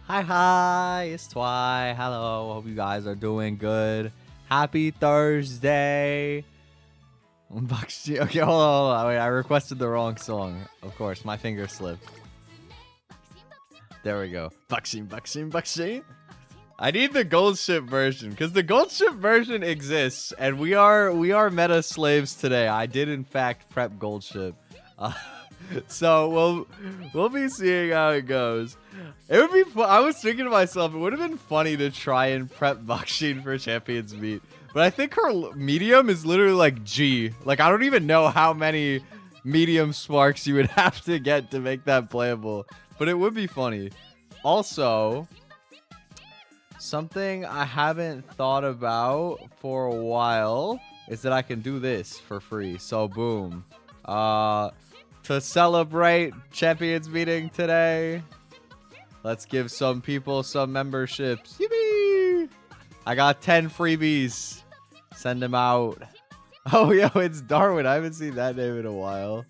Hi, it's Twi. Hello, hope you guys are doing good. Happy Thursday. Okay, hold on. Wait, I requested the wrong song. Of course, my finger slipped. There we go. Buxing. I need the goldship version because the goldship version exists, and we are meta slaves today. I did in fact prep goldship. So we'll be seeing how it goes. It would be fun. I was thinking to myself, it would have been funny to try and prep Buxing for Champions Meet. But I think her medium is literally like G. Like, I don't even know how many medium sparks you would have to get to make that playable. But it would be funny. Also, something I haven't thought about for a while is that I can do this for free. So, boom. To celebrate Champions Meeting today, let's give some people some memberships. Yippee! I got 10 freebies. Send them out. Oh, yo, it's Darwin. I haven't seen that name in a while.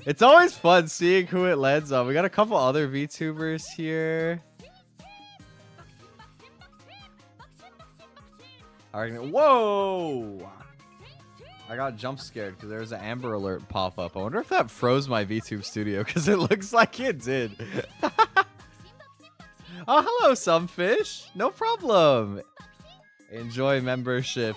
It's always fun seeing who it lands on. We got a couple other VTubers here. Whoa! I got jump scared because there was an Amber Alert pop up. I wonder if that froze my VTube studio because it looks like it did. Oh, hello, some fish. No problem. Enjoy membership.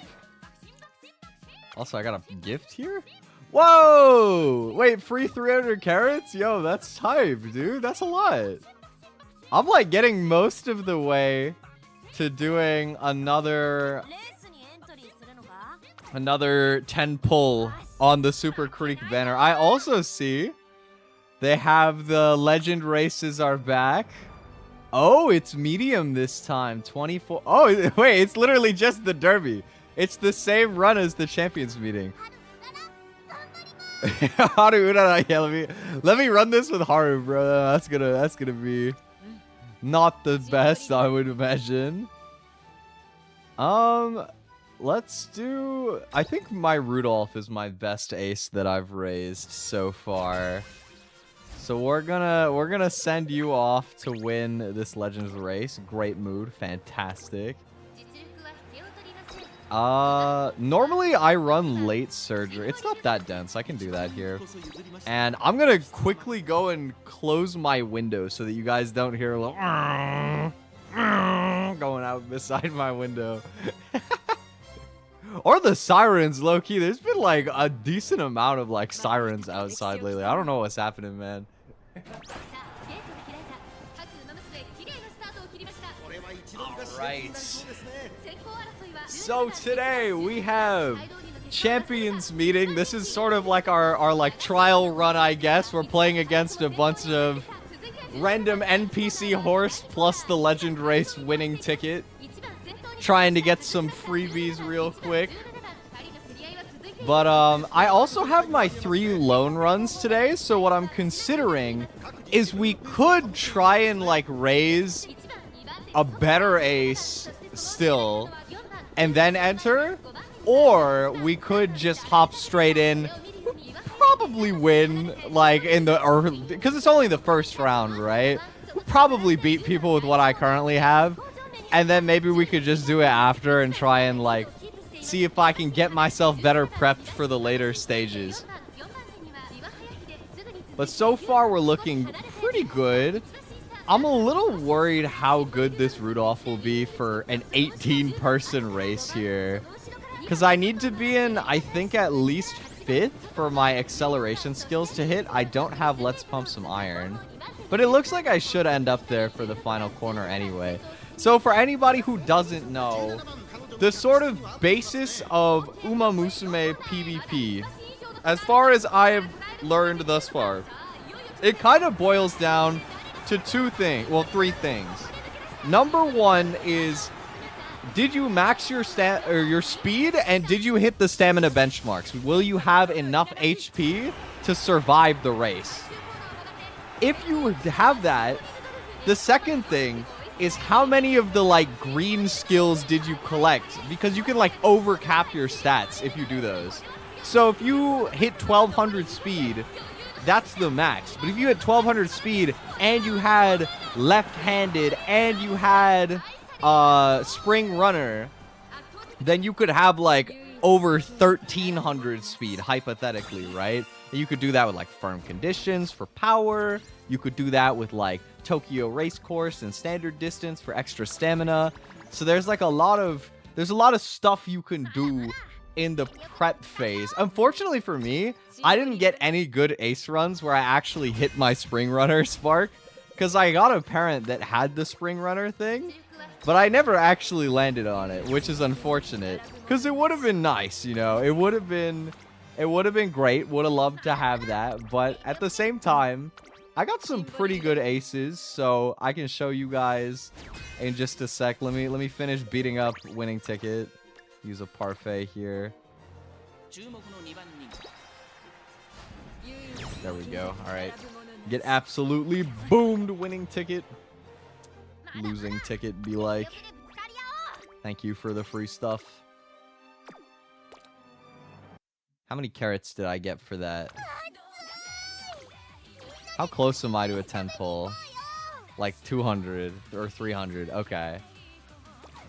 Also, I got a gift here. Whoa! Wait, free 300 carats? Yo, that's hype, dude. That's a lot. I'm like getting most of the way to doing another 10 pull on the Super Creek banner. I also see they have the legend races are back. Oh, it's medium this time. 24. Oh, wait, it's literally just the derby. It's the same run as the Champions Meeting. Haru Urara, yeah, let me run this with Haru, bro. That's gonna be not the best, I would imagine. Let's do... I think my Rudolf is my best ace that I've raised so far. So we're gonna send you off to win this Legends race. Great mood. Fantastic. Normally I run late surgery. It's not that dense. I can do that here. And I'm gonna quickly go and close my window so that you guys don't hear a little going out beside my window. Or the sirens, low-key. There's been like a decent amount of like sirens outside lately. I don't know what's happening, man. Alright. So today we have Champions Meeting. This is sort of like our like trial run, I guess. We're playing against a bunch of random NPC horse plus the legend race winning ticket. Trying to get some freebies real quick. But I also have my 3 lone runs today, so what I'm considering is we could try and like raise a better ace still and then enter, or we could just hop straight in, probably win like in the early, because it's only the first round, right? We'll probably beat people with what I currently have. And then maybe we could just do it after and try and like see if I can get myself better prepped for the later stages. But so far we're looking pretty good. I'm a little worried how good this Rudolph will be for an 18-person race here. Because I need to be in, I think, at least 5th for my acceleration skills to hit. I don't have Let's Pump Some Iron. But it looks like I should end up there for the final corner anyway. So for anybody who doesn't know, the sort of basis of Umamusume PvP, as far as I have learned thus far, it kind of boils down to 3 things. Number 1 is, did you max your speed and did you hit the stamina benchmarks? Will you have enough HP to survive the race? If you have that, the second thing is how many of the like green skills did you collect? Because you can like overcap your stats if you do those. So if you hit 1200 speed that's the max. But if you had 1200 speed and you had left-handed and you had spring runner, then you could have like over 1300 speed, hypothetically, right? And you could do that with like firm conditions for power. You could do that with like Tokyo race course and standard distance for extra stamina. So there's like a lot of stuff you can do in the prep phase. Unfortunately for me, I didn't get any good ace runs where I actually hit my spring runner spark, because I got a parent that had the spring runner thing, but I never actually landed on it, which is unfortunate, because it would have been nice, you know. It would have been great. Would have loved to have that, but at the same time, I got some pretty good aces, so I can show you guys in just a sec. Let me finish beating up winning ticket. Use a parfait here. There we go. All right. Get absolutely boomed winning ticket. Losing ticket be like. Thank you for the free stuff. How many carats did I get for that? How close am I to a 10 pull? Like 200 or 300. Okay.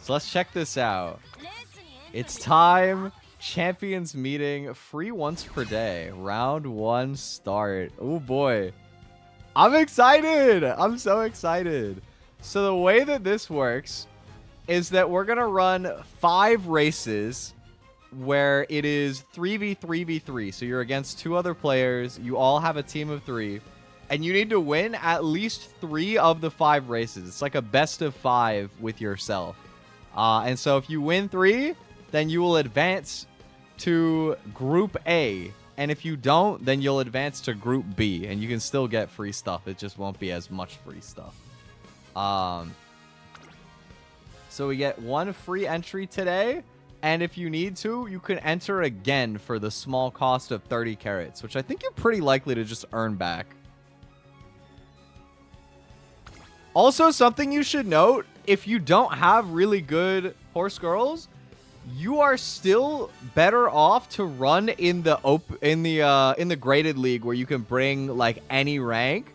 So let's check this out. It's time. Champions meeting. Free once per day. Round 1 start. Oh boy. I'm excited. I'm so excited. So the way that this works is that we're going to run 5 races where it is 3v3v3. So you're against 2 other players. You all have a team of 3. And you need to win at least 3 of the 5 races. It's like a best of 5 with yourself. And so if you win 3, then you will advance to Group A. And if you don't, then you'll advance to Group B. And you can still get free stuff. It just won't be as much free stuff. So we get 1 free entry today. And if you need to, you can enter again for the small cost of 30 carats, which I think you're pretty likely to just earn back. Also, something you should note, if you don't have really good horse girls, you are still better off to run in the graded league where you can bring like any rank.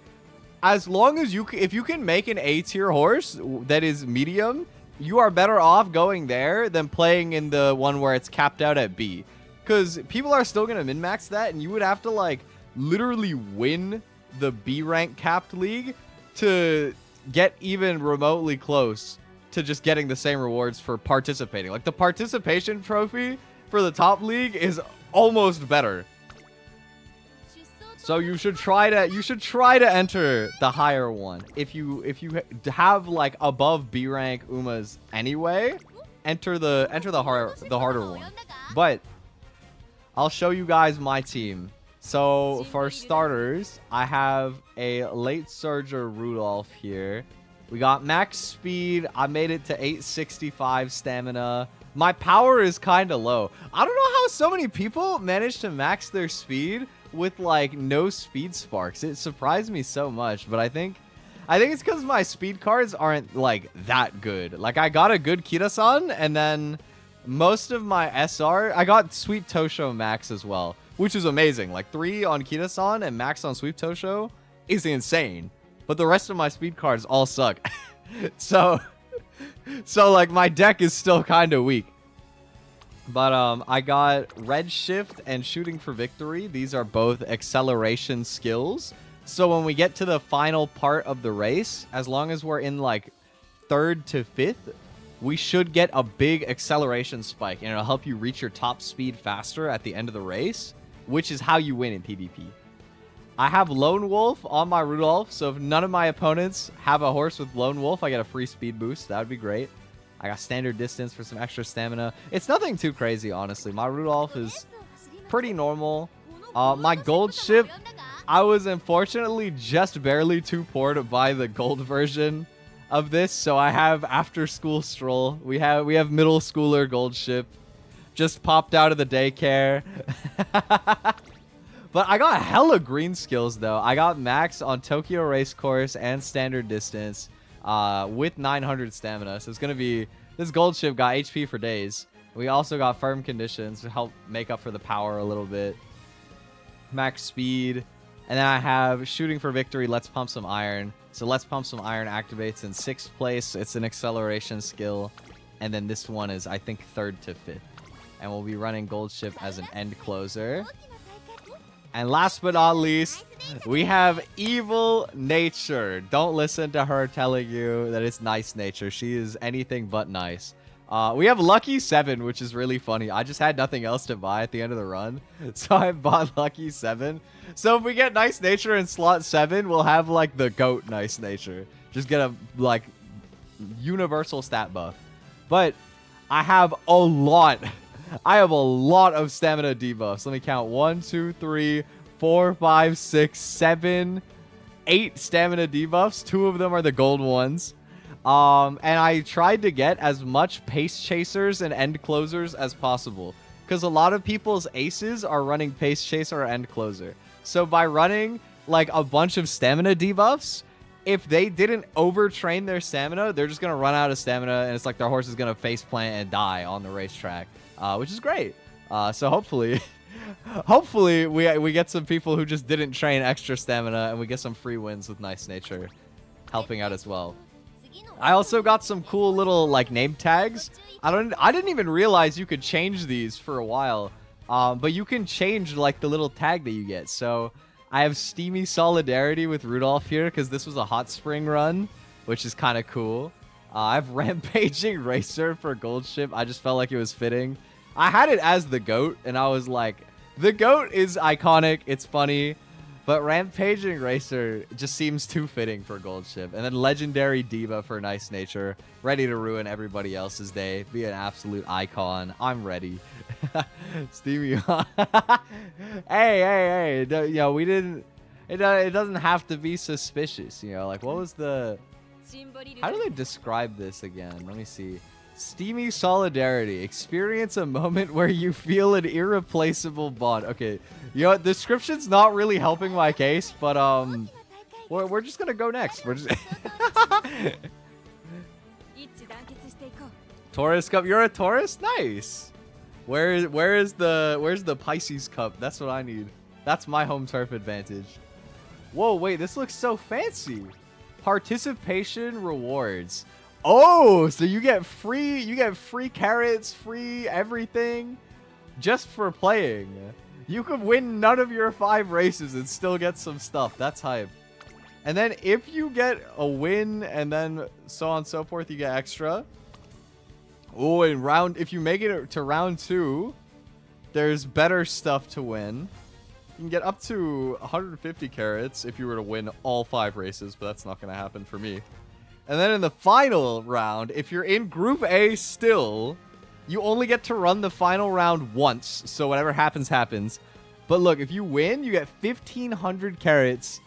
As long as if you can make an A tier horse that is medium, you are better off going there than playing in the one where it's capped out at B. Because people are still going to min-max that, and you would have to like literally win the B rank capped league to get even remotely close to just getting the same rewards for participating. Like the participation trophy for the top league is almost better. So you should try to enter the higher one. If you have like above B rank Umas anyway, enter the harder one. But I'll show you guys my team. So for starters, I have a late surger Rudolf here. We got max speed. I made it to 865 stamina. My power is kind of low. I don't know how so many people manage to max their speed with like no speed sparks. It surprised me so much, but I think it's because my speed cards aren't like that good. Like I got a good Kira-san, and then most of my SR, I got Sweet Tosho max as well, which is amazing. Like 3 on Kira-san and max on Sweet Tosho is insane. But the rest of my speed cards all suck. so like my deck is still kind of weak. But I got Red Shift and Shooting for Victory. These are both acceleration skills. So when we get to the final part of the race, as long as we're in like 3rd to 5th, we should get a big acceleration spike, and it'll help you reach your top speed faster at the end of the race, which is how you win in PvP. I have Lone Wolf on my Rudolph, so if none of my opponents have a horse with Lone Wolf, I get a free speed boost. That would be great. I got standard distance for some extra stamina. It's nothing too crazy, honestly. My Rudolph is pretty normal. My gold ship, I was unfortunately just barely too poor to buy the gold version of this, so I have after school stroll. We have middle schooler gold ship. Just popped out of the daycare. But I got hella green skills, though. I got max on Tokyo race course and standard distance with 900 stamina. So it's going to be... This gold ship got HP for days. We also got firm conditions to help make up for the power a little bit. Max speed. And then I have shooting for victory, let's pump some iron. So let's pump some iron activates in 6th place. It's an acceleration skill. And then this one is, I think, 3rd to 5th. And we'll be running goldship as an end closer. And last but not least, we have evil nature. Don't listen to her telling you that it's nice nature. She is anything but nice. We have lucky 7, which is really funny. I just had nothing else to buy at the end of the run, so I bought lucky 7. So if we get nice nature in slot 7, we'll have like the GOAT nice nature. Just get a like universal stat buff. But I have a lot. I have a lot of stamina debuffs. Let me count. 1, 2, 3, 4, 5, 6, 7, 8 stamina debuffs. 2 of them are the gold ones. And I tried to get as much pace chasers and end closers as possible. Because a lot of people's aces are running pace chaser or end closer. So by running like a bunch of stamina debuffs, if they didn't overtrain their stamina, they're just going to run out of stamina. And it's like their horse is going to face plant and die on the racetrack. Which is great. So hopefully, hopefully we get some people who just didn't train extra stamina and we get some free wins with nice nature helping out as well. I also got some cool little like name tags. I didn't even realize you could change these for a while. But you can change like the little tag that you get. So I have Steamy Solidarity with Rudolph here because this was a hot spring run, which is kind of cool. I have Rampaging Racer for Goldship. I just felt like it was fitting. I had it as the GOAT, and I was like, the GOAT is iconic. It's funny. But Rampaging Racer just seems too fitting for Goldship. And then Legendary Diva for Nice Nature. Ready to ruin everybody else's day. Be an absolute icon. I'm ready. Steamy. hey. You know, we didn't... It doesn't have to be suspicious, you know? Like, what was the... How do they describe this again? Let me see. Steamy Solidarity. Experience a moment where you feel an irreplaceable bond. Okay, you know what? The description's not really helping my case, but we're just gonna go next. We're just Taurus Cup. You're a Taurus? Nice. Where's the Pisces Cup? That's what I need. That's my home turf advantage. Whoa, wait, this looks so fancy. Participation rewards. Oh, so you get free carrots, free everything just for playing. You could win none of your 5 races and still get some stuff. That's hype. And then if you get a win and then so on and so forth, you get extra. Oh, and if you make it to round 2, there's better stuff to win. You can get up to 150 carats if you were to win all 5 races, but that's not going to happen for me. And then in the final round, if you're in Group A still, you only get to run the final round once. So whatever happens, happens. But look, if you win, you get 1,500 carats,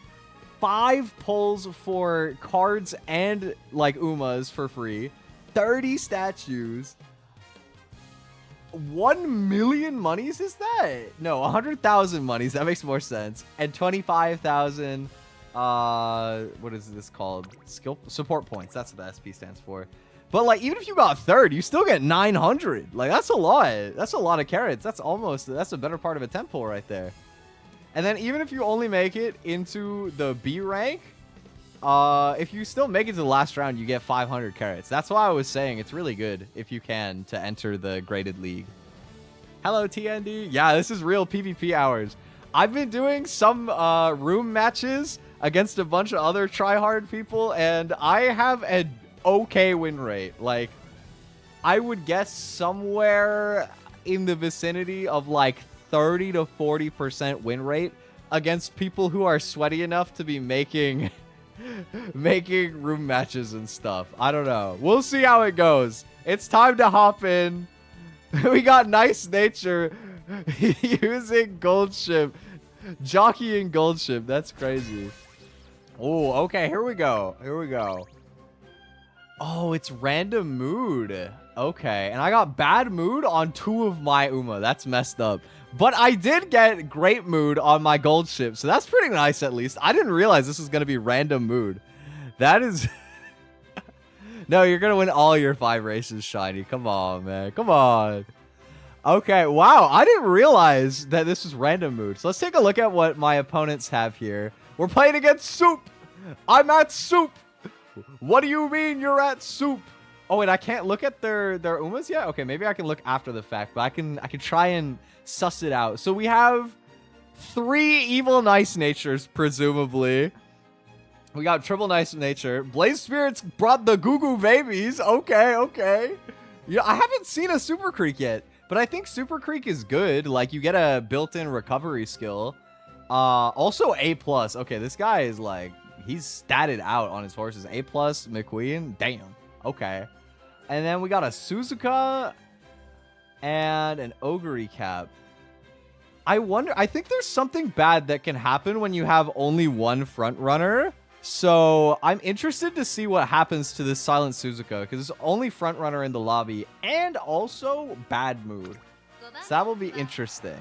5 pulls for cards and like Umas for free, 30 statues. 1 million monies is that? No, 100,000 monies. That makes more sense. And 25,000, what is this called? Skill support points. That's what the SP stands for. But like, even if you got 3rd, you still get 900. Like, that's a lot. That's a lot of carats. That's a better part of a 10 pull right there. And then even if you only make it into the B rank, if you still make it to the last round, you get 500 carats. That's why I was saying it's really good if you can to enter the graded league. Hello, TND. Yeah, this is real PvP hours. I've been doing some room matches against a bunch of other tryhard people, and I have an okay win rate. Like, I would guess somewhere in the vicinity of like 30 to 40% win rate against people who are sweaty enough to be making room matches and stuff. I don't know. We'll see how it goes. It's time to hop in. We got Nice Nature using Goldship. Jockeying Goldship. That's crazy. Oh, okay. Here we go. Here we go. Oh, it's random mood. Okay. And I got bad mood on 2 of my Uma. That's messed up. But I did get great mood on my Goldship. So that's pretty nice, at least. I didn't realize this was going to be random mood. That is... No, you're going to win all your 5 races, Shiny. Come on, man. Come on. Okay, wow. I didn't realize that this was random mood. So let's take a look at what my opponents have here. We're playing against Soup. I'm at Soup. What do you mean you're at Soup? Oh, wait, I can't look at their Umas yet? Okay, maybe I can look after the fact, but I can try and suss it out. So we have 3 evil nice natures, presumably. We got triple nice nature. Blaze Spirits brought the Goo Goo babies. Okay, okay. Yeah, I haven't seen a Super Creek yet, but I think Super Creek is good. Like, you get a built-in recovery skill. Also A+. Okay, this guy is like, he's statted out on his horses. A+, McQueen. Damn. Okay. And then we got a Suzuka and an Ogre Cap. I think there's something bad that can happen when you have only one front runner. So I'm interested to see what happens to this Silent Suzuka, because it's only front runner in the lobby and also bad mood. So that will be interesting.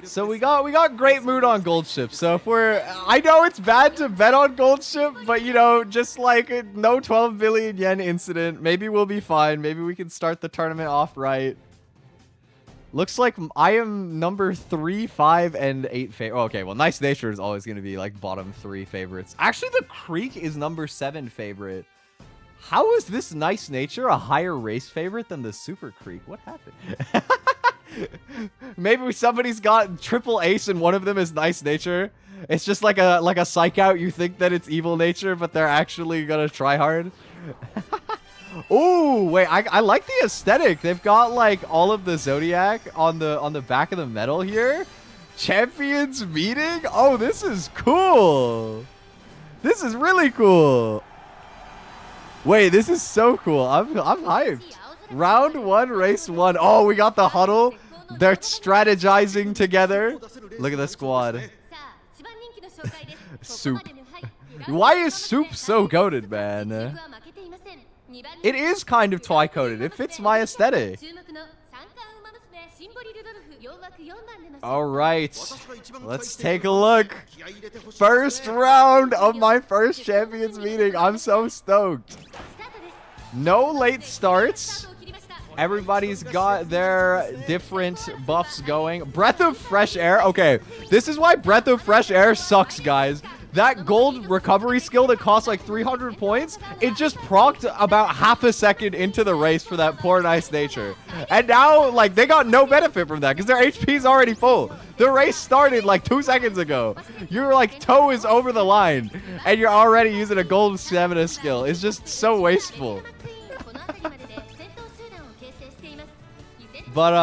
So we got great mood on Goldship. So if I know it's bad to bet on Goldship, but you know, just like no 12 billion yen incident, maybe we'll be fine. Maybe we can start the tournament off right. Looks like I am number 3, 5, and 8 favorite. Oh, okay, well, Nice Nature is always going to be like bottom 3 favorites. Actually, the Creek is number 7 favorite. How is this Nice Nature a higher race favorite than the Super Creek? What happened? Maybe somebody's got triple ace and one of them is Nice Nature. It's just like a psych out. You think that it's Evil Nature, but they're actually gonna try hard. Oh, wait, I like the aesthetic. They've got like all of the Zodiac on the back of the medal here. Champions meeting? Oh, this is cool. This is really cool. Wait, this is so cool. I'm hyped. Round 1, race 1. Oh, we got the huddle. They're strategizing together. Look at the squad. Soup. Why is Soup so goated, man? It is kind of Twi-coded. It fits my aesthetic. All right. Let's take a look. First round of my first champions meeting. I'm so stoked. No late starts. Everybody's got their different buffs going. Breath of Fresh Air. Okay, this is why Breath of Fresh Air sucks, guys. That gold recovery skill that costs like 300 points, it just procced about half a second into the race for that poor Nice Nature. And now, like, they got no benefit from that because their HP is already full. The race started like 2 seconds ago. Your like toe is over the line and you're already using a gold stamina skill. It's just so wasteful. But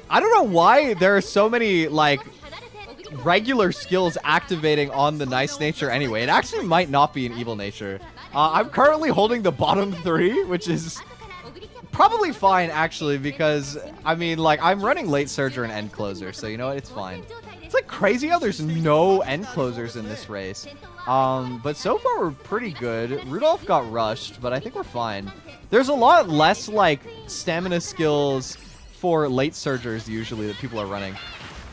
I don't know why there are so many like regular skills activating on the Nice Nature anyway. It actually might not be an Evil Nature. I'm currently holding the bottom 3, which is probably fine actually, because I mean, like, I'm running Late Surger and End Closer, so you know what, it's fine. It's like crazy how there's no End Closers in this race. But so far we're pretty good. Rudolph got rushed, but I think we're fine. There's a lot less like stamina skills for Late Surgers usually that people are running.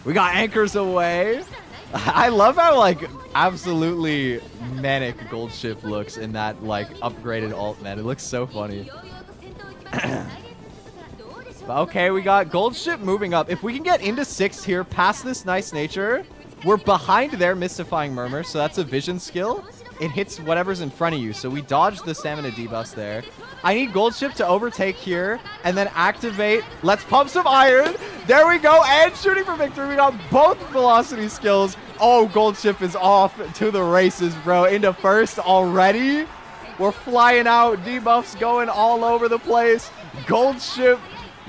We got Anchors Away. I love how like absolutely manic Goldship looks in that like upgraded alt, man. It looks so funny. Okay, we got Goldship moving up. If we can get into 6th here past this Nice Nature, we're behind their Mystifying Murmur, so that's a vision skill. It hits whatever's in front of you, so we dodged the stamina debuffs there. I need Goldship to overtake here and then activate. Let's pump some iron. There we go. And shooting for victory. We got both velocity skills. Oh, Goldship is off to the races, bro. Into 1st already. We're flying out. Debuffs going all over the place. Goldship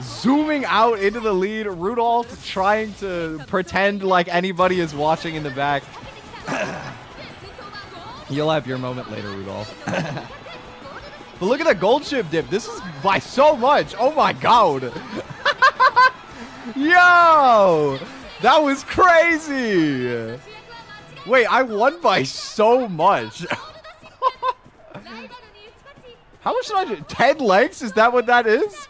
zooming out into the lead. Rudolph trying to pretend like anybody is watching in the back. You'll have your moment later, Rudolph. But look at the Goldship dip. This is by so much. Oh my god. Yo! That was crazy. Wait, I won by so much. How much did I do? 10 legs? Is that what that is?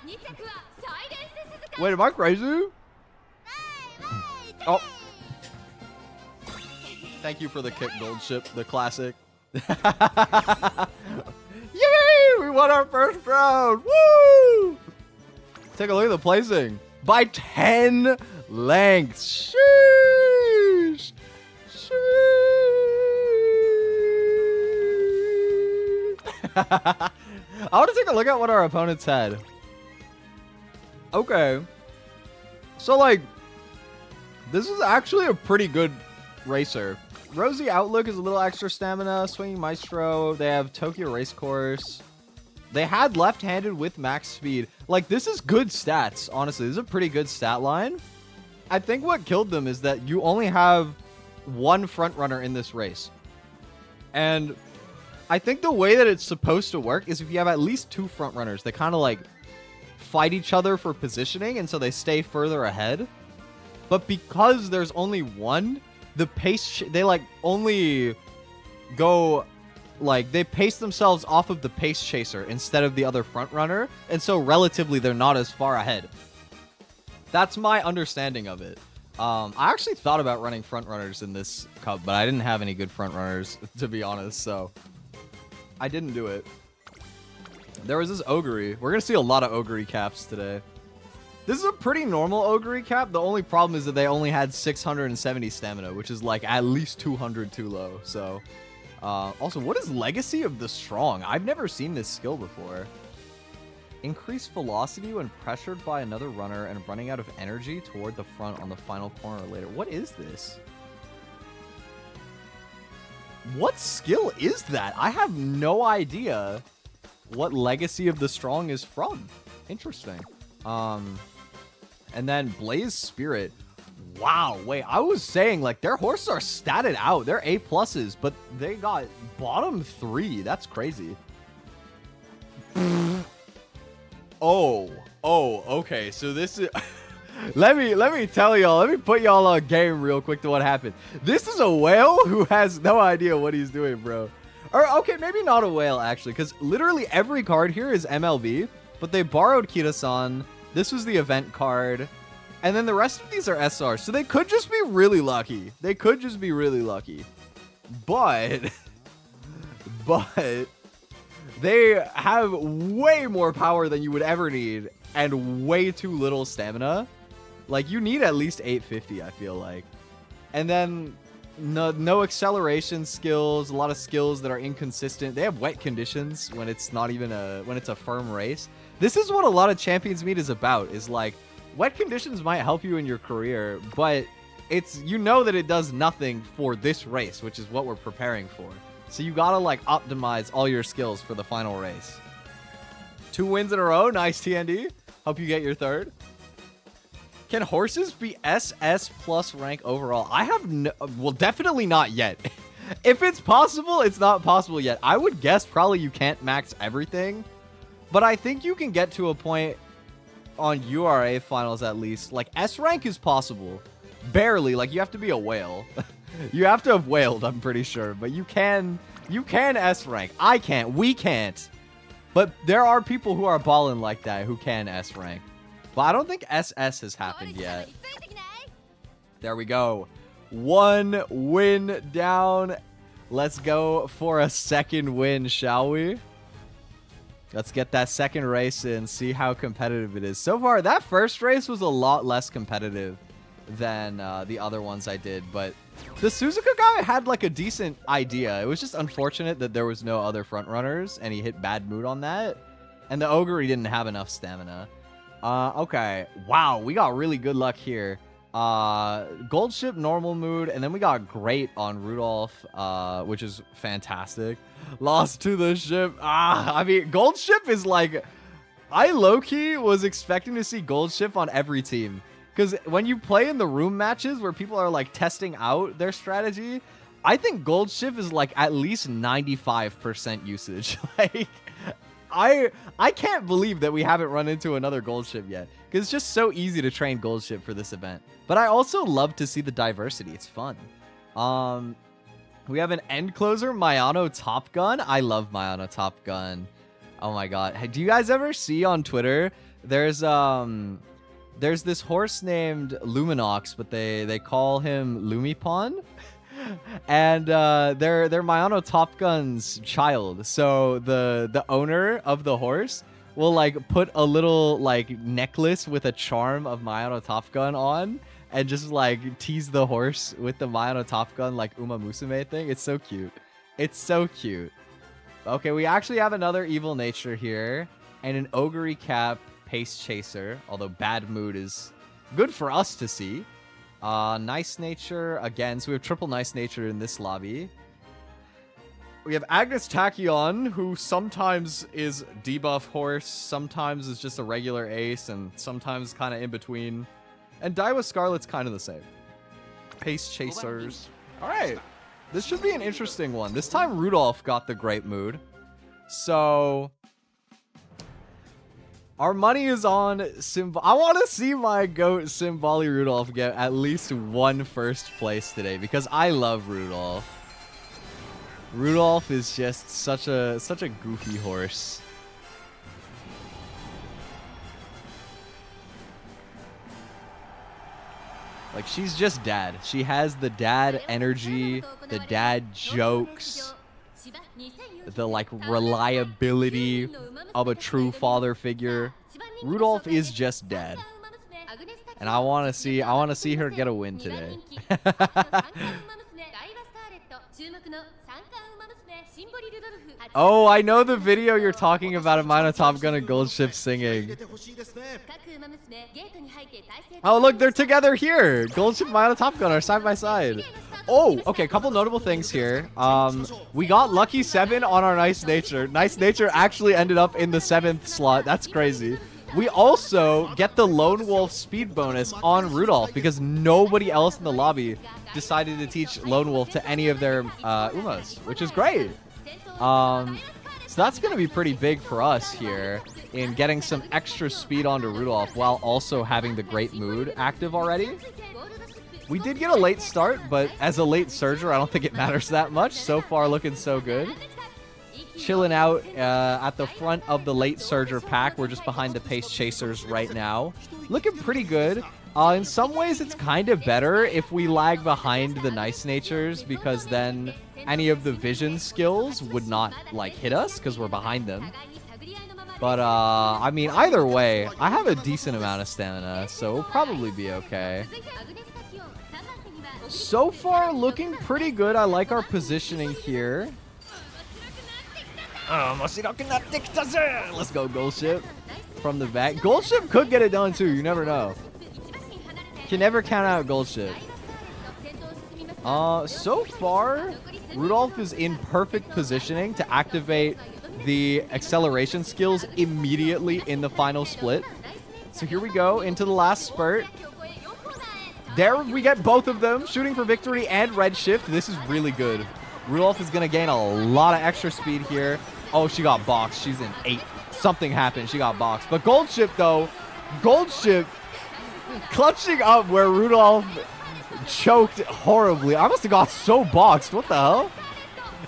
Wait, am I crazy? Oh. Thank you for the kick, Goldship, the classic. Yay! We won our first round! Woo! Take a look at the placing. By 10 lengths. Sheesh. Sheesh. I want to take a look at what our opponents had. Okay. So, like, this is actually a pretty good racer. Rosy Outlook is a little extra stamina. Swinging Maestro. They have Tokyo Racecourse. They had left-handed with max speed. Like, this is good stats, honestly. This is a pretty good stat line. I think what killed them is that you only have one front runner in this race. And I think the way that it's supposed to work is if you have at least two front runners, they kind of, like, fight each other for positioning, and so they stay further ahead. But because there's only one, the pace, they, like, only go... Like, they pace themselves off of the pace chaser instead of the other front runner, and so relatively they're not as far ahead. That's my understanding of it. I actually thought about running front runners in this cup, but I didn't have any good front runners, to be honest, so I didn't do it. There was this Ogre. We're gonna see a lot of Ogre caps today. This is a pretty normal Ogre cap. The only problem is that they only had 670 stamina, which is like at least 200 too low, so... also, what is Legacy of the Strong? I've never seen this skill before. Increase velocity when pressured by another runner and running out of energy toward the front on the final corner later. What is this? What skill is that? I have no idea what Legacy of the Strong is from. Interesting. And then Blaze Spirit. Wow, wait, I was saying, like, their horses are statted out. They're A+, but they got bottom 3. That's crazy. Oh, okay. So this is... let me tell y'all. Let me put y'all on game real quick to what happened. This is a whale who has no idea what he's doing, bro. Or, okay, maybe not a whale, actually, because literally every card here is MLB, but they borrowed Kira-san. This was the event card. And then the rest of these are SR, so they could just be really lucky. They could just be really lucky. But they have way more power than you would ever need and way too little stamina. Like, you need at least 850, I feel like. And then no acceleration skills, a lot of skills that are inconsistent. They have wet conditions when it's not even when it's a firm race. This is what a lot of Champions Meet is about, is like, wet conditions might help you in your career, but it's, you know that it does nothing for this race, which is what we're preparing for. So you gotta, like, optimize all your skills for the final race. 2 wins in a row. Nice, TND. Hope you get your 3rd. Can horses be SS plus rank overall? I have no... Well, definitely not yet. If it's possible, it's not possible yet. I would guess probably you can't max everything, but I think you can get to a point... on URA finals at least, like, S rank is possible. Barely, like, you have to be a whale. You have to have whaled, I'm pretty sure, but you can S rank. I can't, we can't. But there are people who are balling like that who can S rank. But I don't think SS has happened yet. There we go. 1 win down. Let's go for a 2nd win, shall we? Let's get that 2nd race in, see how competitive it is. So far, that first race was a lot less competitive than the other ones I did, but the Suzuka guy had, like, a decent idea. It was just unfortunate that there was no other front runners, and he hit bad mood on that. And the Ogre, he didn't have enough stamina. Okay. Wow, we got really good luck here. Gold ship, normal mood, and then we got great on Rudolf, which is fantastic. Lost to the ship. I mean, gold ship is like, I low-key was expecting to see gold ship on every team, because when you play in the room matches where people are, like, testing out their strategy, I think gold ship is, like, at least 95% usage. Like, I can't believe that we haven't run into another gold ship yet, because it's just so easy to train gold ship for this event. But I also love to see the diversity. It's fun. We have an end closer, Mayano Top Gun. I love Mayano Top Gun. Oh my god. Do you guys ever see on Twitter, there's this horse named Luminox, but they call him Lumipon? And they're Mayano Top Gun's child. So the owner of the horse will like put a little like necklace with a charm of Mayano Top Gun on and just like tease the horse with the Mayano Top Gun like Umamusume thing. It's so cute. It's so cute. Okay, we actually have another evil nature here and an ogre cap pace chaser, although bad mood is good for us to see. Nice nature again, so we have triple nice nature in this lobby. We have Agnes Tachyon, who sometimes is debuff horse, sometimes is just a regular ace, and sometimes kind of in between. And Daiwa Scarlet's kind of the same. Pace chasers. All right, this should be an interesting one. This time Rudolph got the great mood. So our money is on I want to see my goat Simbali Rudolph get at least one first place today because I love Rudolph. Rudolph is just such a goofy horse. Like, she's just dad. She has the dad energy, the dad jokes, the like reliability of a true father figure. Rudolph is just dad. And I want to see her get a win today. Oh, I know the video you're talking about of Mayano Top Gun and Goldship singing. Oh, look, they're together here. Goldship and Mayano Top Gun are side by side. Oh, okay, a couple notable things here. We got lucky 7 on our nice nature. Nice nature actually ended up in the 7th slot. That's crazy. We also get the Lone Wolf speed bonus on Rudolph because nobody else in the lobby decided to teach Lone Wolf to any of their Umas, which is great. So that's going to be pretty big for us here in getting some extra speed onto Rudolph while also having the great mood active already. We did get a late start, but as a late surger, I don't think it matters that much. So far, looking so good. Chilling out at the front of the late surger pack. We're just behind the pace chasers right now. Looking pretty good. In some ways, it's kind of better if we lag behind the nice natures because then any of the vision skills would not like hit us because we're behind them. But I mean, either way, I have a decent amount of stamina, so we'll probably be okay. So far, looking pretty good. I like our positioning here. Let's go, Goldship. From the back. Goldship could get it done, too. You never know. Can never count out Goldship. So far, Rudolph is in perfect positioning to activate the acceleration skills immediately in the final split. So here we go into the last spurt. There we get both of them, shooting for victory and red shift. This is really good. Rudolph is going to gain a lot of extra speed here. Oh, she got boxed. She's in 8. Something happened. She got boxed. But Goldship, though, Goldship clutching up where Rudolph choked horribly. I must have got so boxed. What the hell?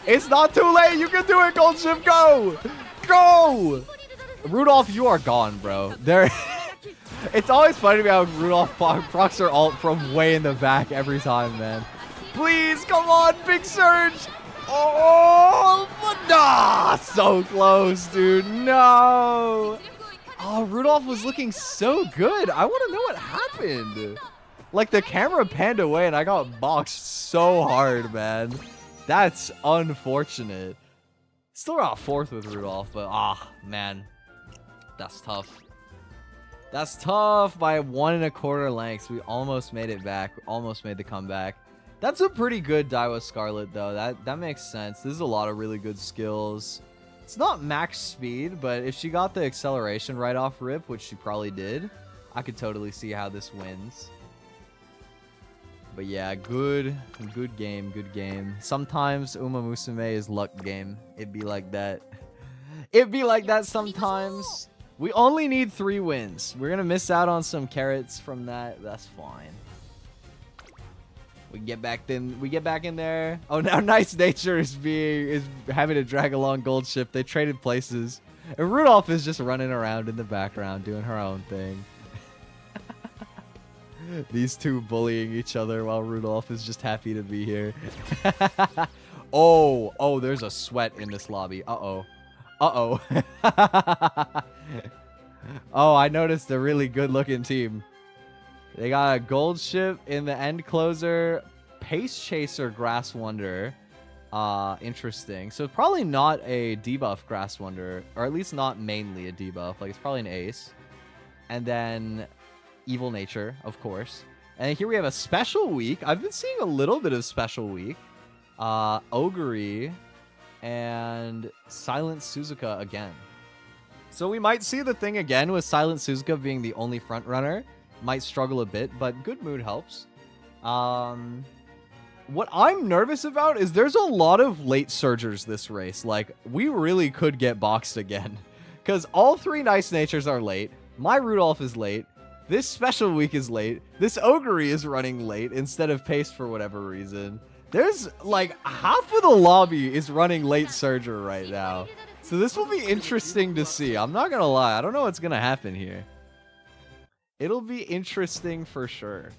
It's not too late. You can do it, Goldship. Go! Go! Rudolph, you are gone, bro. There. It's always funny to me how Rudolph procs her ult from way in the back every time, man. Please, come on, big surge. Oh, nah, so close, dude. No. Oh, Rudolph was looking so good. I want to know what happened. Like, the camera panned away and I got boxed so hard, man. That's unfortunate. Still got 4th with Rudolph, but man. That's tough. That's tough. By 1 1/4 lengths, we almost made it back. Almost made the comeback. That's a pretty good Daiwa Scarlet, though. That makes sense. There's a lot of really good skills. It's not max speed, but if she got the acceleration right off rip, which she probably did, I could totally see how this wins. But yeah, good game, good game. Sometimes Umamusume is luck game. It'd be like that. It'd be like that sometimes. We only need 3 wins. We're gonna miss out on some carats from that. That's fine. We get back in there. Oh, now Nice Nature is having to drag along Goldship. They traded places. And Rudolph is just running around in the background doing her own thing. These two bullying each other while Rudolph is just happy to be here. Oh, there's a sweat in this lobby. Uh-oh. Oh, I noticed a really good looking team. They got a goldship in the end closer. Pace Chaser Grass Wonder. Interesting. So probably not a debuff Grass Wonder, or at least not mainly a debuff. Like, it's probably an ace. And then Evil Nature, of course. And here we have a special week. I've been seeing a little bit of special week. Ogre and Silent Suzuka again. So we might see the thing again with Silent Suzuka being the only front runner. Might struggle a bit, but good mood helps. What I'm nervous about is there's a lot of late surgers this race. Like, we really could get boxed again. Because all three Nice Natures are late. My Rudolph is late. This special week is late. This Ogre is running late instead of Pace for whatever reason. There's, like, half of the lobby is running late surger right now. So this will be interesting to see. I'm not going to lie. I don't know what's going to happen here. It'll be interesting for sure.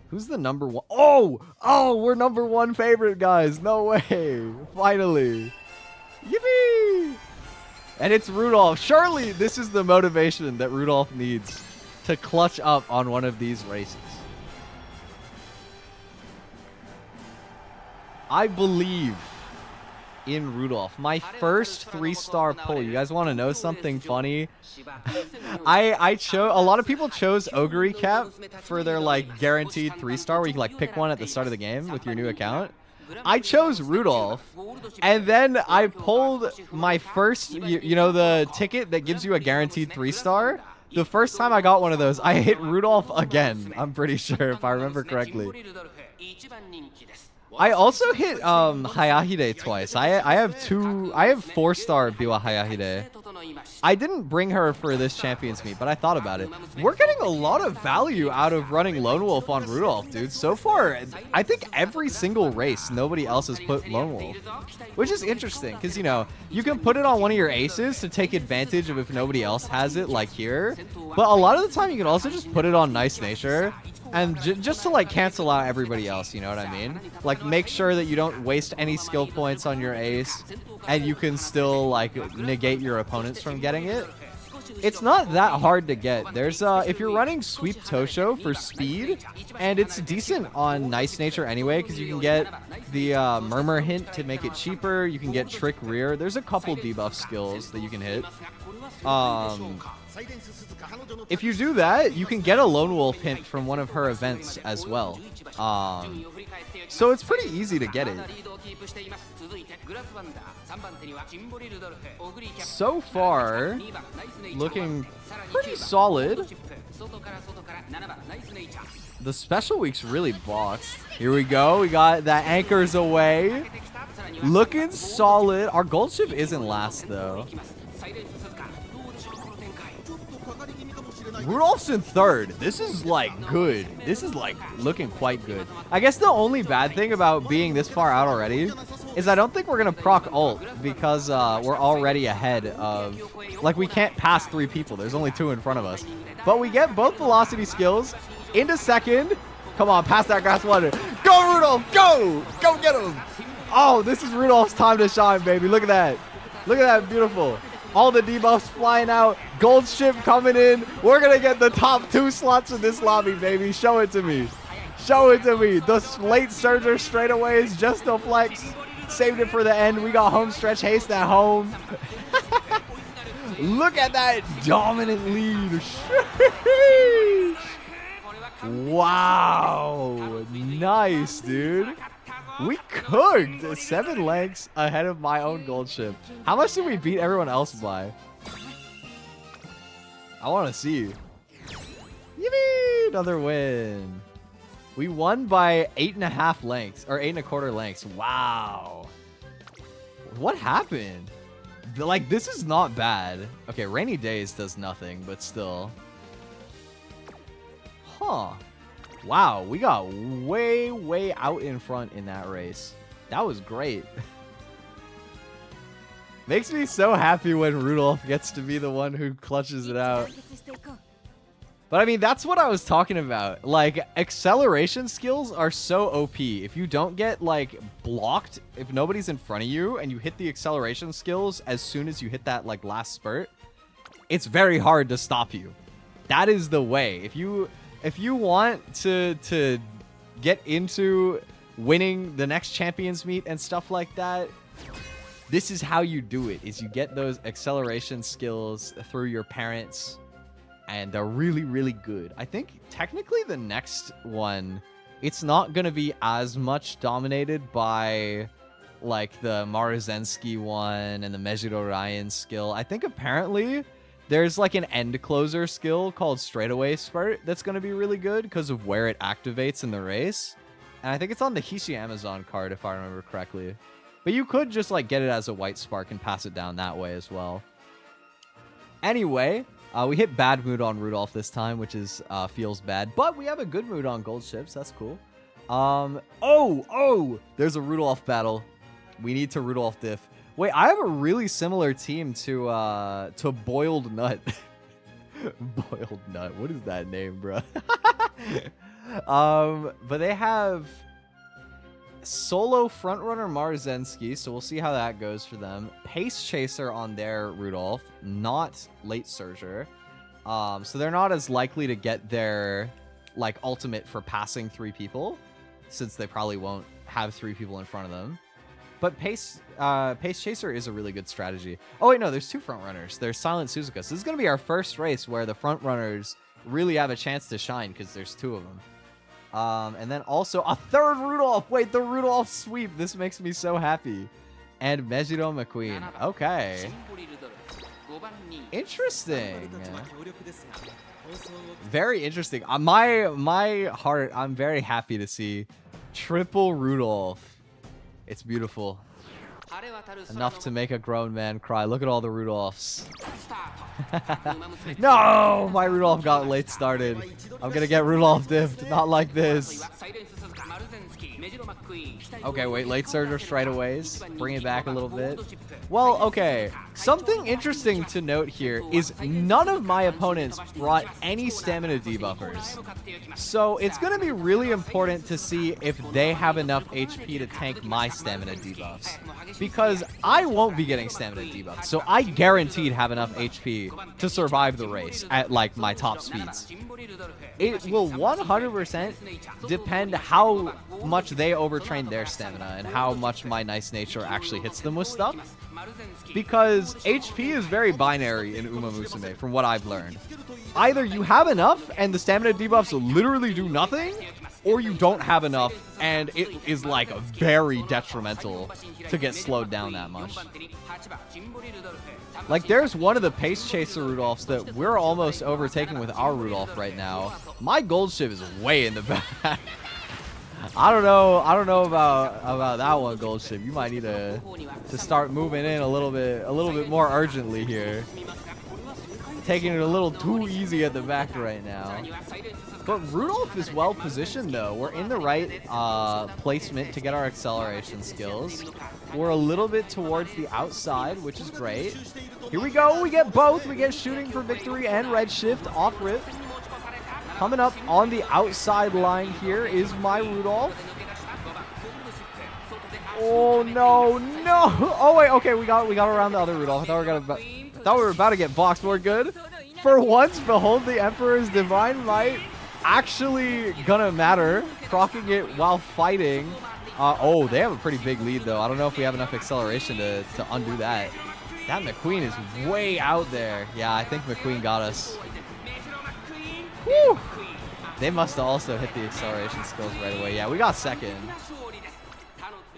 Who's the number one? Oh, we're number one favorite, guys. No way. Finally. Yippee. And it's Rudolph. Surely this is the motivation that Rudolph needs to clutch up on one of these races. I believe in Rudolph. My first 3-star pull. You guys want to know something funny? I chose, a lot of people chose Ogre Cap for their like guaranteed 3-star where you can like pick one at the start of the game with your new account. I chose Rudolph, and then I pulled my first, you know, the ticket that gives you a guaranteed 3-star. The first time I got one of those, I hit Rudolph again. I'm pretty sure, if I remember correctly. I also hit Hayahide twice. I have 4-star Biwa Hayahide. I didn't bring her for this Champions Meet, but I thought about it. We're getting a lot of value out of running Lone Wolf on Rudolph, dude. So far, I think every single race, nobody else has put Lone Wolf. Which is interesting, because, you know, you can put it on one of your aces to take advantage of if nobody else has it, like here. But a lot of the time, you can also just put it on Nice Nature. And just to, like, cancel out everybody else, you know what I mean? Like, make sure that you don't waste any skill points on your ace, and you can still, like, negate your opponents from getting it. It's not that hard to get. There's, if you're running Sweep Tosho for speed, and it's decent on Nice Nature anyway, because you can get the Murmur Hint to make it cheaper, you can get Trick Rear. There's a couple debuff skills that you can hit. If you do that, you can get a Lone Wolf hint from one of her events as well. So it's pretty easy to get it. So far, looking pretty solid. The special week's really boxed. Here we go. We got that anchors away. Looking solid. Our gold ship isn't last, though. Rudolph's in third. This is like good. This is like looking quite good. I guess the only bad thing about being this far out already is I don't think we're gonna proc ult because we're already ahead of, like, we can't pass 3 people. There's only 2 in front of us. But we get both velocity skills into second. Come on, pass that Grass Wonder. Go Rudolph, go! Go get him! Oh, this is Rudolph's time to shine, baby. Look at that. Look at that, beautiful. All the debuffs flying out. Gold ship coming in. We're going to get the top 2 slots in this lobby, baby. Show it to me. Show it to me. The late surger straightaways just a flex. Saved it for the end. We got home stretch haste at home. Look at that dominant lead. Wow. Nice, dude. We cooked 7 lengths ahead of my own gold ship. How much did we beat everyone else by? I want to see. Yippee! Another win. We won by 8.5 lengths, or 8.25 lengths. Wow. What happened? Like, this is not bad. Okay, Rainy Days does nothing, but still. Huh. Wow, we got way, way out in front in that race. That was great. Makes me so happy when Rudolph gets to be the one who clutches it out. But I mean, that's what I was talking about. Like, acceleration skills are so OP. If you don't get, like, blocked, if nobody's in front of you and you hit the acceleration skills as soon as you hit that, like, last spurt, it's very hard to stop you. That is the way. If you want to get into winning the next champions meet and stuff like that, this is how you do it, is you get those acceleration skills through your parents, and they're really, really good. I think technically the next one, it's not going to be as much dominated by like the Maruzensky one and the Mejiro Ryan skill. I think apparently there's like an end closer skill called straightaway spurt that's going to be really good because of where it activates in the race. And I think it's on the Hishi Amazon card if I remember correctly. But you could just like get it as a white spark and pass it down that way as well. Anyway, we hit bad mood on Rudolph this time, which is feels bad. But we have a good mood on gold ships. That's cool. Oh, there's a Rudolph battle. We need to Rudolph diff. Wait, I have a really similar team to Boiled Nut. Boiled Nut. What is that name, bro? But they have solo frontrunner Marzensky, so we'll see how that goes for them. Pace Chaser on their Rudolph, not Late Surger. So they're not as likely to get their like ultimate for passing 3 people, since they probably won't have 3 people in front of them. But Pace Chaser is a really good strategy. Oh wait, no, there's 2 frontrunners. There's Silent Suzuka. So this is gonna be our first race where the frontrunners really have a chance to shine because there's 2 of them. And then also a 3rd Rudolph. Wait, the Rudolph sweep. This makes me so happy. And Mejiro McQueen. Okay. Interesting. Very interesting. My heart, I'm very happy to see triple Rudolph. It's beautiful. Enough to make a grown man cry. Look at all the Rudolphs. No! My Rudolph got late started. I'm gonna get Rudolph diffed. Not like this. Okay, wait. Late surger straightaways. Bring it back a little bit. Well, okay. Something interesting to note here is none of my opponents brought any stamina debuffers. So it's going to be really important to see if they have enough HP to tank my stamina debuffs. Because I won't be getting stamina debuffs. So I guaranteed have enough HP to survive the race at like my top speeds. It will 100% depend how much they overtrain their stamina and how much my nice nature actually hits them with stuff. Because HP is very binary in Umamusume from what I've learned. Either you have enough and the stamina debuffs literally do nothing, or you don't have enough and it is like very detrimental to get slowed down that much. Like there's one of the Pace Chaser Rudolphs that we're almost overtaking with our Rudolph right now. My gold ship is way in the back. I don't know about that one, gold ship. You might need to start moving in a little bit more urgently here. Taking it a little too easy at the back right now. But Rudolph is well positioned though. We're in the right placement to get our acceleration skills. We're a little bit towards the outside, which is great. Here we go. We get both. We get shooting for victory and red shift off rip. Coming up on the outside line here is my Rudolph. Oh no, no! Oh wait, okay, we got around the other Rudolph. I thought we were about to get boxed. We're good. For once, behold the Emperor's divine might actually gonna matter. Procking it while fighting. Oh, they have a pretty big lead though. I don't know if we have enough acceleration to undo that. That McQueen is way out there. Yeah, I think McQueen got us. Whew. They must have also hit the acceleration skills right away. Yeah, we got second.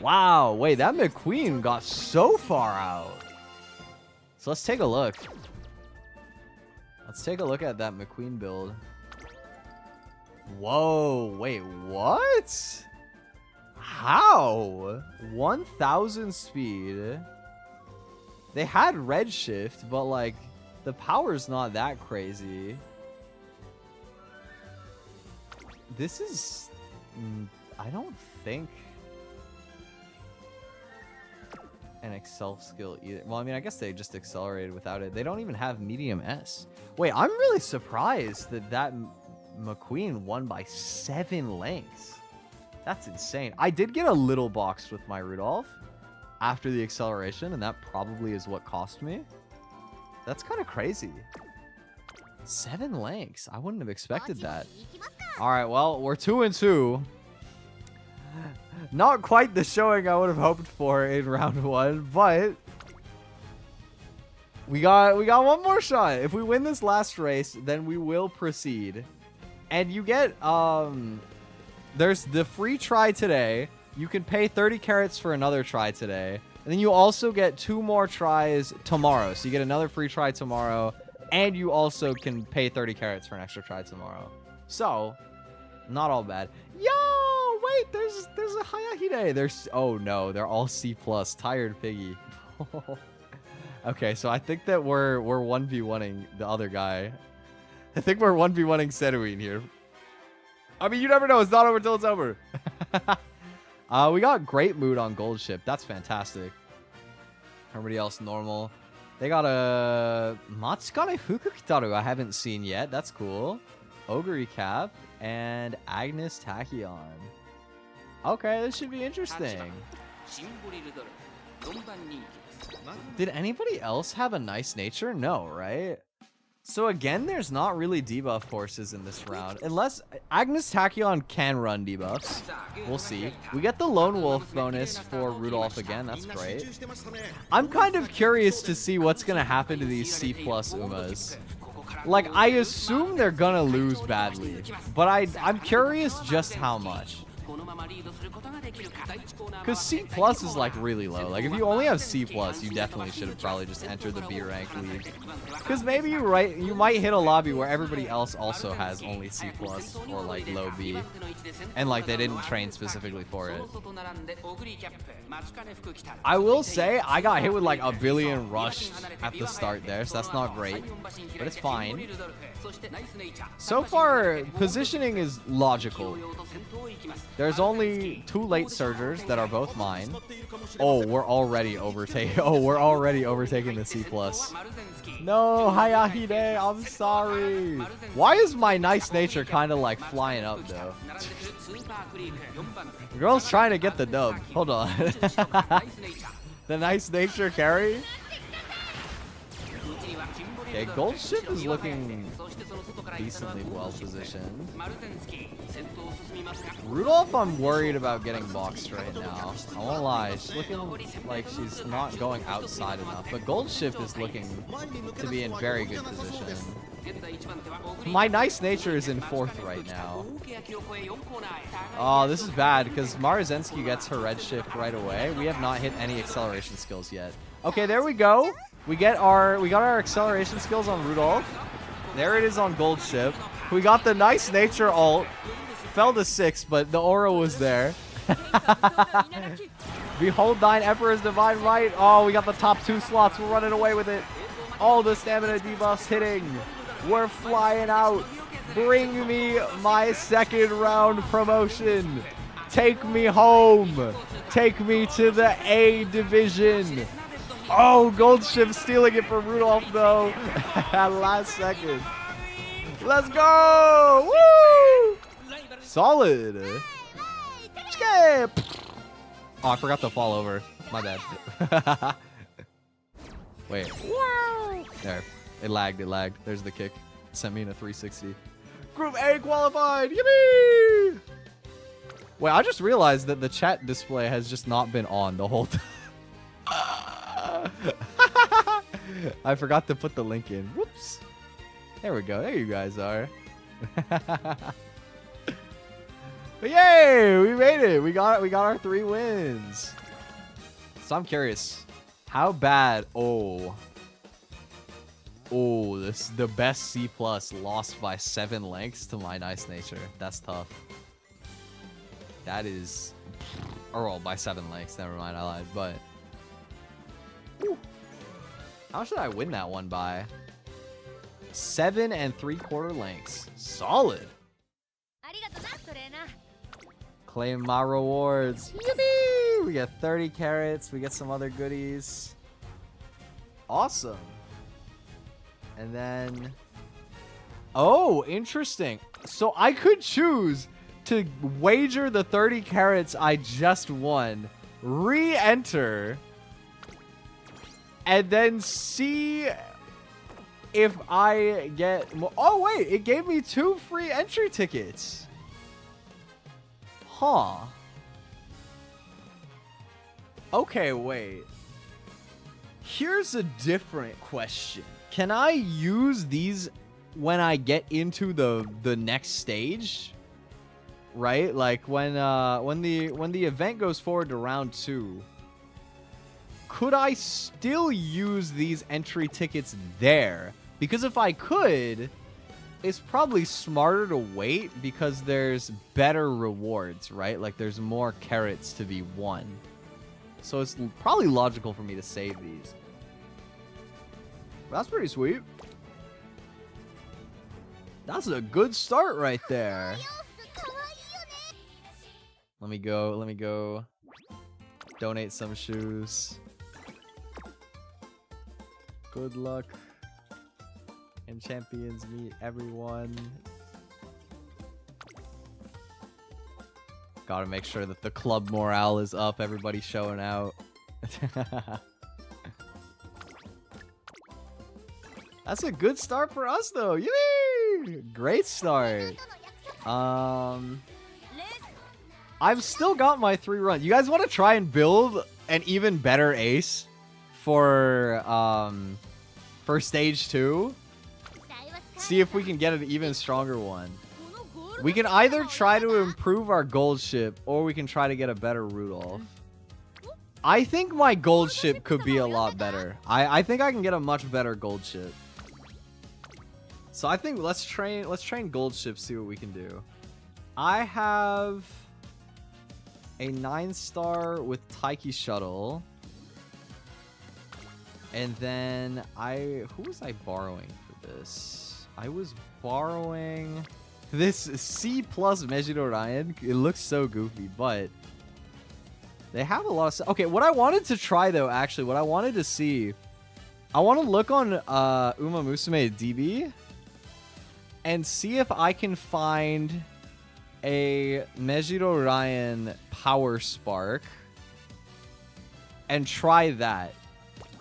Wow, wait, that McQueen got so far out. So let's take a look. Let's take a look at that McQueen build. Whoa, wait, what? How? 1000 speed. They had red shift, but like the power's not that crazy. This is, I don't think an Excel skill either. Well, I mean, I guess they just accelerated without it. They don't even have medium S. Wait, I'm really surprised that McQueen won by 7 lengths. That's insane. I did get a little boxed with my Rudolph after the acceleration, and that probably is what cost me. That's kind of crazy. 7 lengths. I wouldn't have expected that. All right, well, we're 2-2. Not quite the showing I would have hoped for in round 1, but we got one more shot. If we win this last race, then we will proceed. And you get there's the free try today. You can pay 30 carats for another try today. And then you also get 2 more tries tomorrow. So you get another free try tomorrow. And you also can pay 30 carats for an extra try tomorrow. So, not all bad. Yo, wait, there's a Hayahide. Oh no, they're all C+. Tired Piggy. Okay, so I think that we're 1v1ing the other guy. I think we're 1v1ing Seruin here. I mean, you never know. It's not over till it's over. We got Great Mood on Goldship. That's fantastic. Everybody else normal. They got a Matsukane Fukukitaru I haven't seen yet. That's cool. Ogre Cap and Agnes Tachyon. Okay, this should be interesting. Did anybody else have a nice nature? No, right? So again, there's not really debuff horses in this round. Unless Agnes Tachyon can run debuffs. We'll see. We get the Lone Wolf bonus for Rudolf again. That's great. I'm kind of curious to see what's going to happen to these C+ Umas. Like, I assume they're going to lose badly. But I'm curious just how much. Because C+ is like really low. Like if you only have C+, you definitely should have probably just entered the B rank league. Because maybe you might hit a lobby where everybody else also has only C+ or like low B. And like they didn't train specifically for it. I will say I got hit with like a billion rush at the start there, so that's not great. But it's fine. So far, positioning is logical. There's only 2 late surgers that are both mine. Oh, we're already overtaking. Oh, we're already overtaking the C+. No, Hayahide, I'm sorry. Why is my nice nature kind of like flying up though? The girl's trying to get the dub. Hold on. The nice nature carry. Okay, Goldship is looking decently well positioned. Rudolf, I'm worried about getting boxed right now. I won't lie, she's looking like she's not going outside enough. But Goldship is looking to be in very good position. My nice nature is in 4th right now. Oh, this is bad because Marzensky gets her red shift right away. We have not hit any acceleration skills yet. Okay, there we go. We got our acceleration skills on Rudolf. There it is on Goldship. We got the nice nature ult. Fell to 6, but the aura was there. Behold thine Emperor's divine right. Oh, we got the top 2 slots. We're running away with it. All the stamina debuffs hitting. We're flying out. Bring me my 2nd round promotion. Take me home. Take me to the A division. Oh, Goldship stealing it from Rudolf, though. Last second. Let's go! Woo! Solid. Oh, I forgot to fall over. My bad. Wait. There. It lagged. There's the kick. Sent me in a 360. Group A qualified. Yippee! Wait, I just realized that the chat display has just not been on the whole time. I forgot to put the link in. Whoops. There we go. There you guys are. But yay! We made it. We got our 3 wins. So I'm curious. How bad? Oh, this the best C+ lost by 7 lengths to my nice nature. That's tough. That is, or well, by 7 lengths. Never mind, I lied. But whew. How should I win that one by? 7 3/4 lengths. Solid. Claim my rewards. Yippee! We get 30 carats. We get some other goodies. Awesome. And then, oh, interesting. So I could choose to wager the 30 carats I just won, re-enter, and then see if I get more. Oh, wait. It gave me 2 free entry tickets. Huh. Okay, wait. Here's a different question. Can I use these when I get into the next stage? Right? Like when the event goes forward to round 2. Could I still use these entry tickets there? Because if I could, it's probably smarter to wait because there's better rewards, right? Like there's more carats to be won. So it's probably logical for me to save these. That's pretty sweet. That's a good start right there. Let me go. Donate some shoes. Good luck. And champions meet everyone. Gotta make sure that the club morale is up. Everybody's showing out. That's a good start for us, though. Yay! Great start. I've still got my 3 runs. You guys want to try and build an even better ace for stage 2? See if we can get an even stronger one. We can either try to improve our gold ship, or we can try to get a better Rudolph. I think my gold ship could be a lot better. I think I can get a much better gold ship. So I think let's train gold ship, see what we can do. I have a 9-star with Taiki Shuttle. And then who was I borrowing for this? I was borrowing this C+ Mejiro Ryan. It looks so goofy, but they have a lot of stuff. Okay, what I wanted to try though, actually, what I wanted to see, I want to look on Umamusume DB and see if I can find a Mejiro Ryan Power Spark and try that.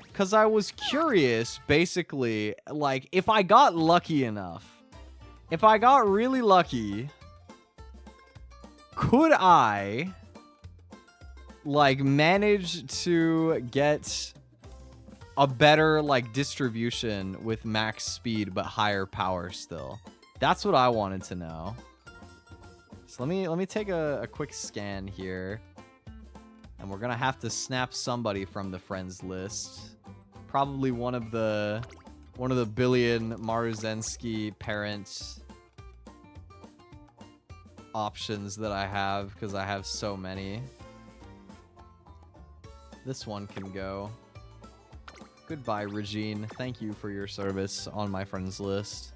Because I was curious, basically, like, if I got lucky enough, if I got really lucky, could I, like, manage to get a better, like, distribution with max speed but higher power still? That's what I wanted to know. So let me take a quick scan here. And we're gonna have to snap somebody from the friends list. Probably one of the billion Maruzensky parent options that I have, because I have so many. This one can go. Goodbye, Regine. Thank you for your service on my friends list.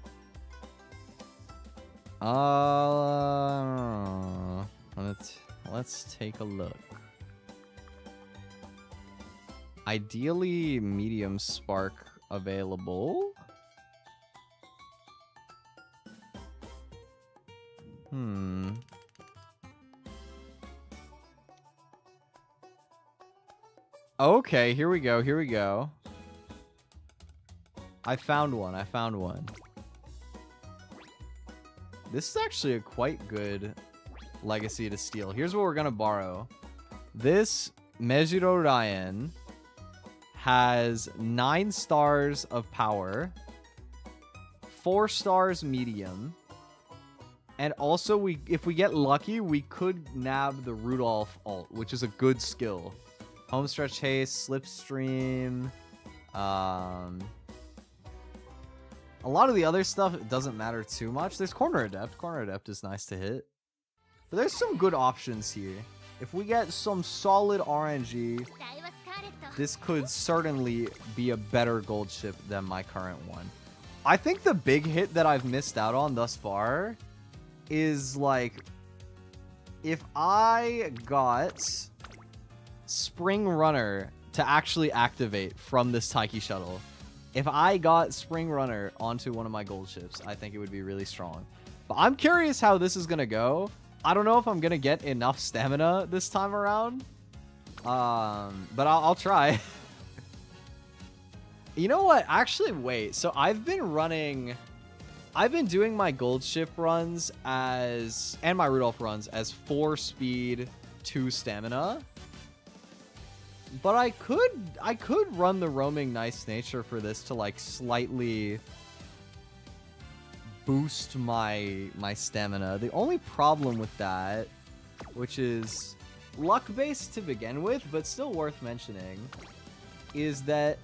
Let's take a look. Ideally, medium spark available. Okay, here we go. I found one. This is actually a quite good legacy to steal. Here's what we're gonna borrow. This Mejiro Ryan has 9 stars of power, 4 stars medium, and also if we get lucky, we could nab the Rudolf alt, which is a good skill. Homestretch haste, slipstream, a lot of the other stuff doesn't matter too much. There's corner adept. Corner adept is nice to hit, but there's some good options here. If we get some solid RNG, this could certainly be a better gold ship than my current one. I think the big hit that I've missed out on thus far is, like, if I got Spring Runner to actually activate from this Taiki Shuttle. If I got Spring Runner onto one of my gold ships, I think it would be really strong. But I'm curious how this is going to go. I don't know if I'm going to get enough stamina this time around. But I'll try. You know what? Actually, wait. So I've been doing my goldship runs and my Rudolph runs as 4 speed, 2 stamina. But I could run the roaming nice nature for this to like slightly boost my stamina. The only problem with that, which is luck based to begin with, but still worth mentioning, is that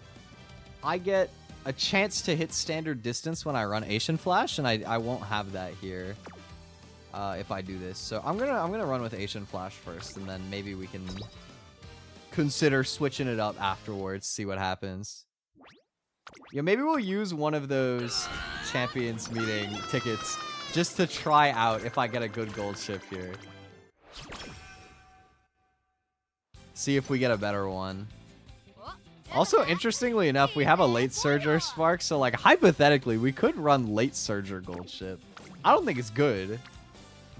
I get a chance to hit standard distance when I run Asian Flash, and I won't have that here if I do this. So I'm gonna run with Asian Flash first, and then maybe we can consider switching it up afterwards, see what happens. Yeah, maybe we'll use one of those Champions Meeting tickets just to try out if I get a good gold ship here. See if we get a better one. Also, interestingly enough, we have a late surger spark, so like hypothetically, we could run late surger gold ship. I don't think it's good,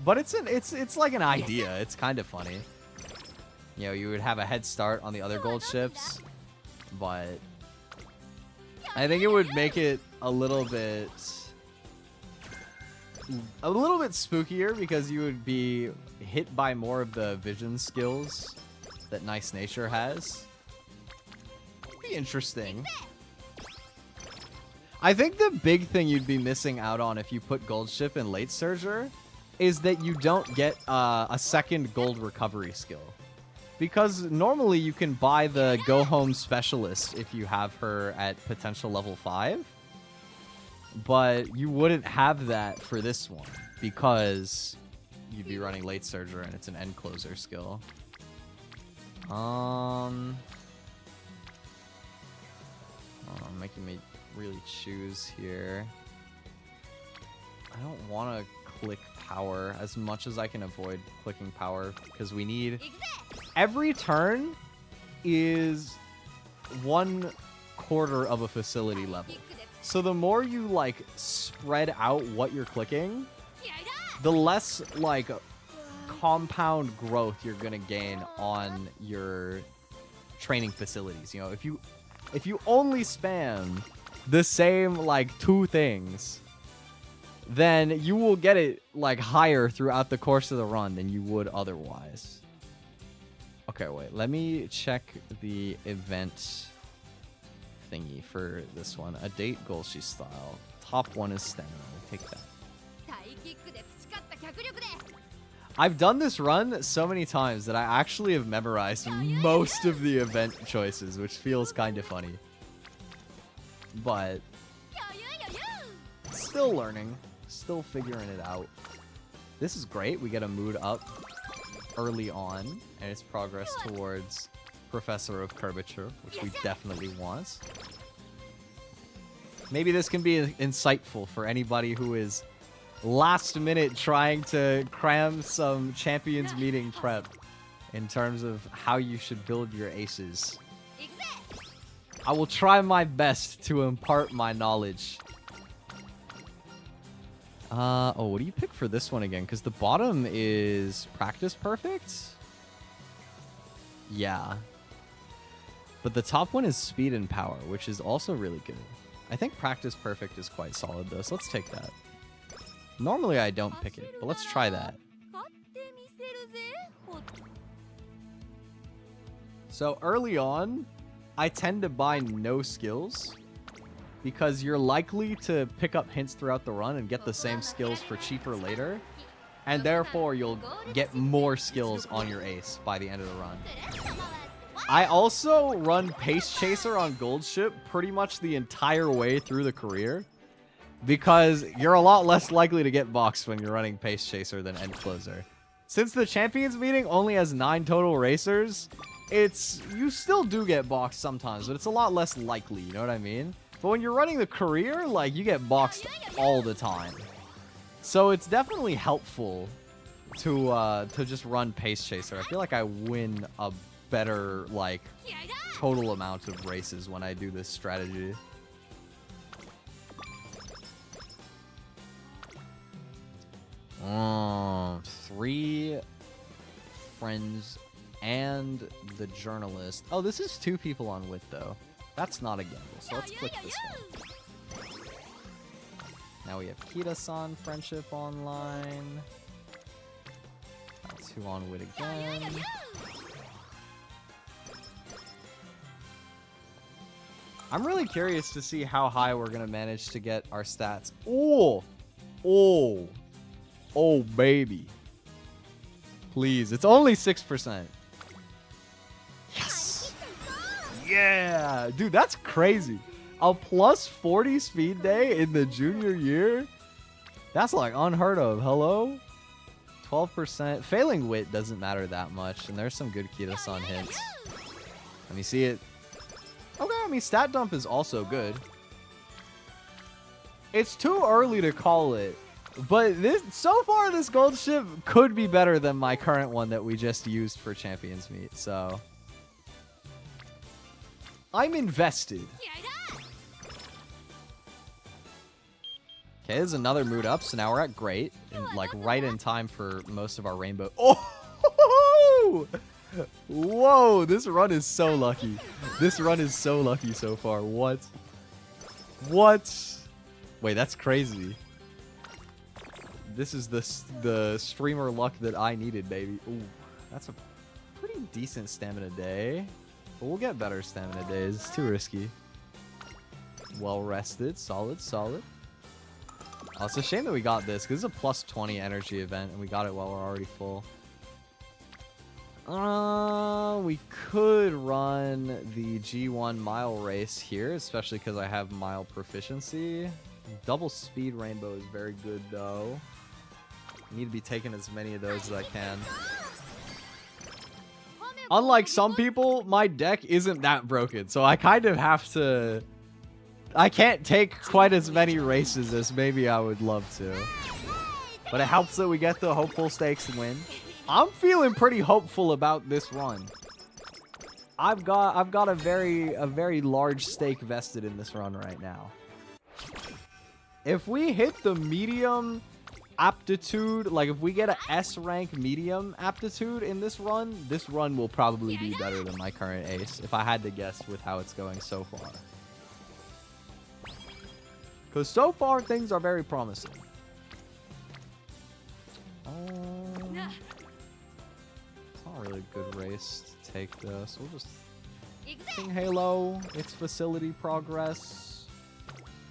but it's like an idea. It's kind of funny. You know, you would have a head start on the other gold ships, but I think it would make it a little bit spookier because you would be hit by more of the vision skills that Nice Nature has. Be interesting. I think the big thing you'd be missing out on if you put gold ship in late surger is that you don't get a second gold recovery skill. Because normally you can buy the Go Home Specialist if you have her at potential level 5. But you wouldn't have that for this one because you'd be running late surger and it's an end closer skill. Making me really choose here. I don't want to click power as much as I can avoid clicking power because we need... Every turn is 1/4 of a facility level. So the more you like spread out what you're clicking, the less like compound growth you're gonna gain on your training facilities. You know, if you only spam the same like 2 things, then you will get it like higher throughout the course of the run than you would otherwise. Okay, wait. Let me check the event thingy for this one. A date Golshi style. Top 1 is stamina. We'll take that. I've done this run so many times that I actually have memorized most of the event choices, which feels kind of funny. But still learning. Still figuring it out. This is great. We get a mood up early on, and it's progress towards Professor of Curvature, which we definitely want. Maybe this can be insightful for anybody who is last minute trying to cram some Champions Meeting prep in terms of how you should build your aces. I will try my best to impart my knowledge. Oh, what do you pick for this one again? Because the bottom is Practice Perfect? Yeah. But the top one is Speed and Power, which is also really good. I think Practice Perfect is quite solid, though, so let's take that. Normally I don't pick it, but let's try that. So early on, I tend to buy no skills because you're likely to pick up hints throughout the run and get the same skills for cheaper later, and therefore you'll get more skills on your ace by the end of the run. I also run Pace Chaser on Gold Ship pretty much the entire way through the career because you're a lot less likely to get boxed when you're running Pace Chaser than End Closer. Since the Champions Meeting only has 9 total racers, you still do get boxed sometimes, but it's a lot less likely, you know what I mean? But when you're running the career, like, you get boxed all the time. So it's definitely helpful to just run Pace Chaser. I feel like I win a better, like, total amount of races when I do this strategy. Oh, 3 friends and the journalist. Oh, this is 2 people on wit, though. That's not a gamble, so let's click this one. Now we have Kita-san Friendship Online. That's who on Wit again. I'm really curious to see how high we're going to manage to get our stats. Oh! Oh! Oh, baby. Please. It's only 6%. Yes! Yeah! Dude, that's crazy. A plus 40 speed day in the junior year? That's like unheard of. Hello? 12%. Failing Wit doesn't matter that much, and there's some good Kita-san hints. Let me see it. Okay, I mean, Stat Dump is also good. It's too early to call it, but so far this gold ship could be better than my current one that we just used for Champions Meet, so I'm invested. Okay, there's another mood up, so now we're at great, and like right in time for most of our rainbow. Oh! Whoa, this run is so lucky. This run is so lucky so far. What? What? Wait, that's crazy. This is the streamer luck that I needed, baby. Ooh, that's a pretty decent stamina day. But we'll get better stamina days. It's too risky. Well rested. Solid, solid. Oh, it's a shame that we got this, because it's a plus 20 energy event, and we got it while we're already full. We could run the G1 mile race here, especially because I have mile proficiency. Double speed rainbow is very good, though. I need to be taking as many of those as I can. Unlike some people, my deck isn't that broken, so I kind of have to... I can't take quite as many races as maybe I would love to. But it helps that we get the hopeful stakes win. I'm feeling pretty hopeful about this run. I've got a very large stake vested in this run right now. If we hit the medium aptitude, like if we get a S rank medium aptitude in this run will probably be better than my current ace, if I had to guess with how it's going so far. Because so far things are very promising. It's not really a good race to take this. We'll just King Halo, its facility progress,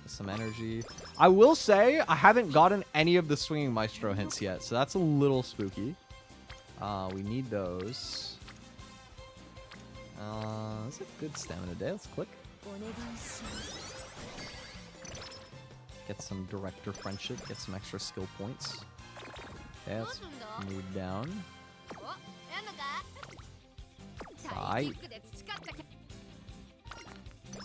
some energy. I will say I haven't gotten any of the Swinging Maestro hints yet, so that's a little spooky. We need those. That's a good stamina day. Let's click. Get some director friendship, get some extra skill points. Okay, let's move down. Fight.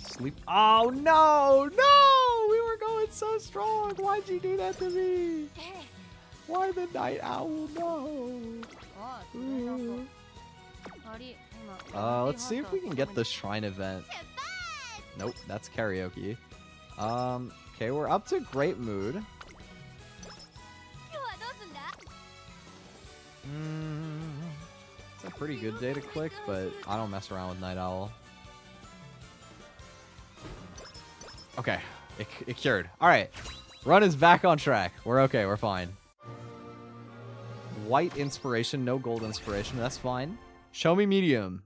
Sleep. Oh no! No! We were going so strong! Why'd you do that to me? Why the night owl? No! Ooh. Let's see if we can get the shrine event. Nope, that's karaoke. Okay, we're up to great mood. It's a pretty good day to click, but I don't mess around with Night Owl. Okay, it cured. Alright, run is back on track. We're okay, we're fine. White inspiration, no gold inspiration, that's fine. Show me medium.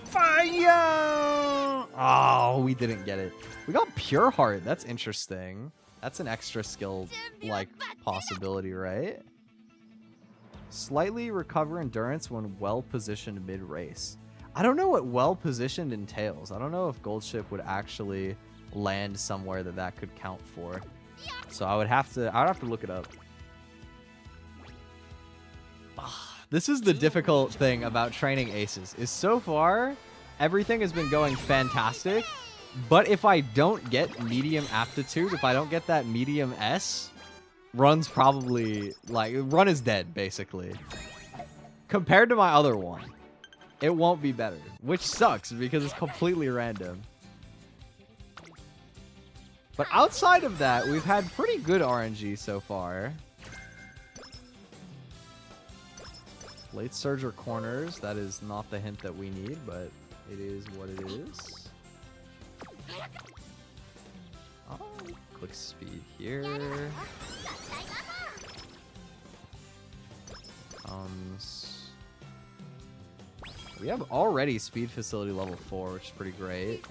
Fire! Oh, we didn't get it. We got Pure Heart. That's interesting. That's an extra skill, like, possibility, right? Slightly recover endurance when well-positioned mid-race. I don't know what well-positioned entails. I don't know if Goldship would actually land somewhere that could count for. So I would have to look it up. This is the difficult thing about training aces, is so far, everything has been going fantastic, but if I don't get medium aptitude, if I don't get that medium S, run's probably, like, run is dead, basically. Compared to my other one, it won't be better, which sucks because it's completely random. But outside of that, we've had pretty good RNG so far. Late Surger corners, that is not the hint that we need, but it is what it is. Oh, click speed here. We have already speed facility level 4, which is pretty great.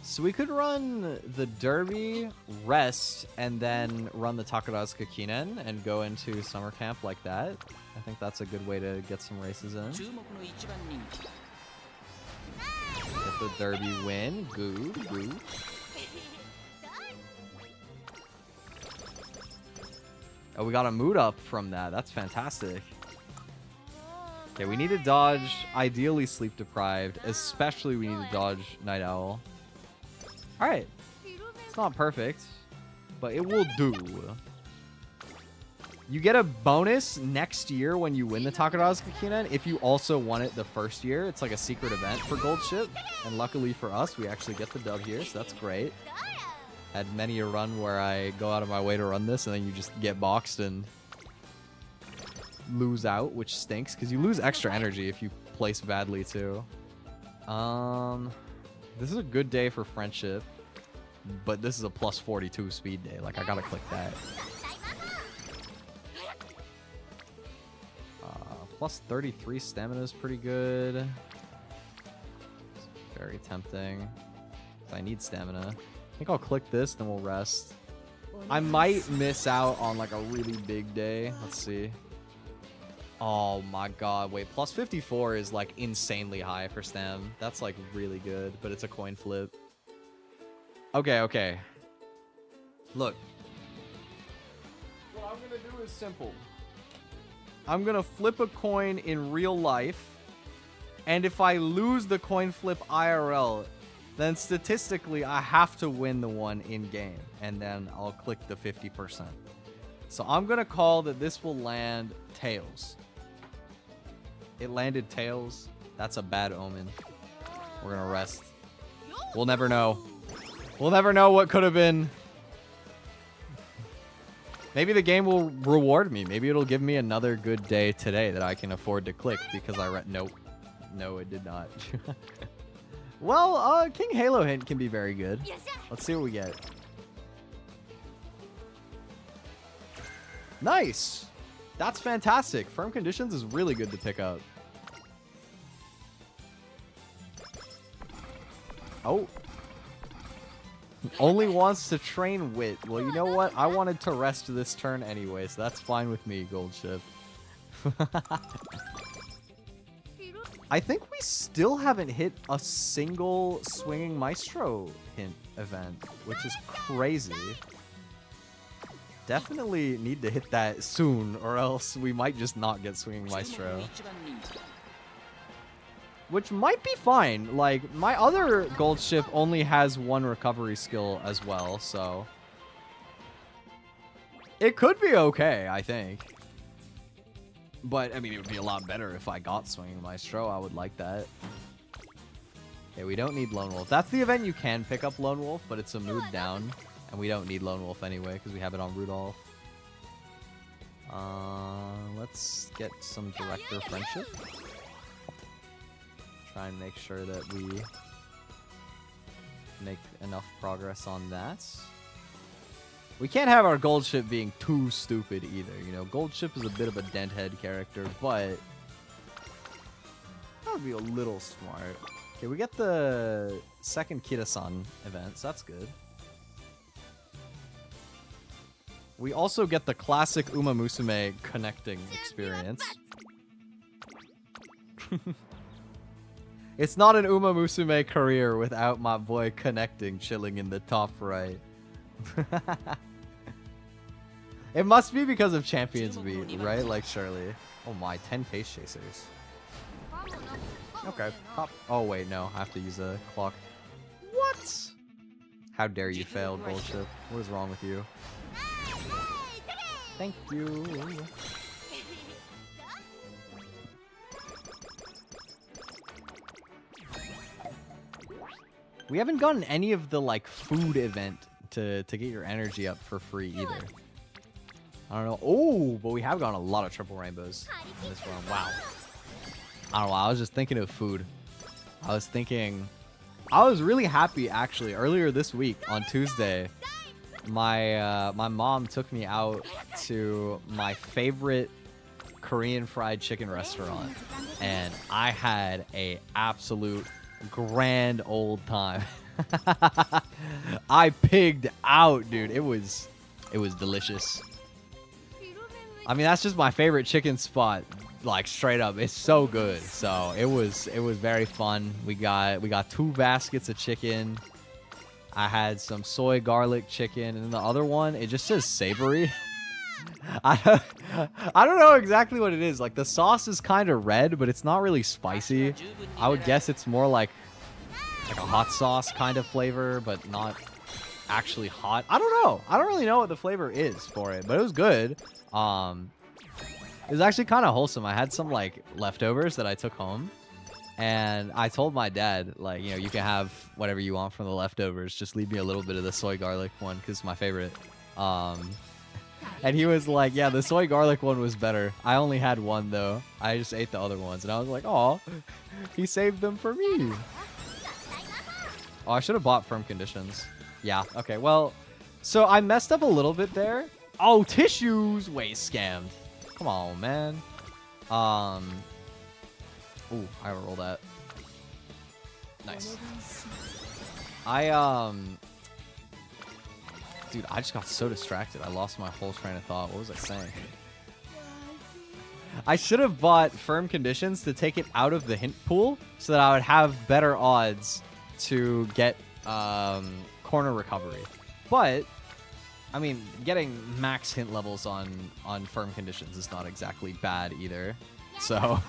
So we could run the derby, rest, and then run the Takarazuka Kinen and go into summer camp like that. I think that's a good way to get some races in. Get the derby win. Good. Oh, we got a mood up from that. That's fantastic. Okay, we need to dodge, ideally sleep deprived, especially we need to dodge Night Owl. Alright. It's not perfect, but it will do. You get a bonus next year when you win the Takarazuka Kinen if you also won it the first year. It's like a secret event for Goldship, and luckily for us, we actually get the dub here, so that's great. Had many a run where I go out of my way to run this, and then you just get boxed and lose out, which stinks, because you lose extra energy if you place badly, too. This is a good day for friendship, but this is a plus 42 speed day. Like, I gotta click that. Plus 33 stamina is pretty good. It's very tempting. I need stamina. I think I'll click this, then we'll rest. I might miss out on like a really big day. Let's see. Oh my god, wait, plus 54 is like insanely high for stam. That's like really good, but it's a coin flip. Okay. Look. What I'm gonna do is simple. I'm gonna flip a coin in real life, and if I lose the coin flip IRL, then statistically I have to win the one in game, and then I'll click the 50%. So I'm gonna call that this will land tails. It landed tails. That's a bad omen. We're gonna rest. We'll never know. We'll never know what could have been. Maybe the game will reward me. Maybe it'll give me another good day today that I can afford to click because I read. Nope. No, it did not. Well, King Halo hint can be very good. Let's see what we get. Nice. That's fantastic. Firm conditions is really good to pick up. Oh. Only wants to train wit. Well, you know what? I wanted to rest this turn anyway, so that's fine with me, Goldship. I think we still haven't hit a single Swinging Maestro hint event, which is crazy. Definitely need to hit that soon, or else we might just not get Swinging Maestro. Which might be fine. Like, my other Goldship only has one recovery skill as well, so it could be okay, I think. But, I mean, it would be a lot better if I got Swinging Maestro. I would like that. Okay, we don't need Lone Wolf. That's the event you can pick up Lone Wolf, but it's a mood down. And we don't need Lone Wolf anyway, because we have it on Rudolf. Let's get some Director Friendship. Try and make sure that we make enough progress on that. We can't have our Goldship being too stupid either, you know. Goldship is a bit of a denthead character, but that would be a little smart. Okay, we get the second Kira-san event, so that's good. We also get the classic Umamusume connecting experience. It's not an Umamusume career without my boy connecting, chilling in the top right. It must be because of Champions Beat, right? Like, surely. Oh my, 10 pace chasers. Okay. Pop. Oh wait, no. I have to use a clock. What? How dare you fail, Goldship? What is wrong with you? Thank you. We haven't gotten any of the like food event to get your energy up for free either. I don't know. Oh, but we have gotten a lot of triple rainbows in this run. Wow. I don't know. I was just thinking of food. I was really happy actually earlier this week on Tuesday. My mom took me out to my favorite Korean fried chicken restaurant, and I had a absolute grand old time. I pigged out, dude. It was delicious. I mean, that's just my favorite chicken spot, like straight up. It's so good. So it was very fun. We got 2 baskets of chicken. I had some soy garlic chicken, and the other one, it just says savory. I don't know exactly what it is. Like, the sauce is kind of red, but it's not really spicy. I would guess it's more like a hot sauce kind of flavor, but not actually hot. I don't know. I don't really know what the flavor is for it, but it was good. It was actually kind of wholesome. I had some like leftovers that I took home, and I told my dad, like, you know, you can have whatever you want from the leftovers. Just leave me a little bit of the soy garlic one because it's my favorite. And he was like, yeah, the soy garlic one was better. I only had one, though. I just ate the other ones. And I was like, oh, he saved them for me. Oh, I should have bought firm conditions. Yeah, okay. Well, so I messed up a little bit there. Oh, tissues. Wait, scammed. Come on, man. Ooh, I roll that. Nice. Dude, I just got so distracted. I lost my whole train of thought. What was I saying? I should have bought firm conditions to take it out of the hint pool so that I would have better odds to get corner recovery. But, I mean, getting max hint levels on firm conditions is not exactly bad either. So,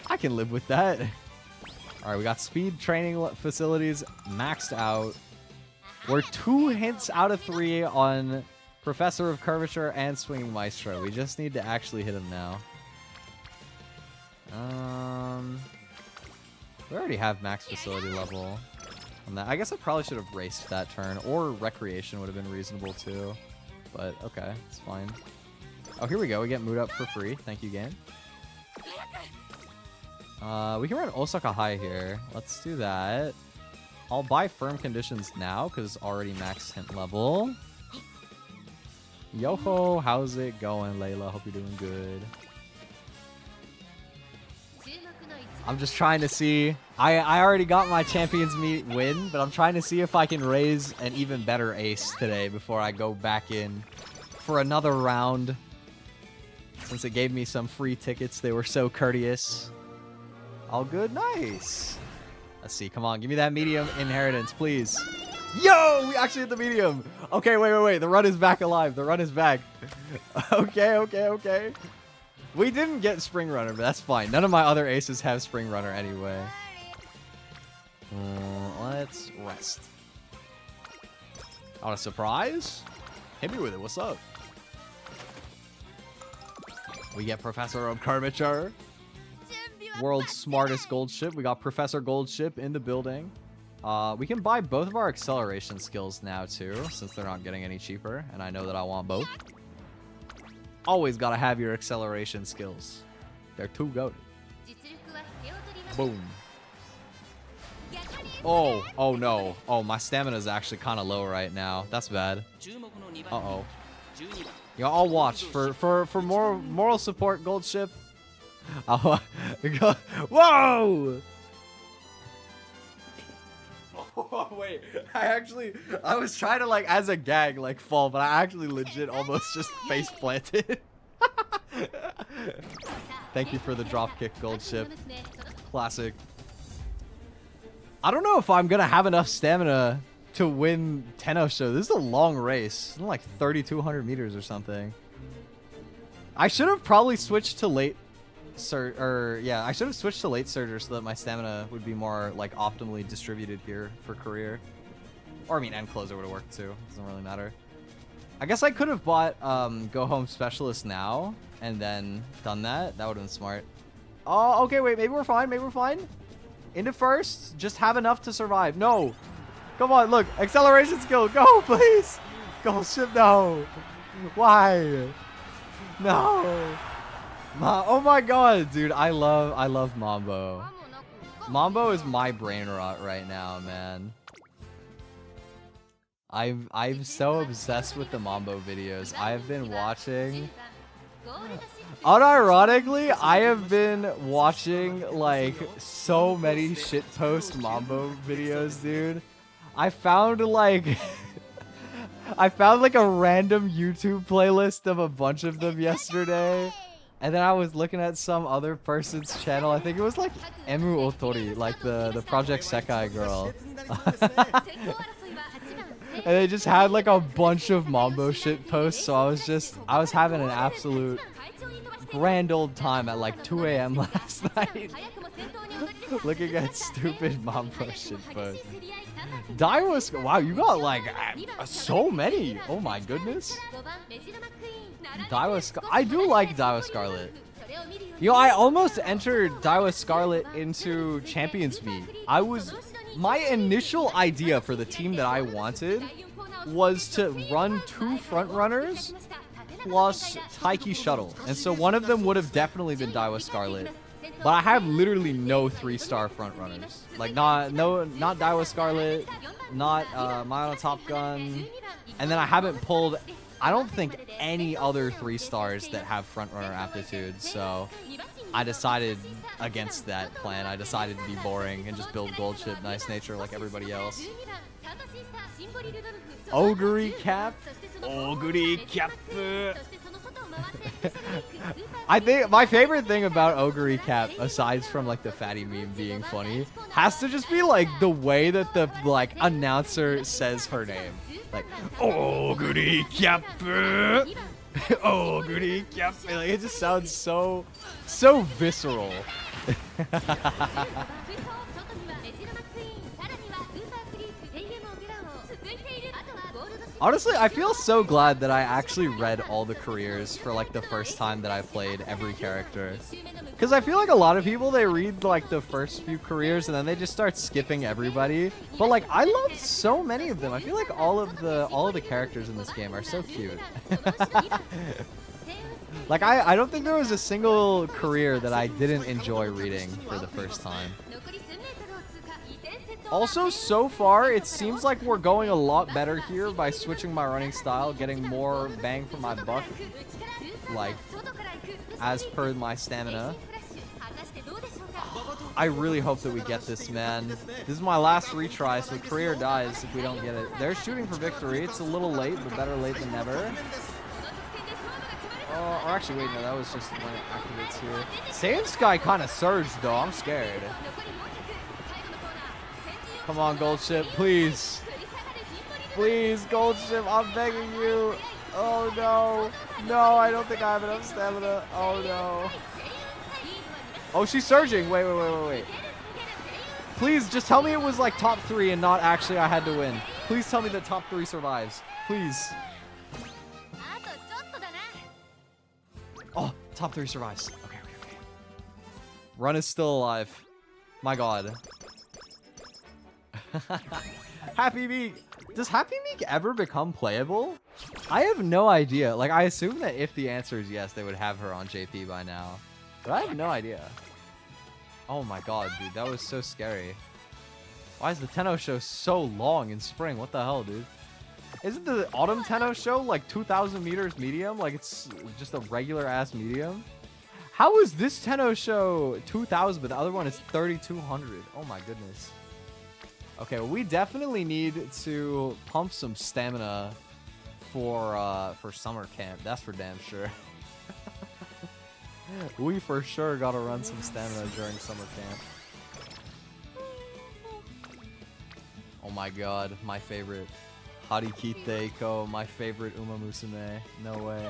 I can live with that. All right, we got speed training facilities maxed out. We're 2 hints out of 3 on Professor of Curvature and Swinging Maestro. We just need to actually hit him now. We already have max facility level on that. I guess I probably should have raced that turn, or Recreation would have been reasonable too. But okay, it's fine. Oh, here we go. We get Mood Up for free. Thank you, game. We can run Osaka High here. Let's do that. I'll buy firm conditions now because it's already max hint level. Yo-ho, how's it going, Layla? Hope you're doing good. I'm just trying to see. I already got my Champions Meet win, but I'm trying to see if I can raise an even better ace today before I go back in for another round. Since it gave me some free tickets, they were so courteous. All good, nice. Let's see, come on, give me that medium inheritance, please. Yo, we actually hit the medium. Okay, wait. The run is back alive. The run is back. Okay. We didn't get Spring Runner, but that's fine. None of my other aces have Spring Runner anyway. Let's rest. On a surprise? Hit me with it. What's up? We get Professor of Curvature. World's smartest gold ship. We got Professor Gold Ship in the building. We can buy both of our acceleration skills now too, since they're not getting any cheaper, and I know that I want both. Always gotta have your acceleration skills. They're too good. Boom. Oh no. Oh, my stamina is actually kind of low right now. That's bad. Uh-oh. Yo, I'll watch for more moral support, Gold Ship. Whoa! Oh, wait, I was trying to, like, as a gag, like, fall, but I actually legit almost just face planted. Thank you for the dropkick, Gold Ship. Classic. I don't know if I'm gonna have enough stamina to win Tenno Show. This is a long race. It's like 3,200 meters or something. I should have probably switched to late I should have switched to late surger so that my stamina would be more like optimally distributed here for career. Or I mean, end closer would have worked too. Doesn't really matter. I guess I could have bought Go Home Specialist now and then done that. That would have been smart. Oh, okay, wait, maybe we're fine. Into first, just have enough to survive. No, come on, look, acceleration skill, go, please. Gold Ship, no. Why? No. Oh my god, dude. I love Mambo. Mambo is my brain rot right now, man. I'm so obsessed with the Mambo videos. I've been watching. Unironically, I have been watching like so many shitpost Mambo videos, dude. I found like I found like a random YouTube playlist of a bunch of them yesterday. And then I was looking at some other person's channel. I think it was like Emu Otori, like the Project Sekai girl. And they just had like a bunch of Mambo shit posts, so I was having an absolute grand old time at like 2 a.m. last night. Looking at stupid Mambo shit posts. Daiwa, wow, you got like so many. Oh my goodness. I do like Daiwa Scarlet. You know, I almost entered Daiwa Scarlet into Champions Meet. My initial idea for the team that I wanted was to run 2 front runners plus Taiki Shuttle. And so one of them would have definitely been Daiwa Scarlet. But I have literally no 3-star front runners. Like not Daiwa Scarlet, not Mino Top Gun, and then I haven't pulled, I don't think, any other 3-stars that have front runner aptitude. So I decided against that plan. I decided to be boring and just build goldship nice nature like everybody else. Ogre Cap. Ogre Cap. I think my favorite thing about Ogre Cap, aside from like the fatty meme being funny, has to just be like the way that the like announcer says her name. Like, Ogre Cap. Ogre Cap. Like, it just sounds so visceral. Honestly, I feel so glad that I actually read all the careers for like the first time that I played every character. Because I feel like a lot of people, they read like the first few careers and then they just start skipping everybody. But like, I love so many of them. I feel like all of the characters in this game are so cute. Like, I don't think there was a single career that I didn't enjoy reading for the first time. Also, so far, it seems like we're going a lot better here by switching my running style, getting more bang for my buck, like, as per my stamina. I really hope that we get this, man. This is my last retry, so career dies if we don't get it. They're shooting for victory. It's a little late, but better late than never. Or actually, wait, no, that was just when it activates here. Same Sky kind of surged, though. I'm scared. Come on, Goldship, please. Please, Goldship, I'm begging you. Oh, no. No, I don't think I have enough stamina. Oh, no. Oh, she's surging. Wait. Please, just tell me it was like top 3 and not actually I had to win. Please tell me that top 3 survives. Please. Oh, top 3 survives. Okay. Run is still alive. My god. Happy Meek. Does Happy Meek ever become playable? I have no idea. Like, I assume that if the answer is yes, they would have her on JP by now. But I have no idea. Oh my god, dude. That was so scary. Why is the Tenno show so long in spring? What the hell, dude? Isn't the autumn Tenno show like 2,000 meters medium? Like, it's just a regular ass medium? How is this Tenno show 2,000, but the other one is 3,200? Oh my goodness. Okay, well, we definitely need to pump some stamina for summer camp. That's for damn sure. We for sure gotta run some stamina during summer camp. Oh my god, my favorite. Harikite Eiko, my favorite Umamusume. No way.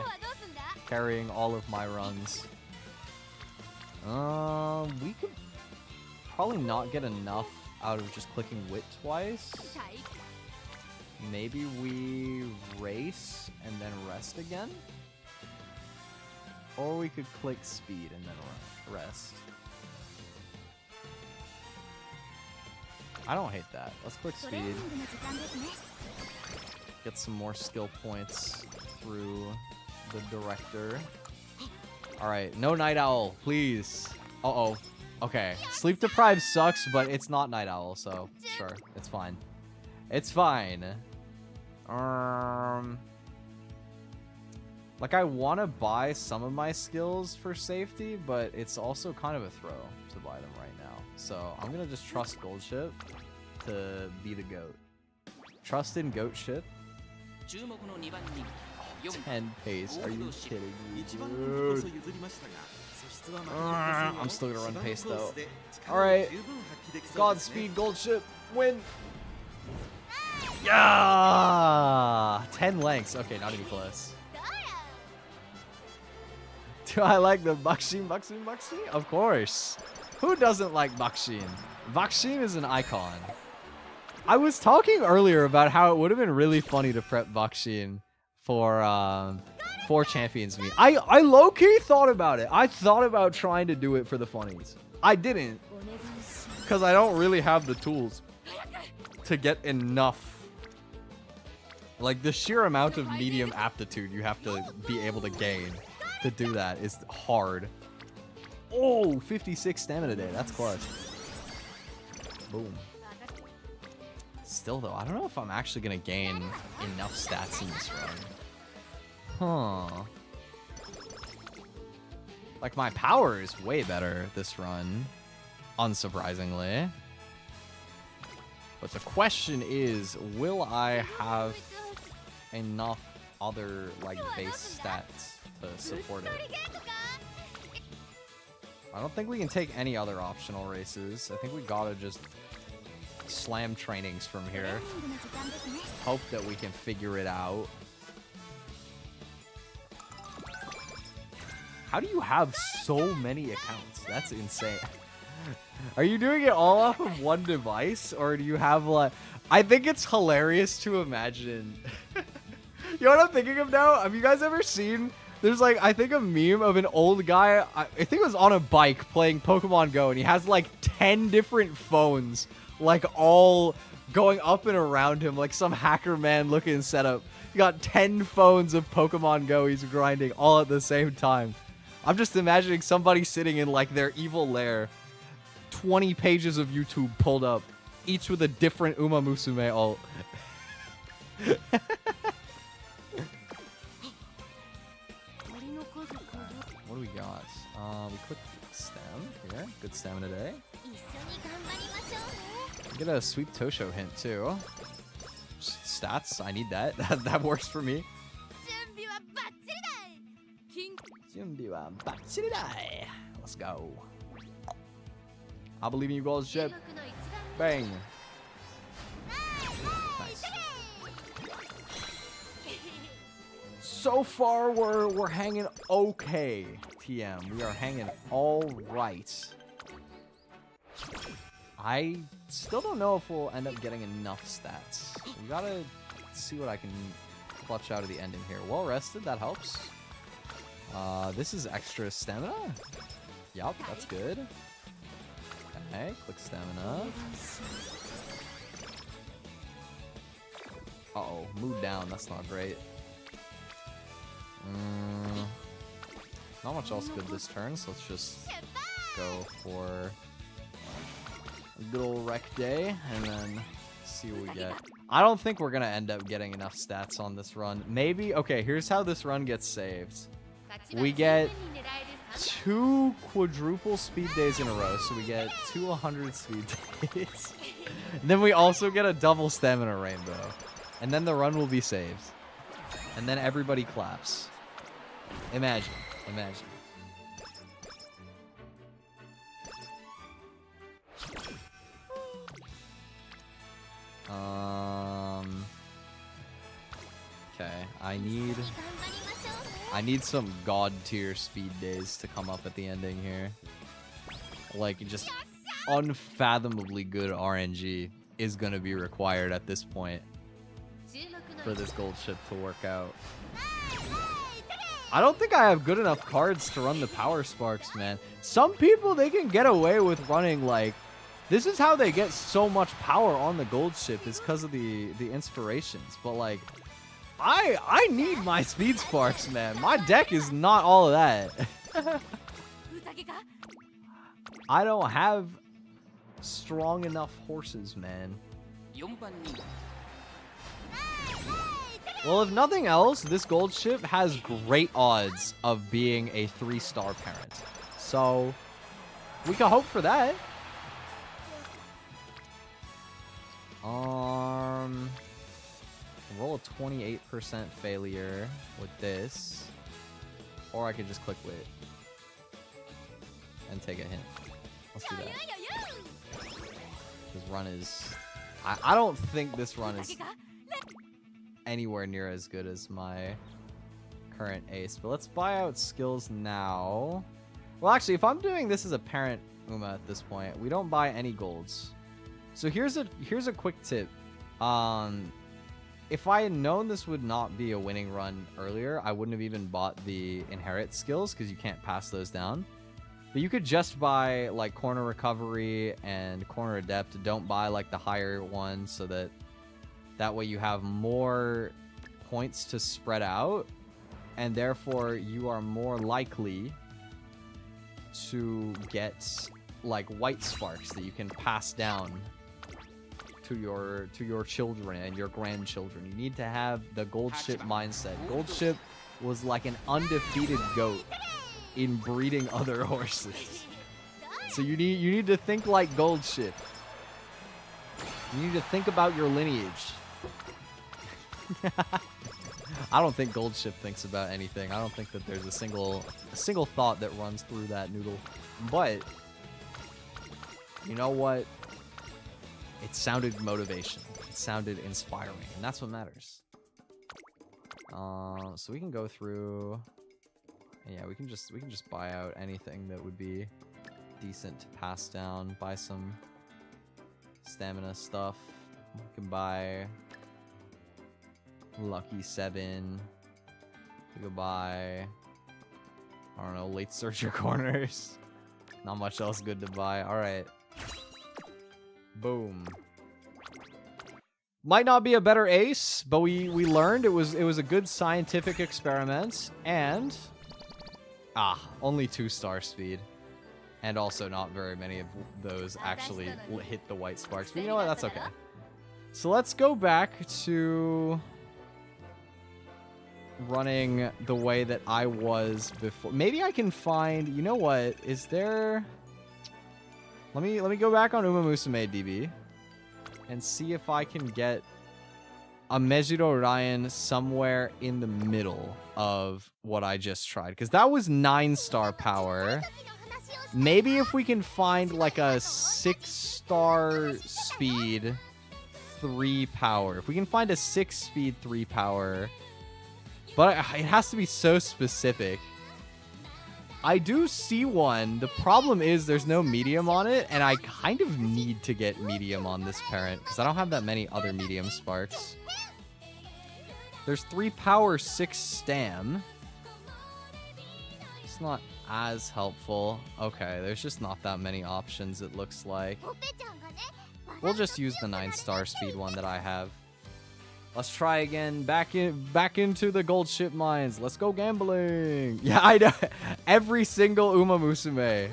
Carrying all of my runs. We could probably not get enough out of just clicking wit twice. Maybe we race and then rest again? Or we could click speed and then rest. I don't hate that. Let's click speed. Get some more skill points. through the director. All right, no night owl, please. Uh-oh. Okay, sleep deprived sucks, but it's not night owl, so sure, it's fine. It's fine. Like, I want to buy some of my skills for safety, but it's also kind of a throw to buy them right now. So I'm gonna just trust Goldship to be the GOAT. Trust in GOATship. 10 pace. Are you kidding me, dude? I'm still gonna run pace though. Alright. Godspeed, Goldship. Win. Yeah! 10 lengths. Okay, not even close. Do I like the Bakshin? Of course. Who doesn't like Bakshin? Bakshin is an icon. I was talking earlier about how it would have been really funny to prep Bakshin for Champions Meet. I low-key thought about it. I thought about trying to do it for the funnies. I didn't. Because I don't really have the tools to get enough. Like, the sheer amount of medium aptitude you have to be able to gain to do that is hard. Oh, 56 stamina day. That's clutch. Boom. Still, though, I don't know if I'm actually going to gain enough stats in this run. Huh. Like, my power is way better this run, unsurprisingly. But the question is, will I have enough other, like, base stats to support it? I don't think we can take any other optional races. I think we gotta just slam trainings from here. Hope that we can figure it out. How do you have so many accounts? That's insane. Are you doing it all off of one device? Or do you have, like... I think it's hilarious to imagine... You know what I'm thinking of now? Have you guys ever seen... There's, like, I think a meme of an old guy... I think it was on a bike playing Pokemon Go. And he has, like, 10 different phones. Like, all going up and around him. Like some hacker man looking setup. He got 10 phones of Pokemon Go he's grinding all at the same time. I'm just imagining somebody sitting in, like, their evil lair. 20 pages of YouTube pulled up, each with a different Umamusume ult. What do we got? We click stem here. Good stamina day. Get a sweep Tosho hint too. Stats, I need that. That works for me. Let's go. I believe in you, Goldship. Bang. Nice. So far, we're hanging okay, TM. We are hanging all right. I still don't know if we'll end up getting enough stats. We gotta see what I can clutch out of the ending here. Well rested, that helps. This is extra stamina. Yup, that's good. Okay, click stamina. Uh-oh, mood down. That's not great. Not much else good this turn, so let's just go for a good old wreck day and then see what we get. I don't think we're gonna end up getting enough stats on this run. Maybe, okay, here's how this run gets saved. We get 2 quadruple speed days in a row, so we get 2 100 speed days. And then we also get a double stamina rainbow. And then the run will be saved. And then everybody claps. Imagine. Imagine. Okay, I need some god tier speed days to come up at the ending here. Like, just unfathomably good RNG is gonna be required at this point for this Goldship to work out. I don't think I have good enough cards to run the power sparks, man. Some people, they can get away with running, like, this is how they get so much power on the Goldship, is because of the inspirations. But, like, I need my speed sparks, man. My deck is not all of that. I don't have strong enough horses, man. Well, if nothing else, this gold ship has great odds of being a 3-star parent. So, we can hope for that. Roll a 28% failure with this. Or I could just click wait. And take a hint. Let's do that. This run is... I don't think this run is anywhere near as good as my current ace. But let's buy out skills now. Well, actually, if I'm doing this as a parent Uma at this point, we don't buy any golds. So here's a quick tip. If I had known this would not be a winning run earlier, I wouldn't have even bought the inherit skills because you can't pass those down. But you could just buy like corner recovery and corner adept. Don't buy like the higher one so that way you have more points to spread out, and therefore you are more likely to get like white sparks that you can pass down to your children and your grandchildren. You need to have the gold ship mindset. Gold ship was like an undefeated goat in breeding other horses. So you need to think like gold ship. You need to think about your lineage. I don't think gold ship thinks about anything. I don't think that there's a single thought that runs through that noodle. But you know what? It sounded motivational. It sounded inspiring, and that's what matters. So we can go through. Yeah, we can just buy out anything that would be decent to pass down. Buy some stamina stuff. We can buy Lucky 7. We could buy, I don't know, late searcher corners. Not much else good to buy. All right. Boom. Might not be a better ace, but we learned it was a good scientific experiment, and only 2-star speed, and also not very many of those actually hit the white sparks. But you know what? That's okay. So let's go back to running the way that I was before. Maybe I can find. You know what? Is there? Let me go back on Umamusume DB and see if I can get a Mejiro Ryan somewhere in the middle of what I just tried. Because that was 9-star power. Maybe if we can find like a 6-star speed 3 power. If we can find a 6-speed 3 power. But it has to be so specific. I do see one. The problem is there's no medium on it, and I kind of need to get medium on this parent because I don't have that many other medium sparks. There's 3 power, 6 stam. It's not as helpful. Okay, there's just not that many options, it looks like. We'll just use the 9-star speed one that I have. Let's try again. Back into the gold ship mines. Let's go gambling. Yeah, I know. Every single Umamusume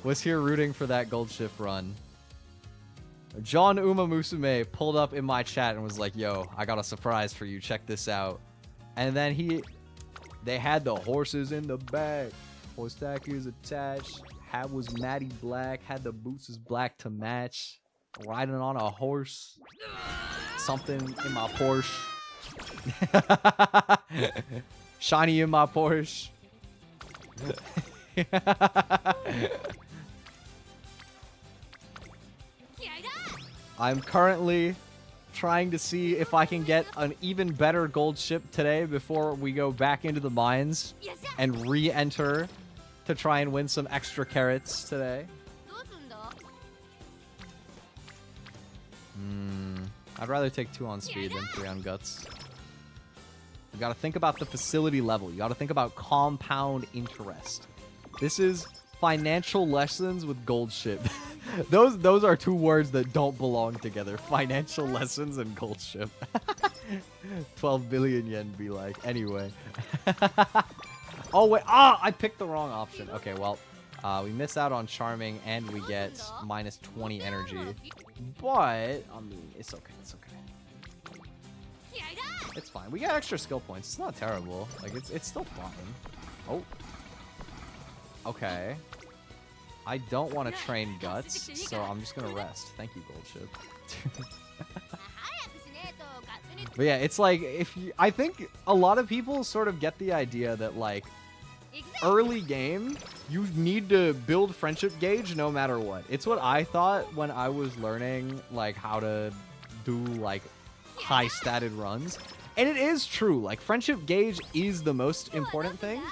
was here rooting for that gold ship run. John Umamusume pulled up in my chat and was like, "Yo, I got a surprise for you. Check this out." And then they had the horses in the back. Horse stack is attached. Hat was matty black. Had the boots is black to match. Riding on a horse. Something in my Porsche. Shiny in my Porsche. I'm currently trying to see if I can get an even better gold ship today before we go back into the mines and re-enter to try and win some extra carats today. I'd rather take 2 on speed than 3 on guts. You gotta think about the facility level. You gotta think about compound interest. This is financial lessons with gold ship. those are 2 words that don't belong together. Financial lessons and gold ship. 12 billion yen be like. Anyway. Oh, wait. Ah, I picked the wrong option. Okay, well, we miss out on charming and we get minus 20 energy. But, I mean, it's okay. It's okay. It's fine. We got extra skill points. It's not terrible. Like, it's still fine. Oh. Okay. I don't want to train guts, so I'm just gonna rest. Thank you, Goldship. But yeah, it's like, I think a lot of people sort of get the idea that, like, early game, you need to build friendship gauge no matter what. It's what I thought when I was learning, like, how to do, like, high statted runs. And it is true. Like, friendship gauge is the most important thing.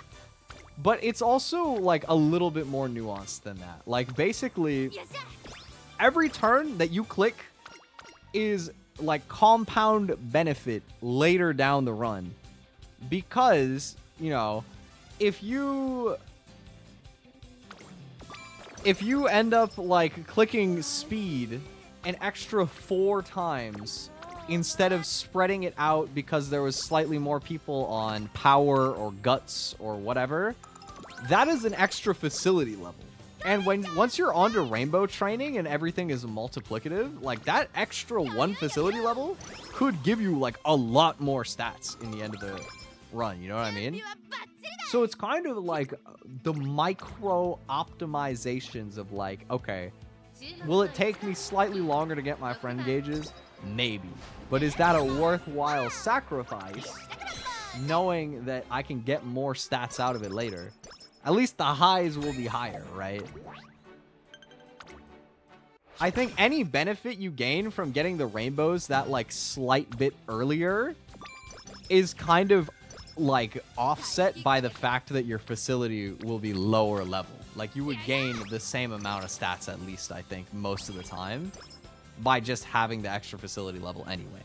But it's also, like, a little bit more nuanced than that. Like, basically, every turn that you click is, like, compound benefit later down the run. Because, you know, if you end up, like, clicking speed an extra 4 times instead of spreading it out because there was slightly more people on power or guts or whatever, that is an extra facility level. And once you're onto rainbow training and everything is multiplicative, like, that extra 1 facility level could give you, like, a lot more stats in the end of the run, you know what I mean? So it's kind of like the micro optimizations of, like, okay, will it take me slightly longer to get my friend gauges? Maybe. But is that a worthwhile sacrifice, knowing that I can get more stats out of it later? At least the highs will be higher, right? I think any benefit you gain from getting the rainbows that, like, slight bit earlier is kind of, like, offset by the fact that your facility will be lower level. Like, you would gain the same amount of stats, at least, I think, most of the time, by just having the extra facility level anyway.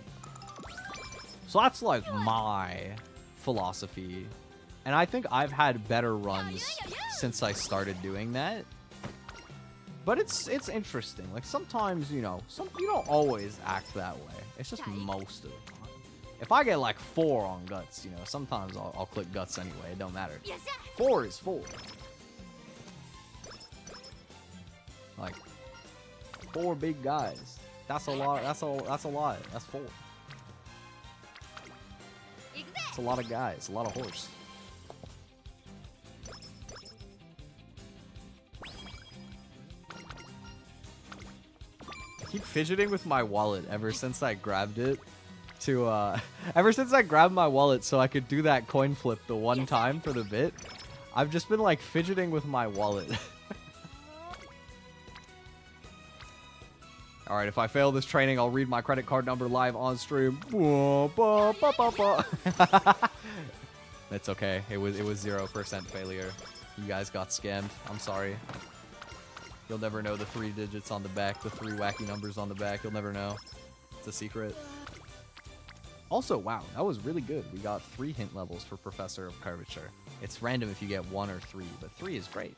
So that's, like, my philosophy. And I think I've had better runs since I started doing that. But it's interesting. Like, sometimes, you know, you don't always act that way. It's just most of the time. If I get, like, 4 on guts, you know, sometimes I'll click guts anyway. It don't matter. 4 is 4. Like, 4 big guys. That's a lot. That's a lot. That's 4. It's a lot of guys. A lot of horse. I keep fidgeting with my wallet ever since I grabbed it ever since I grabbed my wallet so I could do that coin flip the one time for the bit. I've just been, like, fidgeting with my wallet. Alright, if I fail this training, I'll read my credit card number live on stream. That's okay. It was 0% failure. You guys got scammed. I'm sorry. You'll never know the 3 digits on the back, the 3 wacky numbers on the back. You'll never know. It's a secret. Also, wow, that was really good. We got 3 hint levels for Professor of Curvature. It's random if you get 1 or 3, but 3 is great.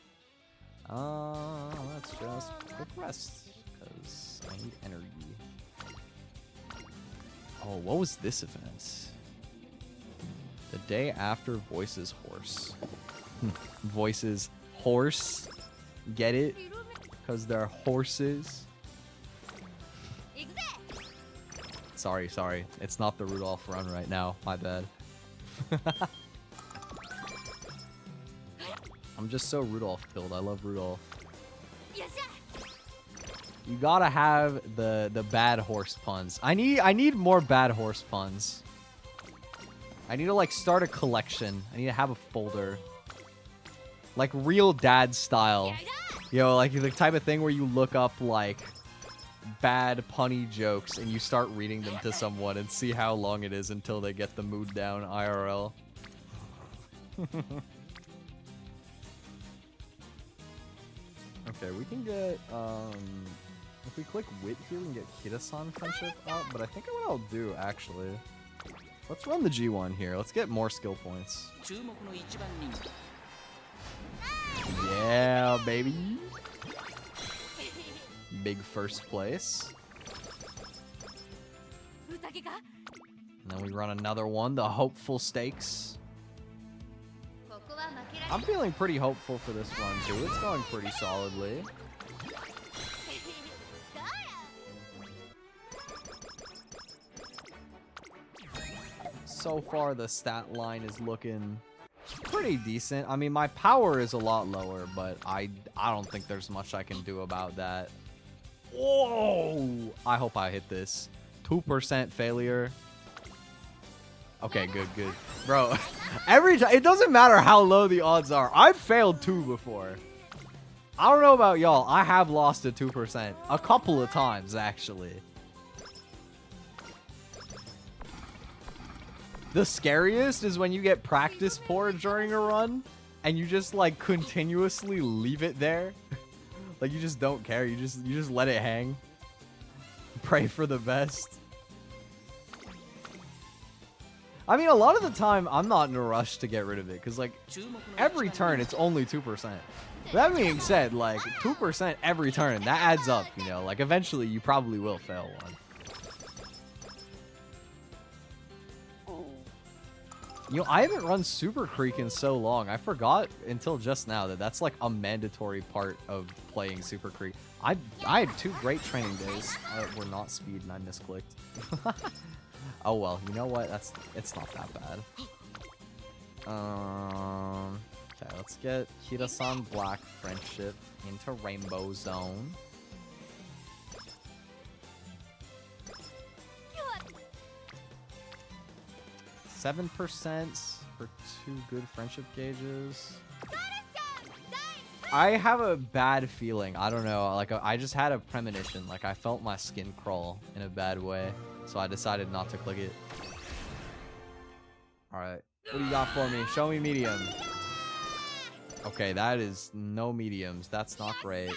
Let's just quick rest, because I need energy. Oh, what was this event? The day after Voices Horse. Voices Horse. Get it? Because they're horses. Sorry. It's not the Rudolph run right now. My bad. I'm just so Rudolph pilled. I love Rudolph. You gotta have the bad horse puns. I need more bad horse puns. I need to, like, start a collection. I need to have a folder. Like, real dad style. You know, like the type of thing where you look up, like, bad punny jokes and you start reading them to someone and see how long it is until they get the mood down IRL. Okay, we can get, if we click wit here, we can get Kida-san friendship up, but I think what I'll do, actually, let's run the G1 here. Let's get more skill points. Yeah, baby. Big first place. And then we run another one, the hopeful stakes. I'm feeling pretty hopeful for this one, too. It's going pretty solidly. So far, the stat line is looking pretty decent. I mean, my power is a lot lower, but I don't think there's much I can do about that. Whoa! I hope I hit this. 2% failure. Okay, good. Bro, every time, it doesn't matter how low the odds are. I've failed 2 before. I don't know about y'all. I have lost to 2%. A couple of times, actually. The scariest is when you get practice poor during a run and you just like continuously leave it there. Like you just don't care. You just let it hang. Pray for the best. I mean, a lot of the time I'm not in a rush to get rid of it because like every turn it's only 2%. That being said, like 2% every turn, that adds up, you know, like eventually you probably will fail one. You know, I haven't run Super Creek in so long. I forgot until just now that that's like a mandatory part of playing Super Creek. I had 2 great training days. Were not speed and I misclicked. Oh well, you know what? It's not that bad. Okay, let's get Kira-san Black Friendship into Rainbow Zone. 7% for 2 good friendship gauges. I have a bad feeling. I don't know. Like I just had a premonition. Like I felt my skin crawl in a bad way, so I decided not to click it. All right, what do you got for me? Show me medium. Okay, that is no mediums. That's not great.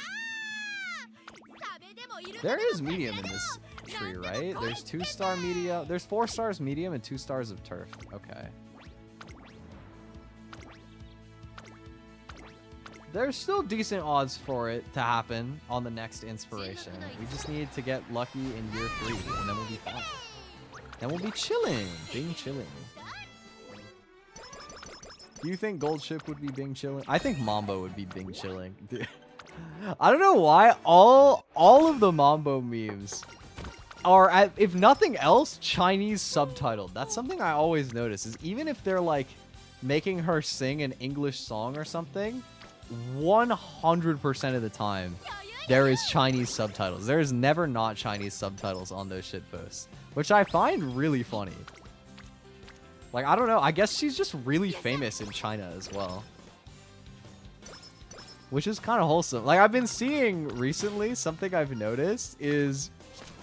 There is medium in this tree, right? There's 2-star medium. There's 4 stars medium and 2 stars of turf. Okay. There's still decent odds for it to happen on the next inspiration. We just need to get lucky in year 3, and then we'll be fine. Then we'll be chilling. Bing chilling. Do you think Goldship would be Bing chilling? I think Mambo would be Bing chilling. I don't know why all of the Mambo memes are, if nothing else, Chinese subtitled. That's something I always notice, is even if they're like making her sing an English song or something, 100% of the time there is Chinese subtitles. There is never not Chinese subtitles on those shitposts, which I find really funny. Like, I don't know. I guess she's just really famous in China as well, which is kind of wholesome. Like, I've been seeing recently, something I've noticed is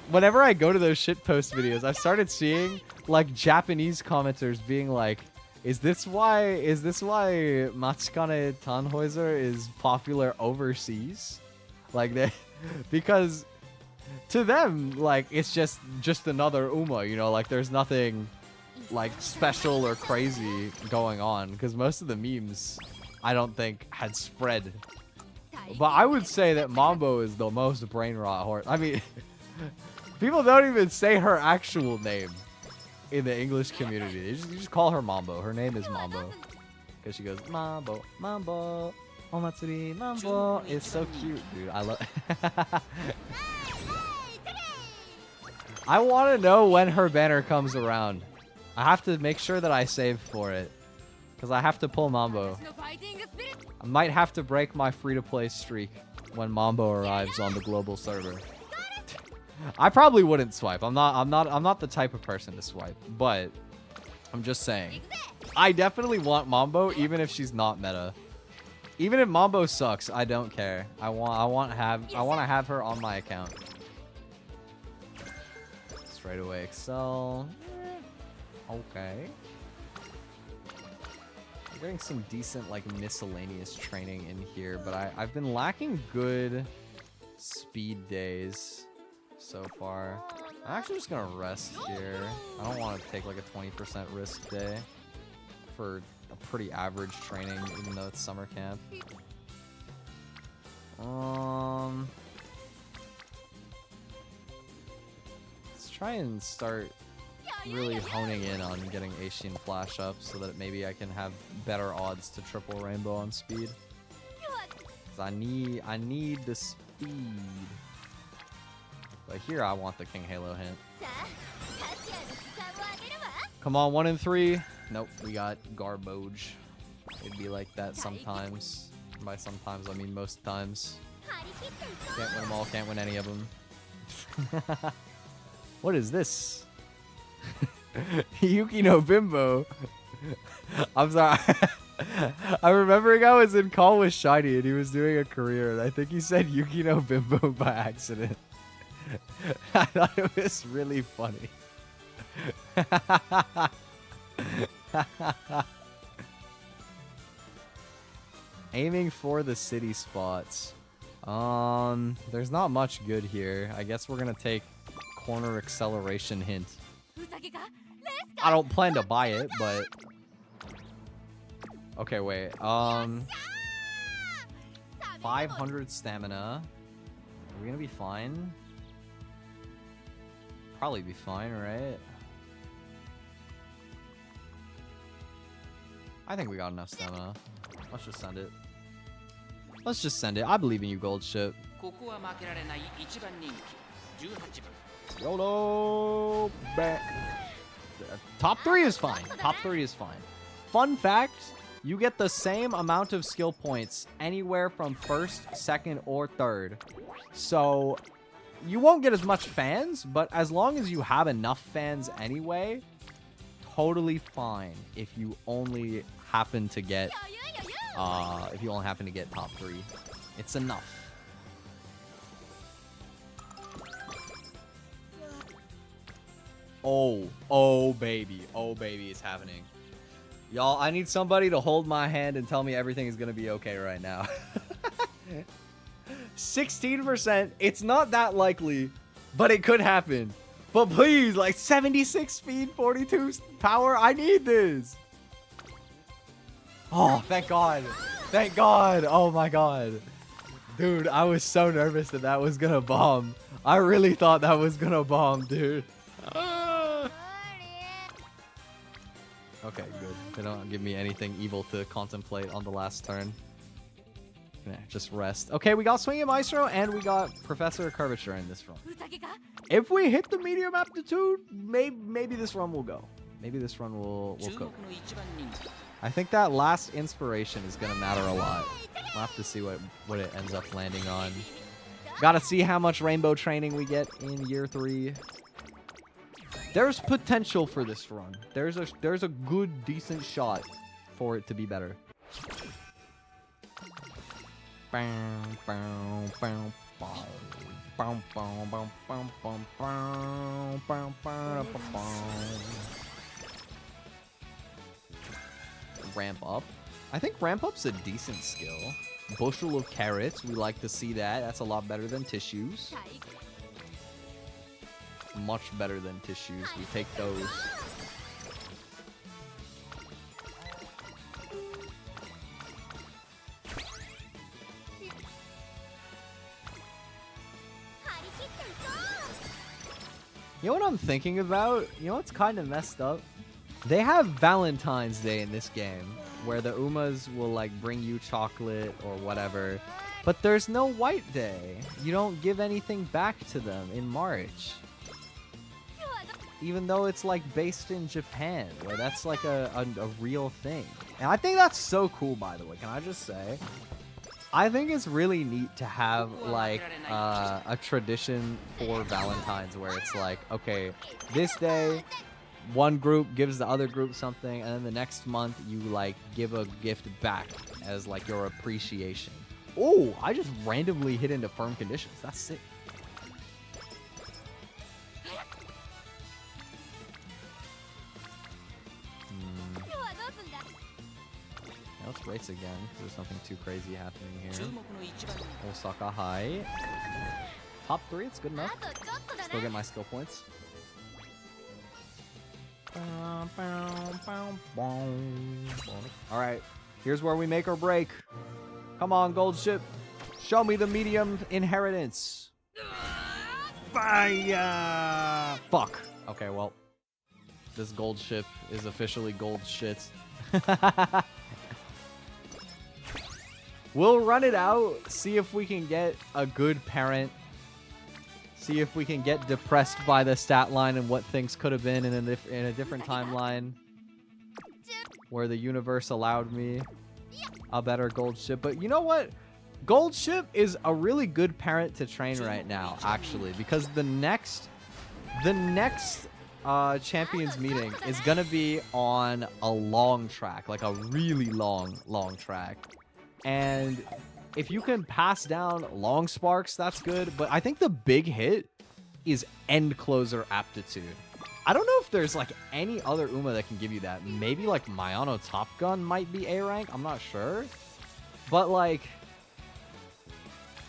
whenever I go to those shitpost videos, I've started seeing like Japanese commenters being like, is this why Matsushikane Tannhäuser is popular overseas? Like they, because to them, like it's just another Uma, you know, like there's nothing like special or crazy going on, because most of the memes I don't think had spread. But I would say that Mambo is the most brain rot horse. I mean, people don't even say her actual name in the English community. You just call her Mambo. Her name is Mambo because she goes Mambo, Mambo, Omatsuri, Mambo. It's so cute, dude. I love. I want to know when her banner comes around. I have to make sure that I save for it because I have to pull Mambo. I might have to break my free-to-play streak when Mambo arrives on the global server. I probably wouldn't swipe. I'm not the type of person to swipe, but I'm just saying. I definitely want Mambo even if she's not meta. Even if Mambo sucks, I don't care. I want to have her on my account. Straight away Excel. Okay. I'm getting some decent like miscellaneous training in here, but I've been lacking good speed days so far. I'm actually just gonna rest here. I don't want to take like a 20% risk day for a pretty average training, even though it's summer camp. Let's try and start really honing in on getting Aishin flash up so that maybe I can have better odds to triple rainbow on speed. 'Cause I need the speed. But here I want the King Halo hint. Come on, 1 and 3. Nope, we got garbage. It'd be like that sometimes. By sometimes, I mean most times. Can't win them all, can't win any of them. What is this? Yuki no Bimbo. I'm sorry. I'm remembering I was in call with Shiny and he was doing a career and I think he said Yuki no Bimbo by accident. I thought it was really funny. Aiming for the city spots. There's not much good here. I guess we're gonna take corner acceleration hint. I don't plan to buy it, but okay, wait. 500 stamina. Are we gonna be fine? Probably be fine, right? I think we got enough stamina. Let's just send it. Let's just send it. I believe in you, Goldship. YOLO! Top 3 is fine. Top 3 is fine. Fun fact, you get the same amount of skill points anywhere from 1st, 2nd, or 3rd. So, you won't get as much fans, but as long as you have enough fans anyway, totally fine if you only happen to get top 3. It's enough. Oh baby, it's happening. Y'all, I need somebody to hold my hand and tell me everything is gonna be okay right now. 16%, it's not that likely, but it could happen. But please, like 76 speed, 42 power, I need this. Oh, thank God. Thank God. Oh my God. Dude, I was so nervous that that was gonna bomb. I really thought that was gonna bomb, dude. Okay, good. They don't give me anything evil to contemplate on the last turn. Yeah, just rest. Okay, we got Swinging Maestro and we got Professor Curvature in this run. If we hit the medium aptitude, maybe this run will go. Maybe this run will cook. I think that last inspiration is gonna matter a lot. We'll have to see what it ends up landing on. Gotta see how much rainbow training we get in year 3. There's potential for this run. There's a good, decent shot for it to be better. Ramp up. I think ramp up's a decent skill. Bushel of carrots. We like to see that. That's a lot better than tissues. Much better than tissues. We take those. You know what I'm thinking about? You know what's kind of messed up? They have Valentine's Day in this game, where the Umas will like bring you chocolate or whatever, but there's no White Day. You don't give anything back to them in March. Even though it's like based in Japan, where that's like a real thing. And I think that's so cool, by the way. Can I just say? I think it's really neat to have like a tradition for Valentine's where it's like, okay, this day, one group gives the other group something, and then the next month you like give a gift back as like your appreciation. Oh, I just randomly hit into firm conditions. That's sick. Let's race again, because there's nothing too crazy happening here. Osaka High. Top 3, it's good enough. Still get my skill points. Alright, here's where we make or break. Come on, Goldship. Show me the medium inheritance. Fire! Fuck. Okay, well. This gold ship is officially gold shit. We'll run it out, see if we can get a good parent. See if we can get depressed by the stat line and what things could have been in a different timeline. Where the universe allowed me a better gold ship. But you know what? Gold ship is a really good parent to train right now, actually. Because the next champions meeting is going to be on a long track. Like a really long track. And if you can pass down long sparks, that's good. But I think the big hit is end closer aptitude. I don't know if there's like any other Uma that can give you that. Maybe like Mayano Top Gun might be A rank. I'm not sure. But like,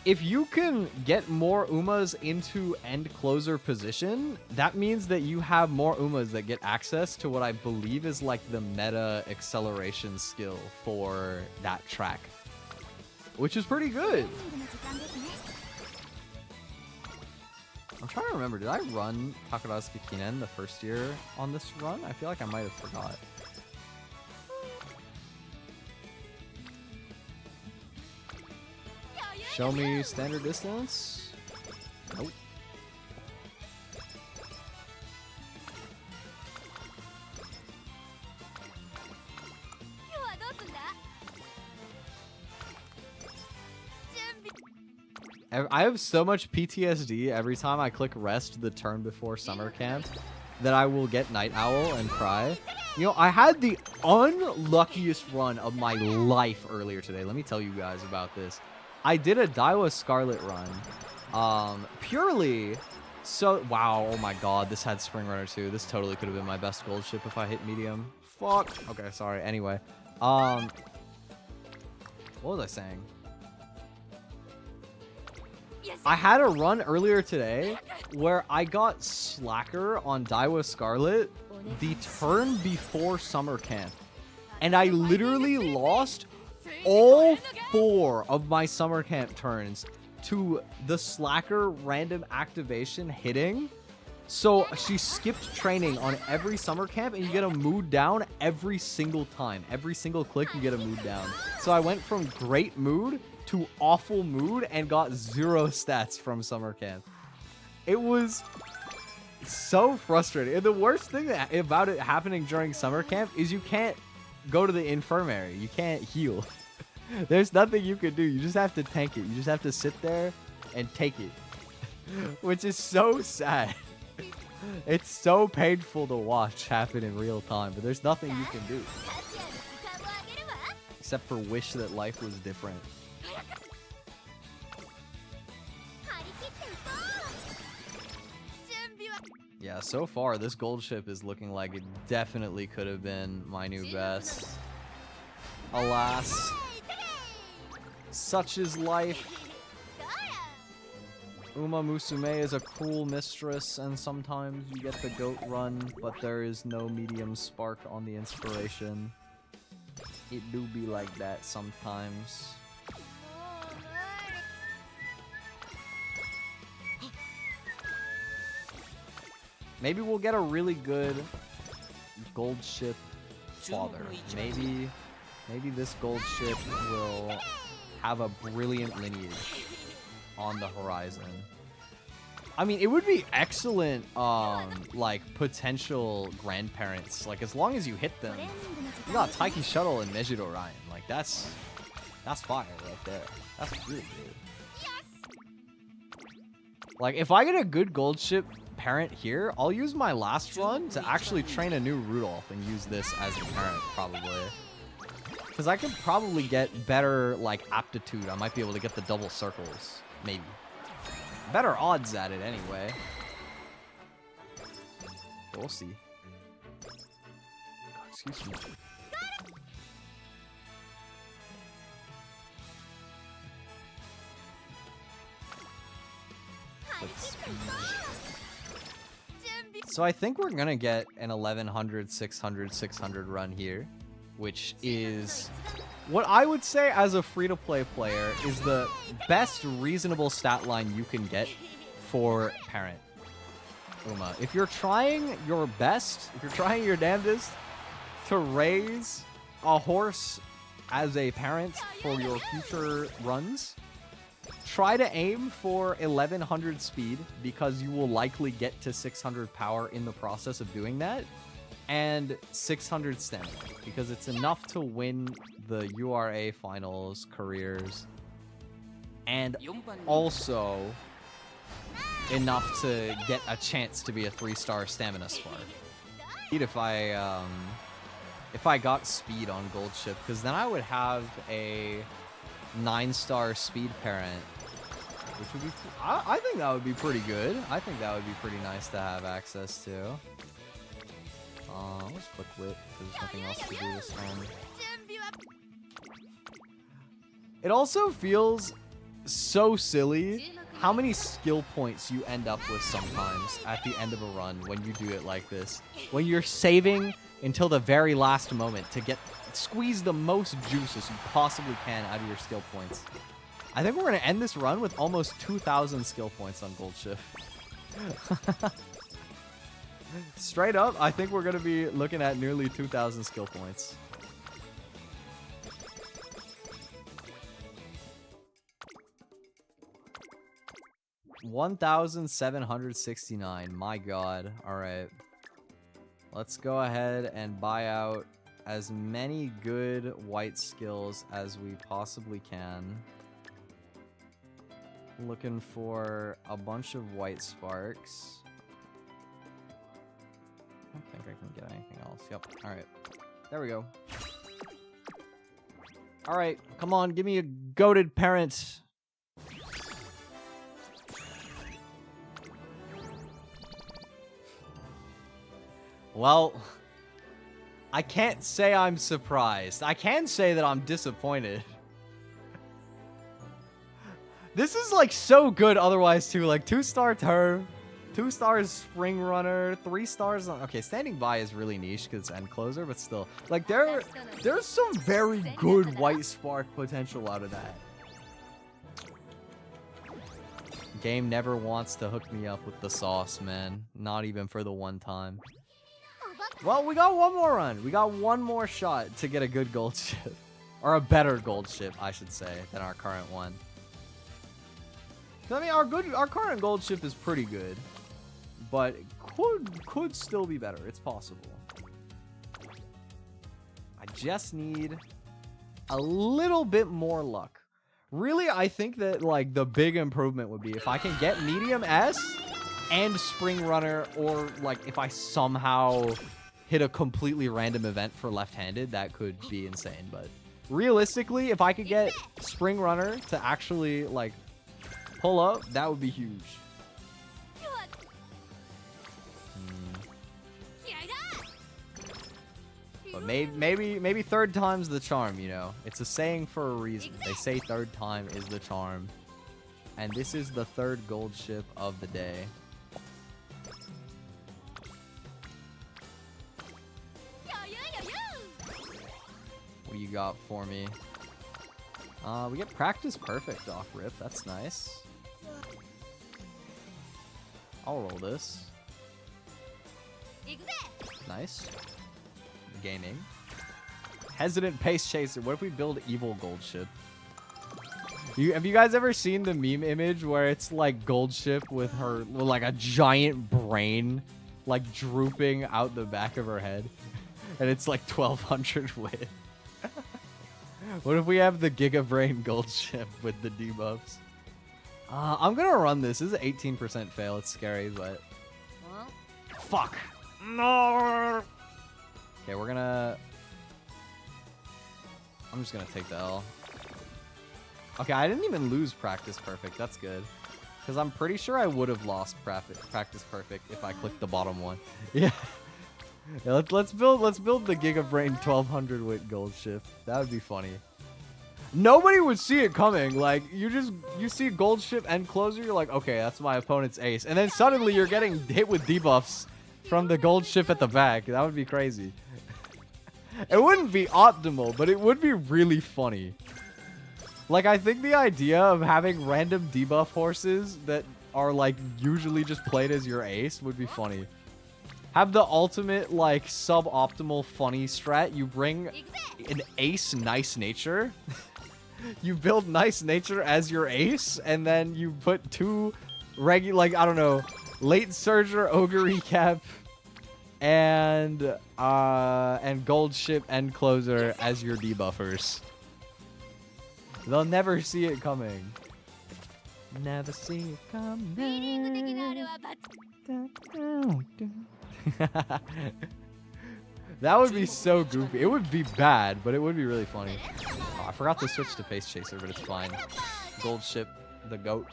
if you can get more Umas into end closer position, that means that you have more Umas that get access to what I believe is like the meta acceleration skill for that track. Which is pretty good. I'm trying to remember, did I run Takarazuka Kinen the first year on this run? I feel like I might have forgot. Show me standard distance. Nope. I have so much PTSD every time I click rest the turn before summer camp that I will get Night Owl and cry. You know, I had the unluckiest run of my life earlier today. Let me tell you guys about this. I did a Daiwa Scarlet run. Purely so... Wow, oh my god, this had Spring Runner too. This totally could have been my best gold ship if I hit medium. Fuck. Okay, sorry. Anyway. What was I saying? I had a run earlier today where I got Slacker on Daiwa Scarlet the turn before summer camp. And I literally lost all 4 of my summer camp turns to the Slacker random activation hitting. So she skipped training on every summer camp and you get a mood down every single time. Every single click you get a mood down. So I went from great mood to awful mood and got 0 stats from summer camp. It was so frustrating. And the worst thing about it happening during summer camp is you can't go to the infirmary. You can't heal. There's nothing you can do. You just have to tank it. You just have to sit there and take it. Which is so sad. It's so painful to watch happen in real time, but there's nothing you can do. Except for wish that life was different. Yeah, so far this gold ship is looking like it definitely could have been my new best. Alas, such is life. Umamusume is a cruel mistress, and sometimes you get the goat run, but there is no medium spark on the inspiration. It do be like that sometimes. Maybe we'll get a really good gold ship father. Maybe this gold ship will have a brilliant lineage on the horizon. I mean, it would be excellent, like, potential grandparents. Like, as long as you hit them. You got Taiki Shuttle and Mejid Orion. Like, that's fire right there. That's really good. Like, if I get a good gold ship parent here, I'll use my last run to actually train a new Rudolf and use this as a parent, probably. Because I could probably get better, like, aptitude. I might be able to get the double circles. Maybe. Better odds at it, anyway. But we'll see. God, excuse me. So I think we're gonna get an 1100, 600, 600 run here, which is what I would say as a free-to-play player is the best reasonable stat line you can get for parent. Uma, if you're trying your best, if you're trying your damnedest to raise a horse as a parent for your future runs, try to aim for 1100 speed, because you will likely get to 600 power in the process of doing that, and 600 stamina, because it's enough to win the URA finals, careers, and also enough to get a chance to be a 3-star stamina spark. If I got speed on goldship, because then I would have a 9-star speed parent, which would be, I think that would be pretty good. I think that would be pretty nice to have access to. Let's click wit, because there's nothing else to do this time. It also feels so silly how many skill points you end up with sometimes at the end of a run when you do it like this. When you're saving until the very last moment to squeeze the most juices you possibly can out of your skill points. I think we're going to end this run with almost 2,000 skill points on goldship. Straight up, I think we're going to be looking at nearly 2,000 skill points. $1,769. My god. Alright. Let's go ahead and buy out as many good white skills as we possibly can. Looking for a bunch of white sparks. I don't think I can get anything else. Yep. Alright. There we go. Alright. Come on. Give me a goated parent. Well, I can't say I'm surprised. I can say that I'm disappointed. This is like so good otherwise too. Like 2-star turf, 2 stars spring runner, 3 stars on... Okay, standing by is really niche because it's end closer, but still. Like there's some very good white spark potential out of that. Game never wants to hook me up with the sauce, man. Not even for the one time. Well, we got one more run. We got one more shot to get a good gold ship. Or a better gold ship, I should say, than our current one. I mean, our current gold ship is pretty good. But it could still be better. It's possible. I just need a little bit more luck. Really, I think that, like, the big improvement would be if I can get medium S and spring runner, or, like, if I somehow hit a completely random event for left-handed, that could be insane. But realistically, if I could get spring runner to actually, like, pull up, that would be huge. But maybe third time's the charm, you know. It's a saying for a reason. They say third time is the charm. And this is the third gold ship of the day. What do you got for me? We get practice perfect off rip. That's nice. I'll roll this. Nice. Gaming. Hesitant pace chaser. What if we build evil gold ship? Have you guys ever seen the meme image where it's like gold ship with her, with like a giant brain like drooping out the back of her head, and it's like 1200 wit? What if we have the Giga Brain gold ship with the debuffs? I'm gonna run this. This is an 18% fail. It's scary, but fuck. No. Okay, we're gonna... I'm just gonna take the L. Okay, I didn't even lose practice perfect. That's good. Because I'm pretty sure I would have lost practice perfect if I clicked the bottom one. Yeah. Yeah, let's build the Giga Brain 1200 wit gold shift. That would be funny. Nobody would see it coming. Like, you see gold ship end closer, you're like, okay, that's my opponent's ace. And then suddenly you're getting hit with debuffs from the gold ship at the back. That would be crazy. It wouldn't be optimal, but it would be really funny. Like, I think the idea of having random debuff horses that are like usually just played as your ace would be funny. Have the ultimate like suboptimal funny strat. You bring an ace nice nature. You build nice nature as your ace, and then you put two regular, like, I don't know, late surger, ogre recap, and gold ship and closer as your debuffers. They'll never see it coming. Never see it coming. That would be so goofy. It would be bad, but it would be really funny. Oh, I forgot to switch to Face Chaser, but it's fine. Gold ship, the GOAT,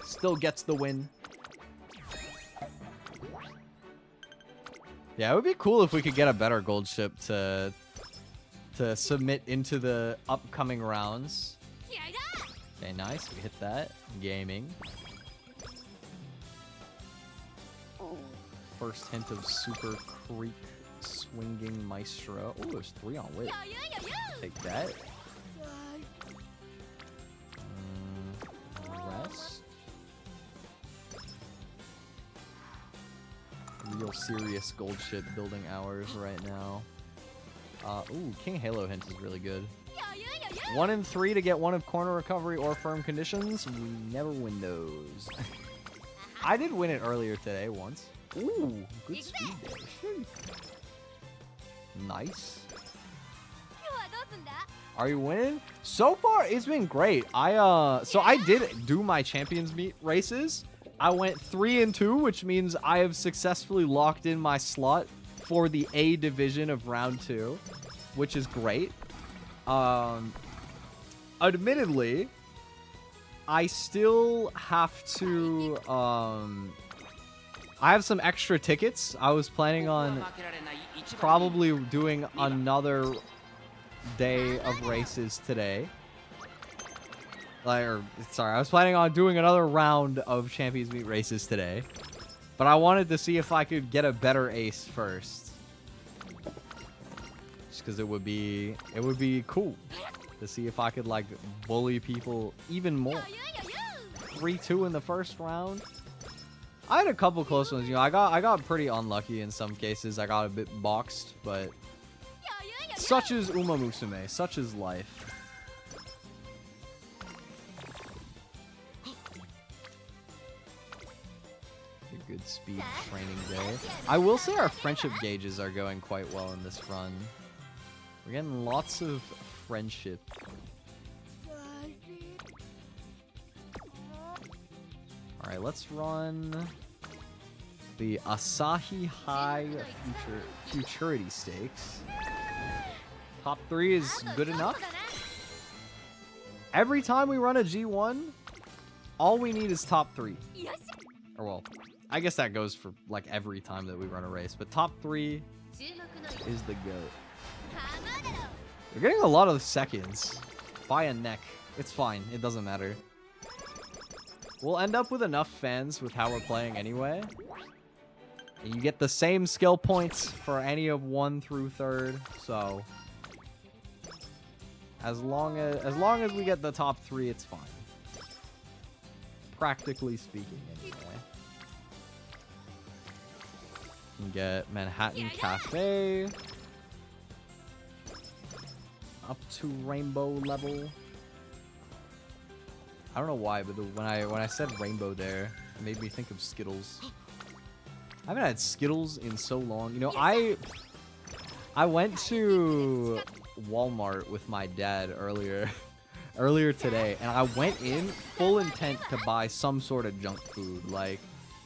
still gets the win. Yeah, it would be cool if we could get a better gold ship to submit into the upcoming rounds. Okay, nice. We hit that. Gaming. First hint of Super Creek Swinging Maestro. Oh, there's 3 on wit. Take that. Rest. Real serious gold ship building hours right now. Ooh, King Halo hint is really good. 1 in 3 to get 1 of corner recovery or firm conditions. We never win those. I did win it earlier today once. Ooh, good speed there. Nice. Are you winning? So far, it's been great. So I did do my Champions Meet races. I went 3 and 2, which means I have successfully locked in my slot for the A division of round 2, which is great. Admittedly, I still have to, I have some extra tickets. I was planning on probably doing another day of races today. I was planning on doing another round of Champions Meet races today. But I wanted to see if I could get a better ace first. Just because it would be cool to see if I could like bully people even more. 3-2 in the first round. I had a couple close ones. You know, I got pretty unlucky in some cases. I got a bit boxed, but such is Umamusume. Such is life. A good speed training day. I will say our friendship gauges are going quite well in this run. We're getting lots of friendship. Alright, let's run the Asahi High Futurity Stakes. Top 3 is good enough. Every time we run a G1, all we need is top 3. Or well, I guess that goes for like every time that we run a race, but top 3 is the GOAT. We're getting a lot of seconds by a neck. It's fine. It doesn't matter. We'll end up with enough fans with how we're playing anyway. And you get the same skill points for any of 1 through 3rd. So as long as we get the top 3, it's fine. Practically speaking, anyway. You can get Manhattan Cafe up to rainbow level. I don't know why, but when I said rainbow there, it made me think of Skittles. I haven't had Skittles in so long. You know, I went to Walmart with my dad earlier today, and I went in full intent to buy some sort of junk food, like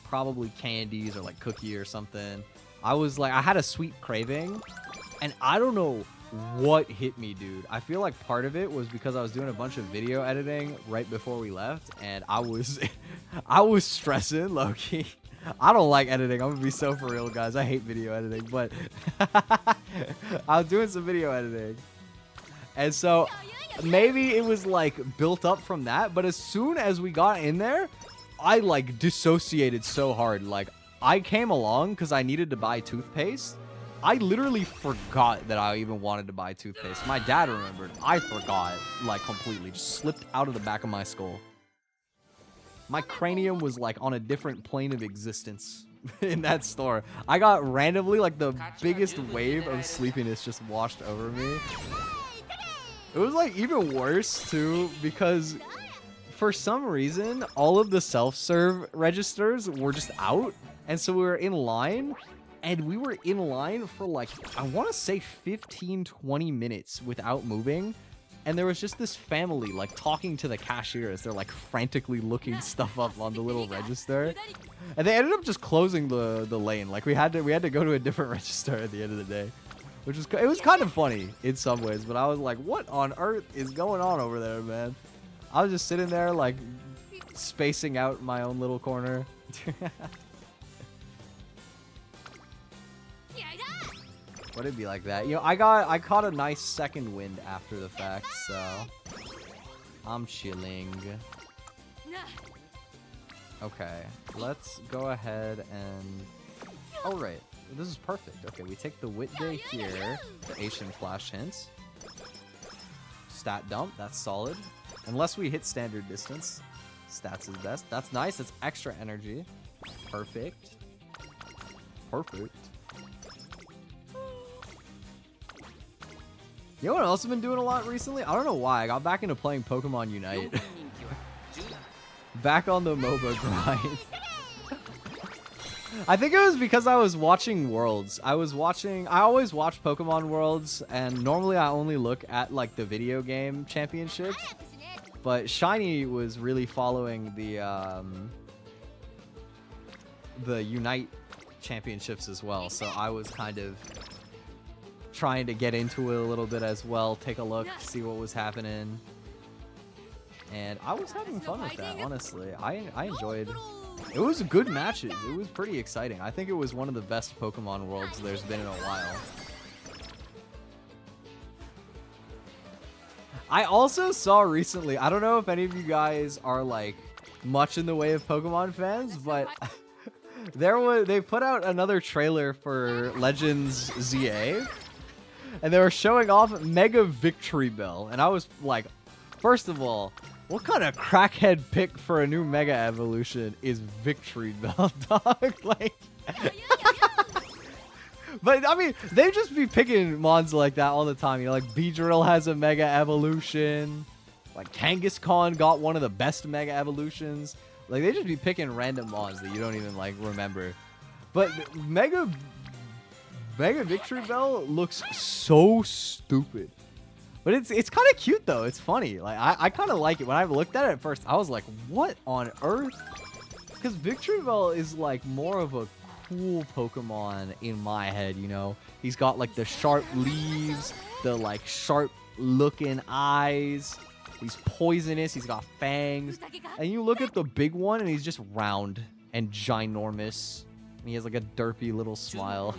probably candies or like cookie or something. I was like, I had a sweet craving, and I don't know what hit me, dude. I feel like part of it was because I was doing a bunch of video editing right before we left, and I was stressing low-key. I don't like editing. I'm gonna be so for real, guys. I hate video editing, but I was doing some video editing, and so maybe it was like built up from that. But as soon as we got in there, I like dissociated so hard. Like I came along because I needed to buy toothpaste. I literally forgot that I even wanted to buy toothpaste. My dad remembered. I forgot, like, completely. Just slipped out of the back of my skull. My cranium was like on a different plane of existence in that store. I got randomly like the biggest wave of sleepiness just washed over me. It was like even worse too because for some reason all of the self-serve registers were just out, and so we were in line, and we were in line for like, I want to say 15-20 minutes without moving. And there was just this family like talking to the cashier as they're like frantically looking stuff up on the little register. And they ended up just closing the lane. Like we had to go to a different register at the end of the day. Which was, it was kind of funny in some ways, but I was like, what on earth is going on over there, man? I was just sitting there like spacing out my own little corner. But it'd be like that. You know, I caught a nice second wind after the fact, so I'm chilling. Okay, let's go ahead and... Oh, right. This is perfect. Okay, we take the Wit Day here, the Asian Flash Hint. Stat dump, that's solid. Unless we hit standard distance. Stats is best. That's nice, that's extra energy. Perfect. Perfect. You know what else I've been doing a lot recently? I don't know why. I got back into playing Pokemon Unite. Back on the MOBA grind. I think it was because I was watching Worlds. I always watch Pokemon Worlds, and normally I only look at like the video game championships. But Shiny was really following the Unite championships as well, so I was kind of trying to get into it a little bit as well, take a look, see what was happening. And I was having fun with that, honestly. I enjoyed. It was good matches. It was pretty exciting. I think it was one of the best Pokemon Worlds there's been in a while. I also saw recently, I don't know if any of you guys are like much in the way of Pokemon fans, but they put out another trailer for Legends ZA. And they were showing off Mega Victory Bell. And I was like, first of all, what kind of crackhead pick for a new Mega Evolution is Victory Bell, dog? Like, but I mean, they just be picking mons like that all the time. You know, like Beedrill has a Mega Evolution. Like Kangaskhan got one of the best Mega Evolutions. Like, they just be picking random mons that you don't even like remember. But Mega Victory Bell looks so stupid. But it's kind of cute though. It's funny. Like I kind of like it. When I looked at it at first, I was like, what on earth? Because Victory Bell is like more of a cool Pokemon in my head, you know? He's got like the sharp leaves, the like sharp looking eyes. He's poisonous. He's got fangs. And you look at the big one and he's just round and ginormous. And he has like a derpy little smile.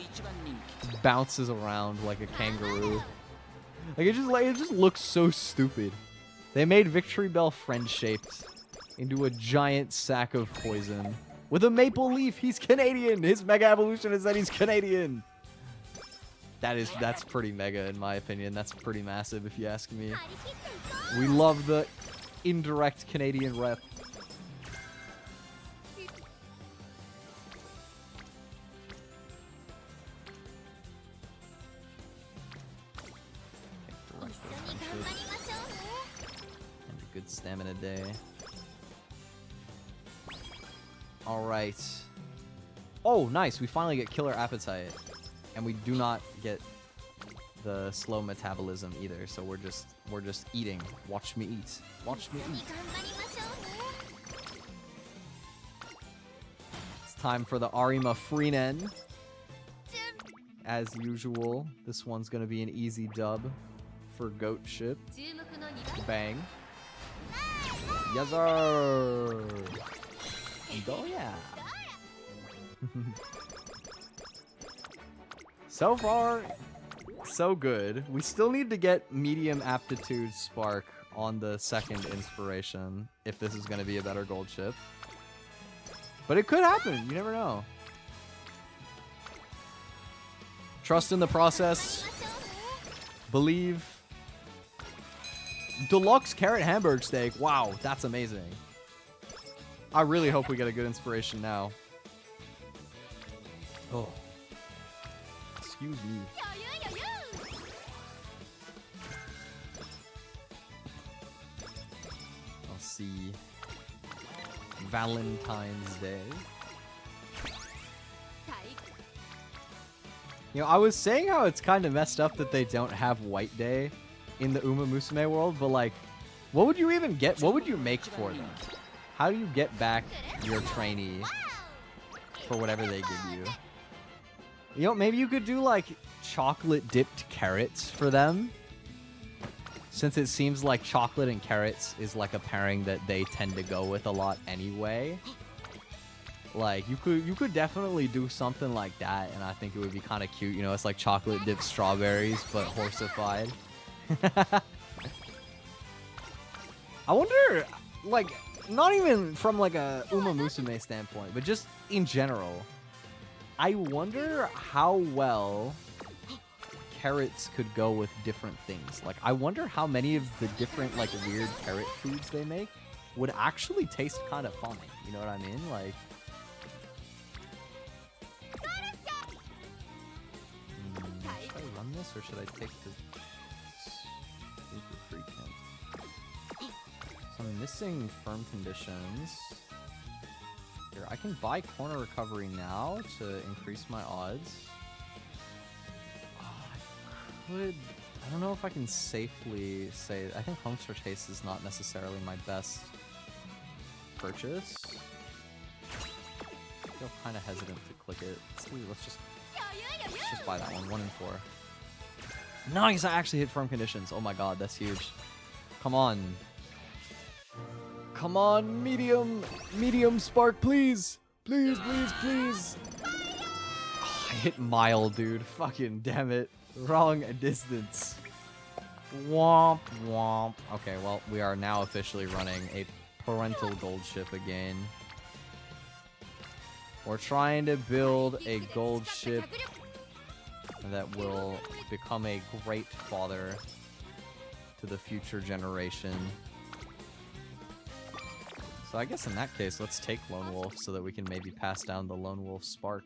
Bounces around like a kangaroo. Like it just looks so stupid. They made Victory Bell friend-shaped into a giant sack of poison. With a maple leaf, he's Canadian! His Mega Evolution is that he's Canadian! That's pretty mega in my opinion. That's pretty massive if you ask me. We love the indirect Canadian rep. Good stamina day. Alright. Oh, nice. We finally get Killer Appetite. And we do not get the slow metabolism either, so we're just eating. Watch me eat. Watch me eat. It's time for the Arima Freenen. As usual, this one's gonna be an easy dub for Goatship. Bang. Yes, sir. Oh yeah. So far, so good. We still need to get medium aptitude spark on the second inspiration if this is going to be a better gold ship. But it could happen. You never know. Trust in the process. Believe. Deluxe carrot hamburg steak. Wow, that's amazing. I really hope we get a good inspiration now. Oh. Excuse me. Let's see. Valentine's Day. You know, I was saying how it's kind of messed up that they don't have White Day in the Umamusume world, but like, what would you even get? What would you make for them? How do you get back your trainee for whatever they give you? You know, maybe you could do like chocolate dipped carrots for them. Since it seems like chocolate and carrots is like a pairing that they tend to go with a lot anyway. Like, you could definitely do something like that, and I think it would be kind of cute. You know, it's like chocolate dipped strawberries, but horseified. I wonder, like, not even from like a Umamusume standpoint, but just in general, I wonder how well carrots could go with different things. Like, I wonder how many of the different, like, weird carrot foods they make would actually taste kind of funny. You know what I mean? Like, should I run this or should I take the super free camp? So I'm missing firm conditions. Here, I can buy corner recovery now to increase my odds. I don't know if I can safely say. I think Homestar Taste is not necessarily my best purchase. I feel kind of hesitant to click it. Let's just buy that one. 1 in 4. Nice! I actually hit firm conditions. Oh my god, that's huge. Come on. Come on, medium spark, please. Please, please, please. Oh, I hit mild, dude. Fucking damn it. Wrong distance. Womp womp. Okay, well, we are now officially running a parental gold ship again. We're trying to build a gold ship that will become a great father to the future generation. So I guess in that case, let's take Lone Wolf so that we can maybe pass down the Lone Wolf Spark.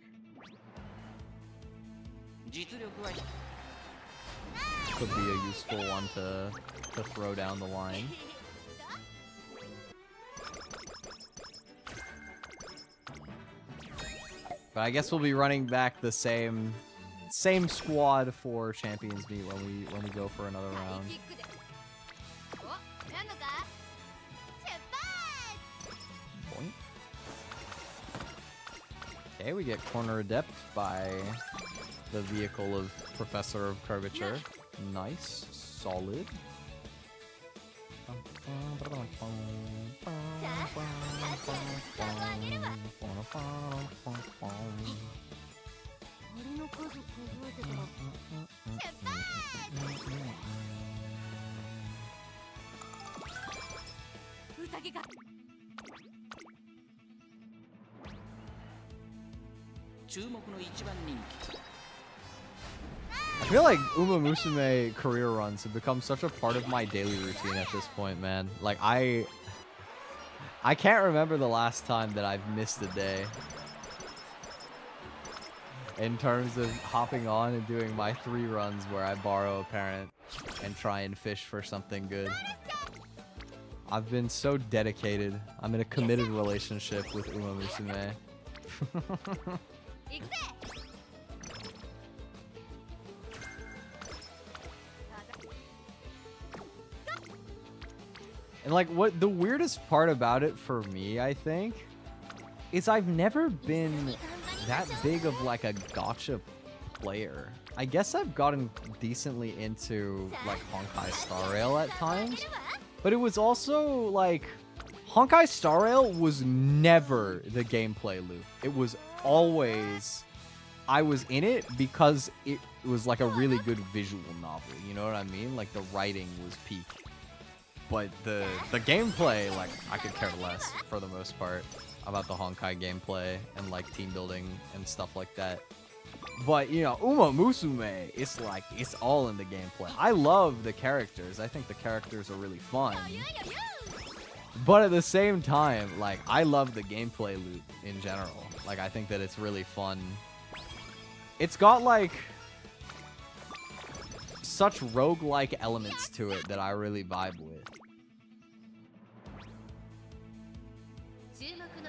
Could be a useful one to throw down the line. But I guess we'll be running back the same squad for Champions Meet when we go for another round. Point. Okay, we get corner adept by the vehicle of Professor of Curvature. Nice, solid. I feel like Umamusume career runs have become such a part of my daily routine at this point, man. Like, I can't remember the last time that I've missed a day in terms of hopping on and doing my 3 runs where I borrow a parent and try and fish for something good. I've been so dedicated. I'm in a committed relationship with Umamusume. And like, what the weirdest part about it for me, I think, is I've never been that big of like a gacha player. I guess I've gotten decently into like Honkai Star Rail at times, but it was also like Honkai Star Rail was never the gameplay loop. It was always I was in it because it was like a really good visual novel. You know what I mean? Like the writing was peak. But the gameplay, like, I could care less for the most part about the Honkai gameplay and like team building and stuff like that. But you know, Umamusume, it's like it's all in the gameplay. I love the characters. I think the characters are really fun. But at the same time, like, I love the gameplay loop in general. Like, I think that it's really fun. It's got, like, such roguelike elements to it that I really vibe with.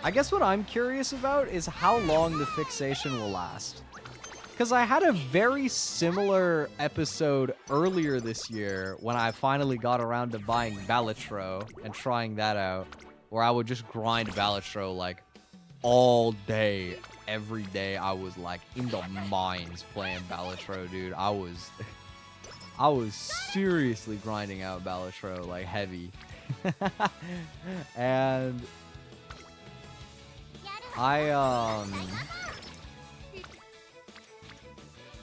I guess what I'm curious about is how long the fixation will last. Because I had a very similar episode earlier this year when I finally got around to buying Balatro and trying that out, where I would just grind Balatro like all day, every day. I was like in the mines playing Balatro, dude. I was seriously grinding out Balatro like heavy. And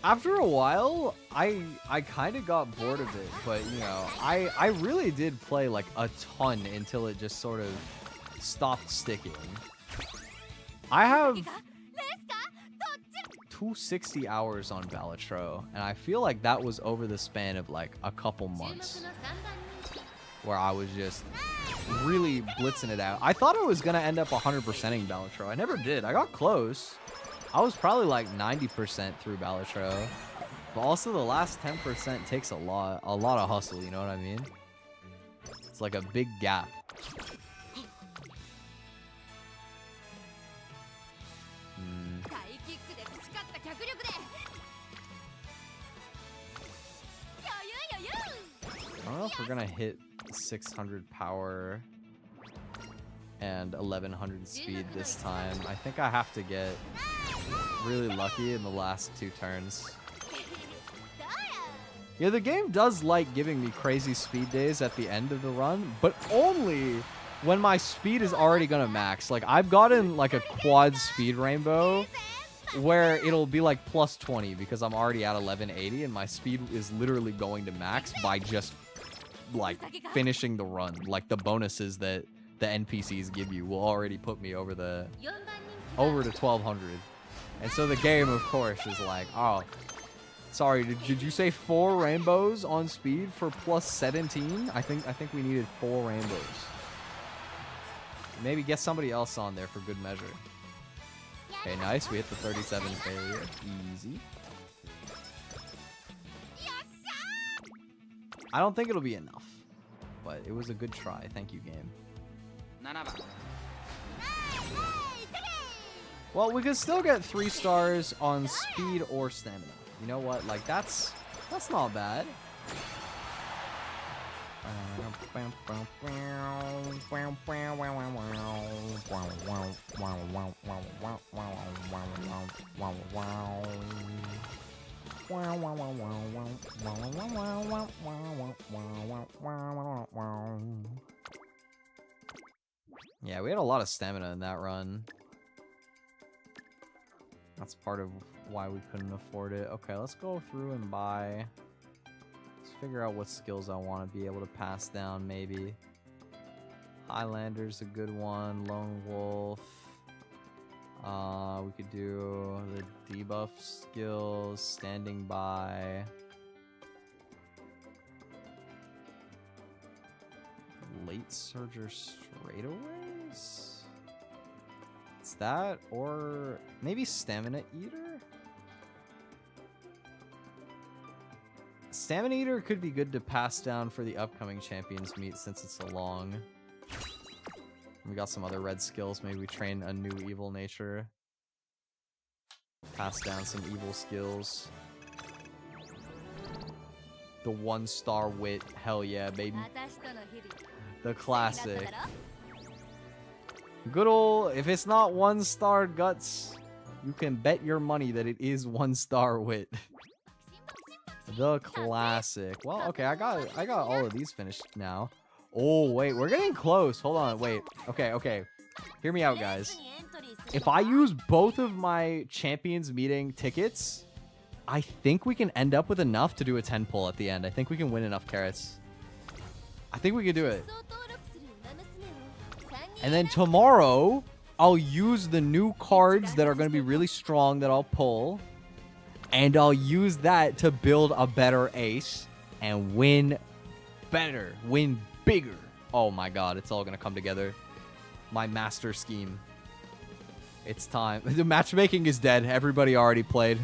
after a while, I kind of got bored of it, but, you know, I really did play, like, a ton until it just sort of stopped sticking. I have 260 hours on Balatro, and I feel like that was over the span of, like, a couple months, where I was just really blitzing it out. I thought I was going to end up 100%ing Balatro. I never did. I got close. I was probably like 90% through Balatro, but also the last 10% takes a lot of hustle, you know what I mean? It's like a big gap. I don't know if we're gonna hit 600 power and 1100 speed this time. I think I have to get really lucky in the last 2 turns. Yeah, the game does like giving me crazy speed days at the end of the run, but only when my speed is already gonna max. Like, I've gotten like a quad speed rainbow where it'll be like plus 20 because I'm already at 1180 and my speed is literally going to max by just like finishing the run. Like, the bonuses that the NPCs give you will already put me over to 1200. And so the game, of course, is like, oh, sorry, did you say 4 rainbows on speed for plus 17? I think we needed 4 rainbows. Maybe get somebody else on there for good measure. Okay, nice. We hit the 37 failure. Easy. I don't think it'll be enough, but it was a good try. Thank you, game. Well, we could still get 3 stars on speed or stamina. You know what? Like, that's not bad. Yeah, we had a lot of stamina in that run. That's part of why we couldn't afford it. Okay, let's go through and buy. Let's figure out what skills I want to be able to pass down, maybe. Highlander's a good one. Lone Wolf. We could do the debuff skills. Standing by. Late Surger straightaways? It's that, or maybe Stamina Eater? Stamina Eater could be good to pass down for the upcoming Champions meet since it's so long. We got some other red skills. Maybe we train a new evil nature. Pass down some evil skills. The 1-star wit. Hell yeah, baby. The classic. Good old, if it's not 1-star guts, you can bet your money that it is 1-star wit. The classic. Well, okay, I got all of these finished now. Oh, wait, we're getting close. Hold on, wait. Okay. Hear me out, guys. If I use both of my Champions meeting tickets, I think we can end up with enough to do a 10 pull at the end. I think we can win enough carats. I think we can do it. And then tomorrow, I'll use the new cards that are going to be really strong that I'll pull. And I'll use that to build a better ace and win better, win bigger Oh my god, it's all gonna come together. My master scheme. It's time. The matchmaking is dead. Everybody already played.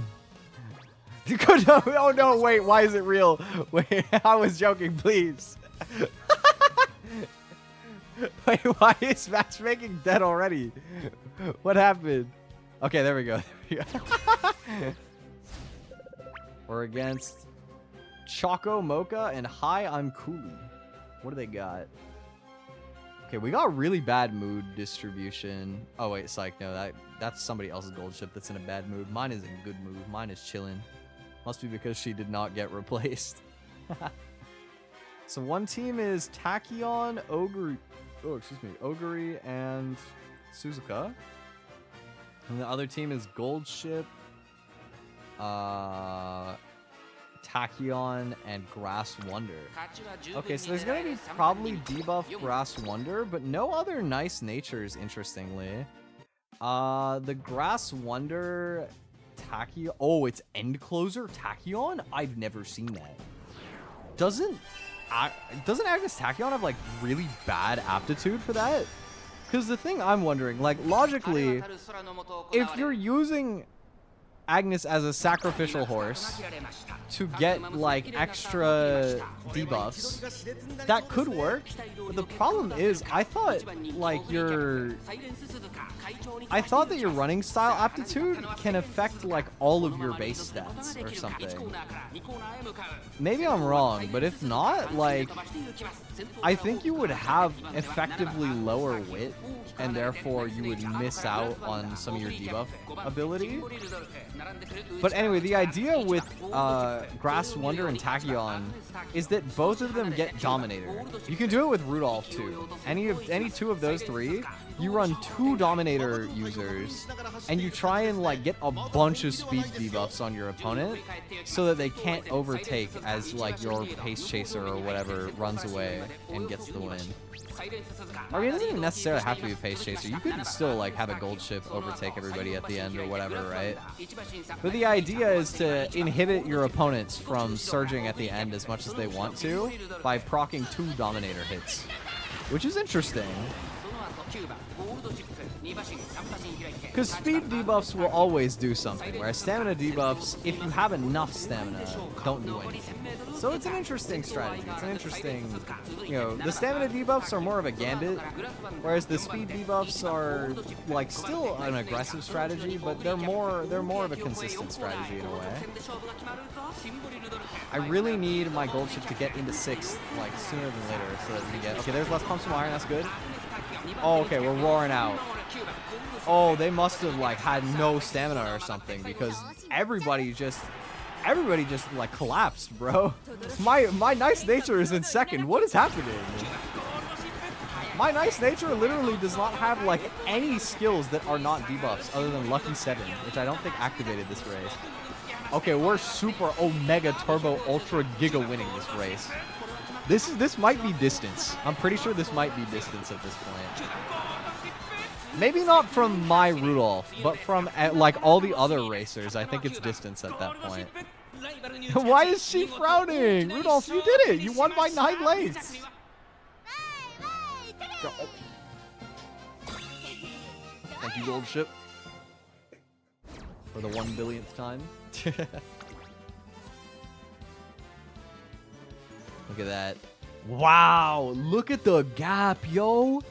Oh no, wait, why is it real? Wait, I was joking, please. Wait, why is matchmaking dead already? What happened? Okay, there we go. There we go. We're against Choco Mocha and Hi, I'm Cooley. What do they got? Okay, we got really bad mood distribution. Oh wait, psych, no, that's somebody else's gold ship that's in a bad mood. Mine is in a good mood. Mine is chilling. Must be because she did not get replaced. So one team is Tachyon, Oguri, and Suzuka. And the other team is Goldship, Tachyon, and Grass Wonder. Okay, so there's gonna be probably debuff Grass Wonder, but no other nice natures, interestingly. The Grass Wonder Tachyon. Oh, it's End Closer Tachyon? I've never seen that. Doesn't Agnes Tachyon have like really bad aptitude for that? Because the thing I'm wondering, like logically, if you're using Agnes as a sacrificial horse to get like extra debuffs, that could work. But the problem is, I thought that your running style aptitude can affect like all of your base stats or something. Maybe I'm wrong, but if not, like I think you would have effectively lower wit, and therefore you would miss out on some of your debuff ability. But anyway, the idea with Grass Wonder and Tachyon is that both of them get Dominator. You can do it with Rudolf too. Any two of those three, you run 2 Dominator users, and you try and like get a bunch of speed debuffs on your opponent so that they can't overtake as like your pace chaser or whatever runs away and gets the win. I mean, it doesn't even necessarily have to be a pace chaser. You could still like have a gold ship overtake everybody at the end or whatever, right? But the idea is to inhibit your opponents from surging at the end as much as they want to by proccing 2 Dominator hits, which is interesting. Because speed debuffs will always do something, whereas stamina debuffs, if you have enough stamina, don't do anything. So it's an interesting strategy. It's an interesting, you know, the stamina debuffs are more of a gambit, whereas the speed debuffs are like still an aggressive strategy, but they're more of a consistent strategy in a way. I really need my gold ship to get into 6th like sooner than later so that we can get. Okay, there's less pumps from iron. That's good. Oh, okay, we're roaring out. Oh, they must have like had no stamina or something because everybody just like collapsed, bro. My nice nature is in 2nd. What is happening? My nice nature literally does not have like any skills that are not debuffs other than Lucky 7, which I don't think activated this race. Okay, we're super omega turbo ultra giga winning this race. This might be distance. I'm pretty sure this might be distance at this point. Maybe not from my Rudolf, but from like all the other racers. I think it's distance at that point. Why is she frowning? Rudolf, you did it. You won by 9 lengths. Thank you, Gold Ship, for the 1 billionth time. Look at that. Wow, look at the gap, yo.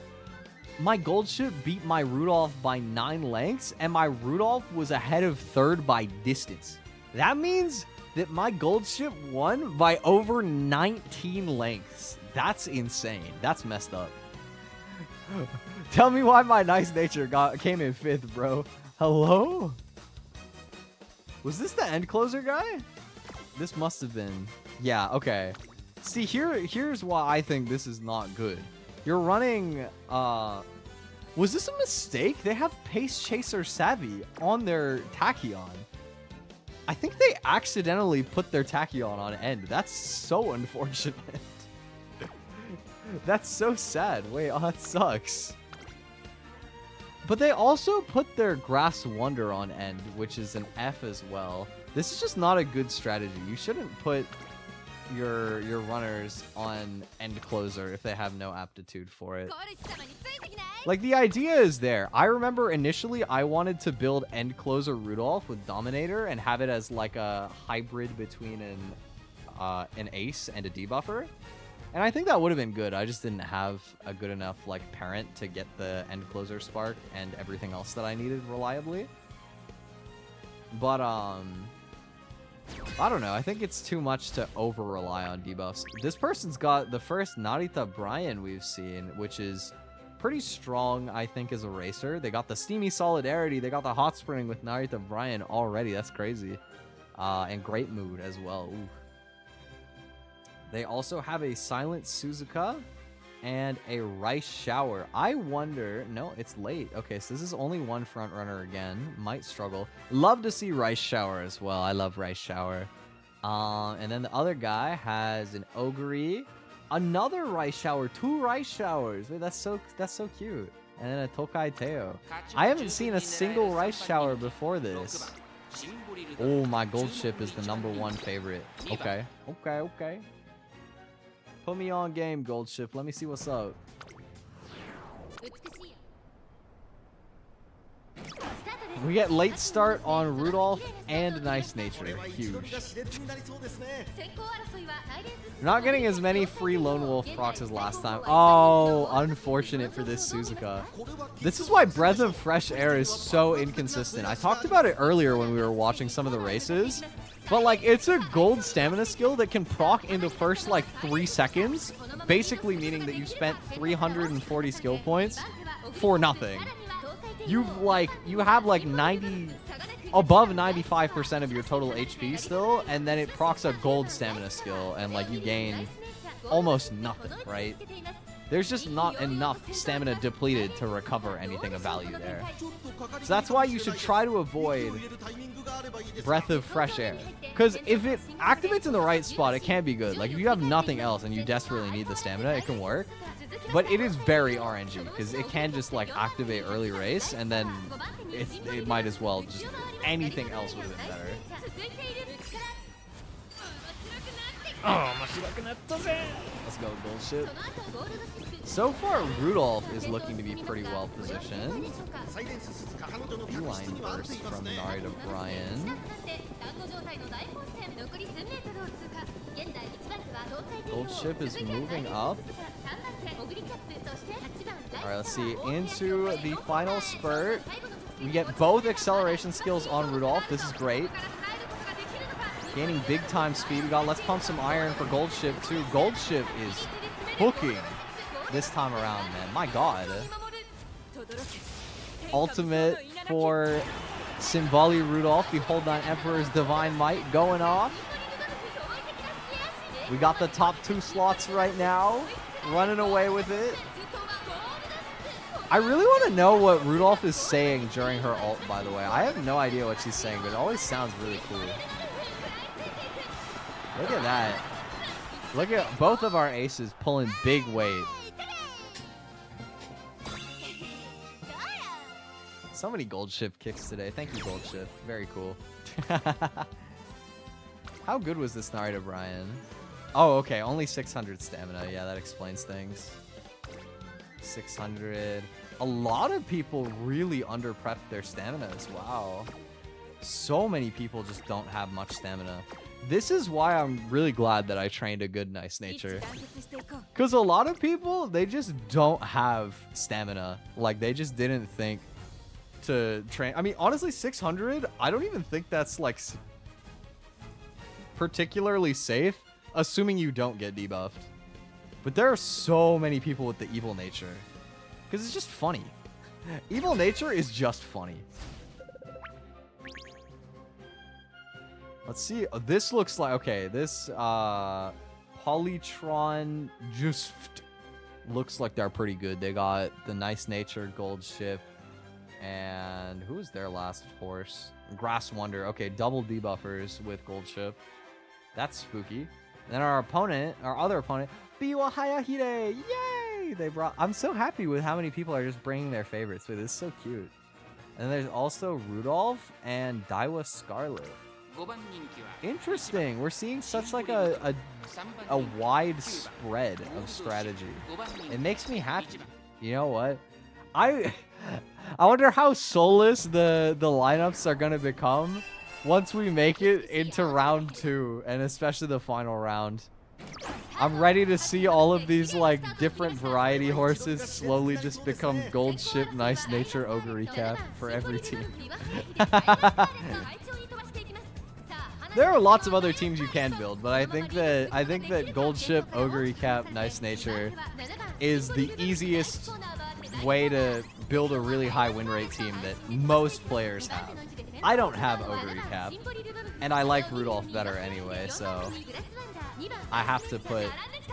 My gold ship beat my Rudolf by 9 lengths, and my Rudolf was ahead of 3rd by distance. That means that my gold ship won by over 19 lengths. That's insane. That's messed up. Tell me why my nice nature came in 5th, bro. Hello? Was this the end closer guy? This must have been. Yeah, okay. See, here's why I think this is not good. You're running, was this a mistake? They have Pace Chaser Savvy on their Tachyon. I think they accidentally put their Tachyon on end. That's so unfortunate. That's so sad. Wait, oh, that sucks. But they also put their Grass Wonder on end, which is an F as well. This is just not a good strategy. You shouldn't put your runners on end closer if they have no aptitude for it. Like, the idea is there. I remember initially I wanted to build end closer Rudolph with Dominator and have it as like a hybrid between an ace and a debuffer. And I think that would have been good. I just didn't have a good enough like parent to get the end closer spark and everything else that I needed reliably. But I don't know. I think it's too much to over-rely on debuffs. This person's got the first Narita Brian we've seen, which is pretty strong, I think, as a racer. They got the Steamy Solidarity. They got the Hot Spring with Narita Brian already. That's crazy. And Great Mood as well. Ooh. They also have a Silent Suzuka and a Rice Shower. I wonder... No, it's late. Okay, so this is only one front runner again. Might struggle. Love to see Rice Shower as well. I love Rice Shower. And then the other guy has an Ogre, another Rice Shower, 2 Rice Showers. Wait, that's so cute. And then a Tokai Teo. I haven't seen a single Rice Shower before this. Oh, my Goldship is the #1 favorite. Okay, okay. Put me on game, Goldship. Let me see what's up. We get late start on Rudolph and Nice Nature. Huge. You're not getting as many free Lone Wolf procs as last time. Oh, unfortunate for this Suzuka. This is why Breath of Fresh Air is so inconsistent. I talked about it earlier when we were watching some of the races. But, like, it's a gold stamina skill that can proc in the first, like, 3 seconds. Basically meaning that you spent 340 skill points for nothing. You have, like, above 95% of your total HP still, and then it procs a gold stamina skill, and, like, you gain almost nothing, right? There's just not enough stamina depleted to recover anything of value there. So that's why you should try to avoid Breath of Fresh Air. Because if it activates in the right spot, it can be good. Like, if you have nothing else and you desperately need the stamina, it can work. But it is very RNG, because it can just, like, activate early race, and then it might as well just... anything else would have been better. Let's go, Goldship. So far, Rudolph is looking to be pretty well positioned. Line burst from Narita Brian. Goldship is moving up. Alright, let's see. Into the final spurt. We get both acceleration skills on Rudolph. This is great. Gaining big time speed. We got Let's Pump Some Iron for Goldship too. Goldship is hooking this time around, man. My god. Ultimate for Symboli Rudolph. Behold Thine Emperor's Divine Might going off. We got the top 2 slots right now. Running away with it. I really want to know what Rudolph is saying during her ult, by the way. I have no idea what she's saying, but it always sounds really cool. Look at that. Look at both of our aces pulling big weight. So many Goldship kicks today. Thank you, Goldship. Very cool. How good was this Narita Brian? Oh, okay. Only 600 stamina. Yeah, that explains things. 600. A lot of people really under-prepped their staminas. Wow. So many people just don't have much stamina. This is why I'm really glad that I trained a good Nice Nature. Because a lot of people, they just don't have stamina. Like, they just didn't think to train. I mean, honestly, 600, I don't even think that's, like, particularly safe, assuming you don't get debuffed. But there are so many people with the Evil Nature. Because it's just funny. Evil Nature is just funny. Let's see. This looks like... Okay, this Polytron just looks like they're pretty good. They got the Nice Nature, Goldship, and who was their last horse? Grass Wonder. Okay, double debuffers with Goldship. That's spooky. And then our other opponent, Biwa Hayahide. Yay! They brought... I'm so happy with how many people are just bringing their favorites. Wait, this is so cute. And then there's also Rudolph and Daiwa Scarlet. Interesting. We're seeing such like a wide spread of strategy. It makes me happy. You know what? I wonder how soulless the lineups are gonna become once we make it into round 2, and especially the final round. I'm ready to see all of these like different variety horses slowly just become gold ship, nice nature, ogre recap for every team. There are lots of other teams you can build, but I think that gold ship, ogre recap, nice nature is the easiest way to build a really high win rate team that most players have. I don't have ogre recap, and I like Rudolph better anyway, so I have to put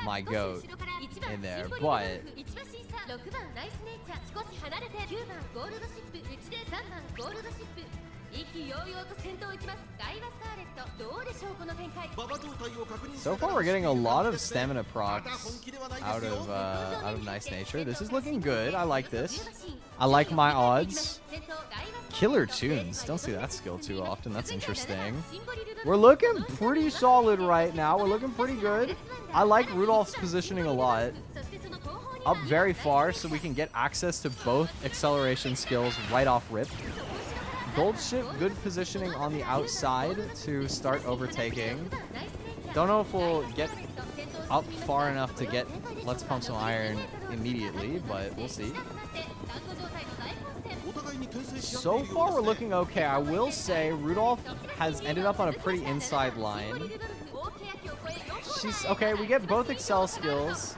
my goat in there. But so far we're getting a lot of stamina procs out of nice nature. This is looking good. I like this. I like my odds. Killer tunes. Don't see that skill too often. That's interesting. We're looking pretty solid right now. We're looking pretty good. I like Rudolph's positioning a lot. Up very far so we can get access to both acceleration skills right off rip. Gold ship, good positioning on the outside to start overtaking. Don't know if we'll get up far enough to get Let's Pump Some Iron immediately, but we'll see. So far, we're looking okay. I will say Rudolph has ended up on a pretty inside line. She's okay. We get both Excel skills.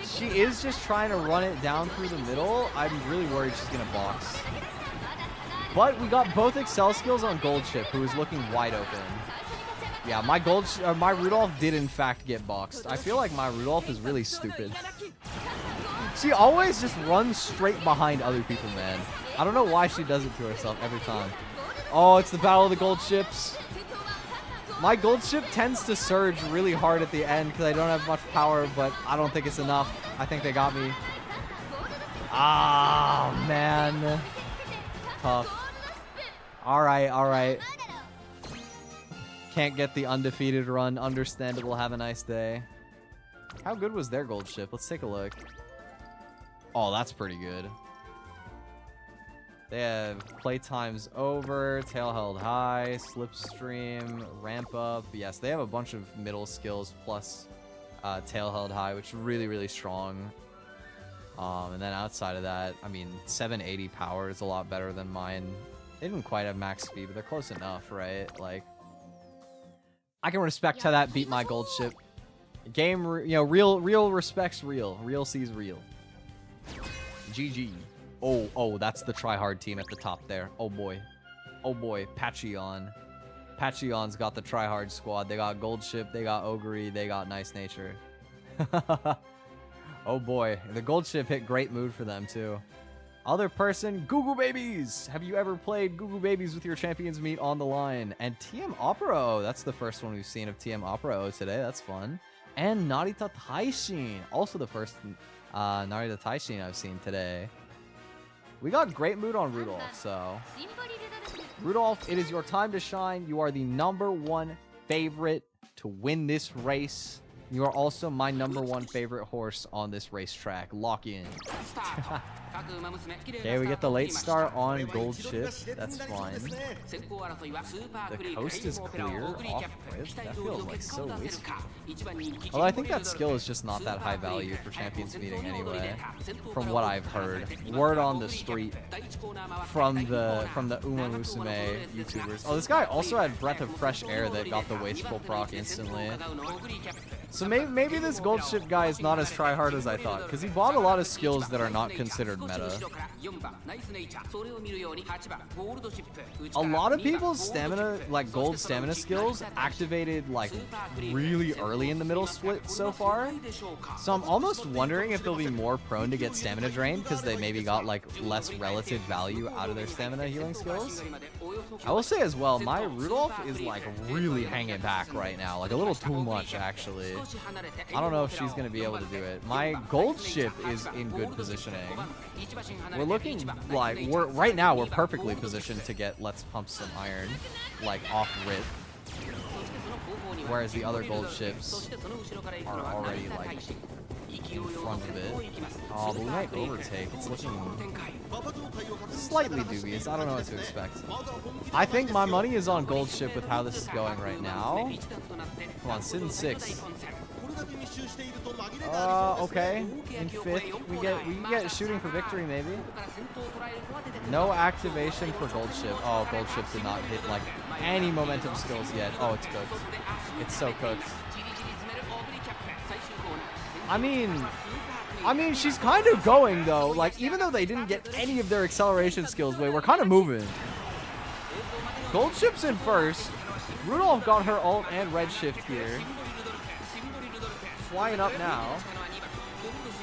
She is just trying to run it down through the middle. I'm really worried she's going to box. But we got both Excel skills on Goldship, who is looking wide open. Yeah, my Rudolph did in fact get boxed. I feel like my Rudolph is really stupid. She always just runs straight behind other people, man. I don't know why she does it to herself every time. Oh, it's the battle of the gold ships. My gold ship tends to surge really hard at the end because I don't have much power, but I don't think it's enough. I think they got me. Ah, man. Tough. All right, all right. Can't get the undefeated run. Understandable. Have a nice day. How good was their gold ship? Let's take a look. Oh, that's pretty good. They have playtimes over, tail held high, slipstream, ramp up. Yes, they have a bunch of middle skills plus tail held high, which is really, really strong. And then outside of that, I mean, 780 power is a lot better than mine. They didn't quite have max speed, but they're close enough, right? Like, I can respect how that beat my gold ship. Game, you know, real respects real. Real sees real. GG. Oh, that's the tryhard team at the top there. Oh boy. Oh boy, Patcheon. Patcheon's got the tryhard squad. They got gold ship, they got ogre, they got nice nature. Oh boy, the gold ship hit great mood for them too. Other person, Goo Babies. Have you ever played Goo Babies with your champions meet on the line? And TM Opera. That's the first one we've seen of TM Opera today. That's fun. And Narita Taishin. Also the first Narita Taishin I've seen today. We got great mood on Rudolph, so. Rudolph, it is your time to shine. You are the #1 favorite to win this race. You are also my #1 favorite horse on this racetrack. Lock in. Okay, we get the late start on gold ship. That's fine. The coast is clear off rip. That feels like so wasteful. Although I think that skill is just not that high value for champions meeting anyway, from what I've heard. Word on the street from the Umamusume YouTubers. Oh, this guy also had Breath of Fresh Air that got the wasteful proc instantly. So maybe this gold ship guy is not as tryhard as I thought, because he bought a lot of skills that are not considered meta. A lot of people's stamina, like gold stamina skills, activated like really early in the middle split so far. So I'm almost wondering if they'll be more prone to get stamina drained because they maybe got like less relative value out of their stamina healing skills. I will say as well, my Rudolph is like really hanging back right now, like a little too much actually. I don't know if she's going to be able to do it. My gold ship is in good positioning. We're looking like right now we're perfectly positioned to get Let's Pump Some Iron, like off rip. Whereas the other gold ships are already like in front of it. Oh, but we might overtake. It's looking slightly dubious. I don't know what to expect. I think my money is on gold ship with how this is going right now. Come on, sit in 6. Okay. In 5th, we get shooting for victory maybe. No activation for gold ship. Oh, gold ship did not hit like any momentum skills yet. Oh, it's cooked. It's so cooked. I mean, she's kind of going though. Like, even though they didn't get any of their acceleration skills, we're kind of moving. Gold ship's in first. Rudolph got her ult and red shift here. Flying up now.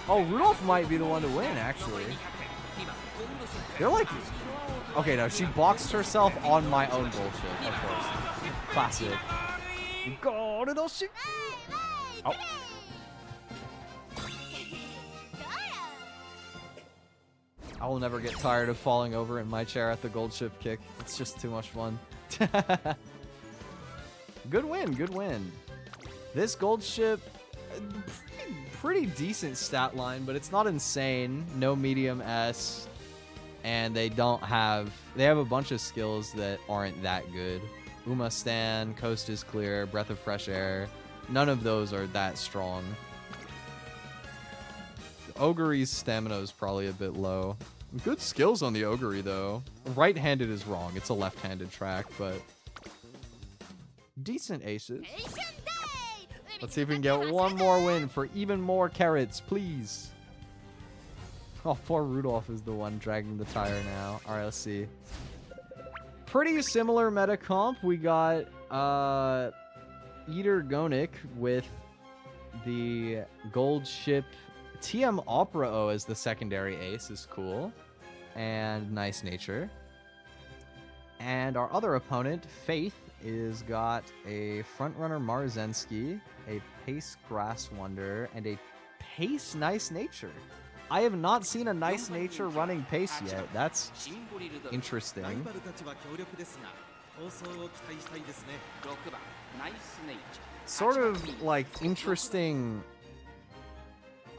Oh, Rudolph might be the one to win, actually. They're like... Okay, no, she boxed herself on my own bullshit, of course. Classic. Oh. I will never get tired of falling over in my chair at the gold ship kick. It's just too much fun. Good win, good win. This gold ship... Pretty decent stat line, but it's not insane. No medium S, and they have a bunch of skills that aren't that good. Uma Stan, Coast is Clear, Breath of Fresh Air. None of those are that strong. Ogre's stamina is probably a bit low. Good skills on the Ogre though. Right-handed is wrong. It's a left-handed track, but decent aces. Let's see if we can get one more win for even more carats, please. Oh, poor Rudolph is the one dragging the tire now. All right, let's see. Pretty similar meta comp. We got Eater Gonic with the gold ship. TM Opera O as the secondary ace is cool. And Nice Nature. And our other opponent, Faith, is got a frontrunner Marzensky, a pace Grass Wonder, and a pace Nice Nature. I have not seen a Nice Nature running pace yet. That's interesting. Sort of like interesting,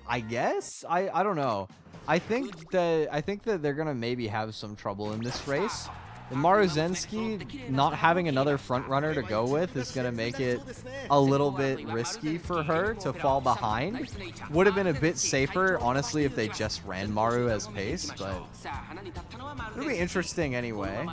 I guess. I don't know. I think that they're gonna maybe have some trouble in this race. Maruzensky not having another front runner to go with is going to make it a little bit risky for her to fall behind. Would have been a bit safer, honestly, if they just ran Maru as pace, but it'll be interesting anyway.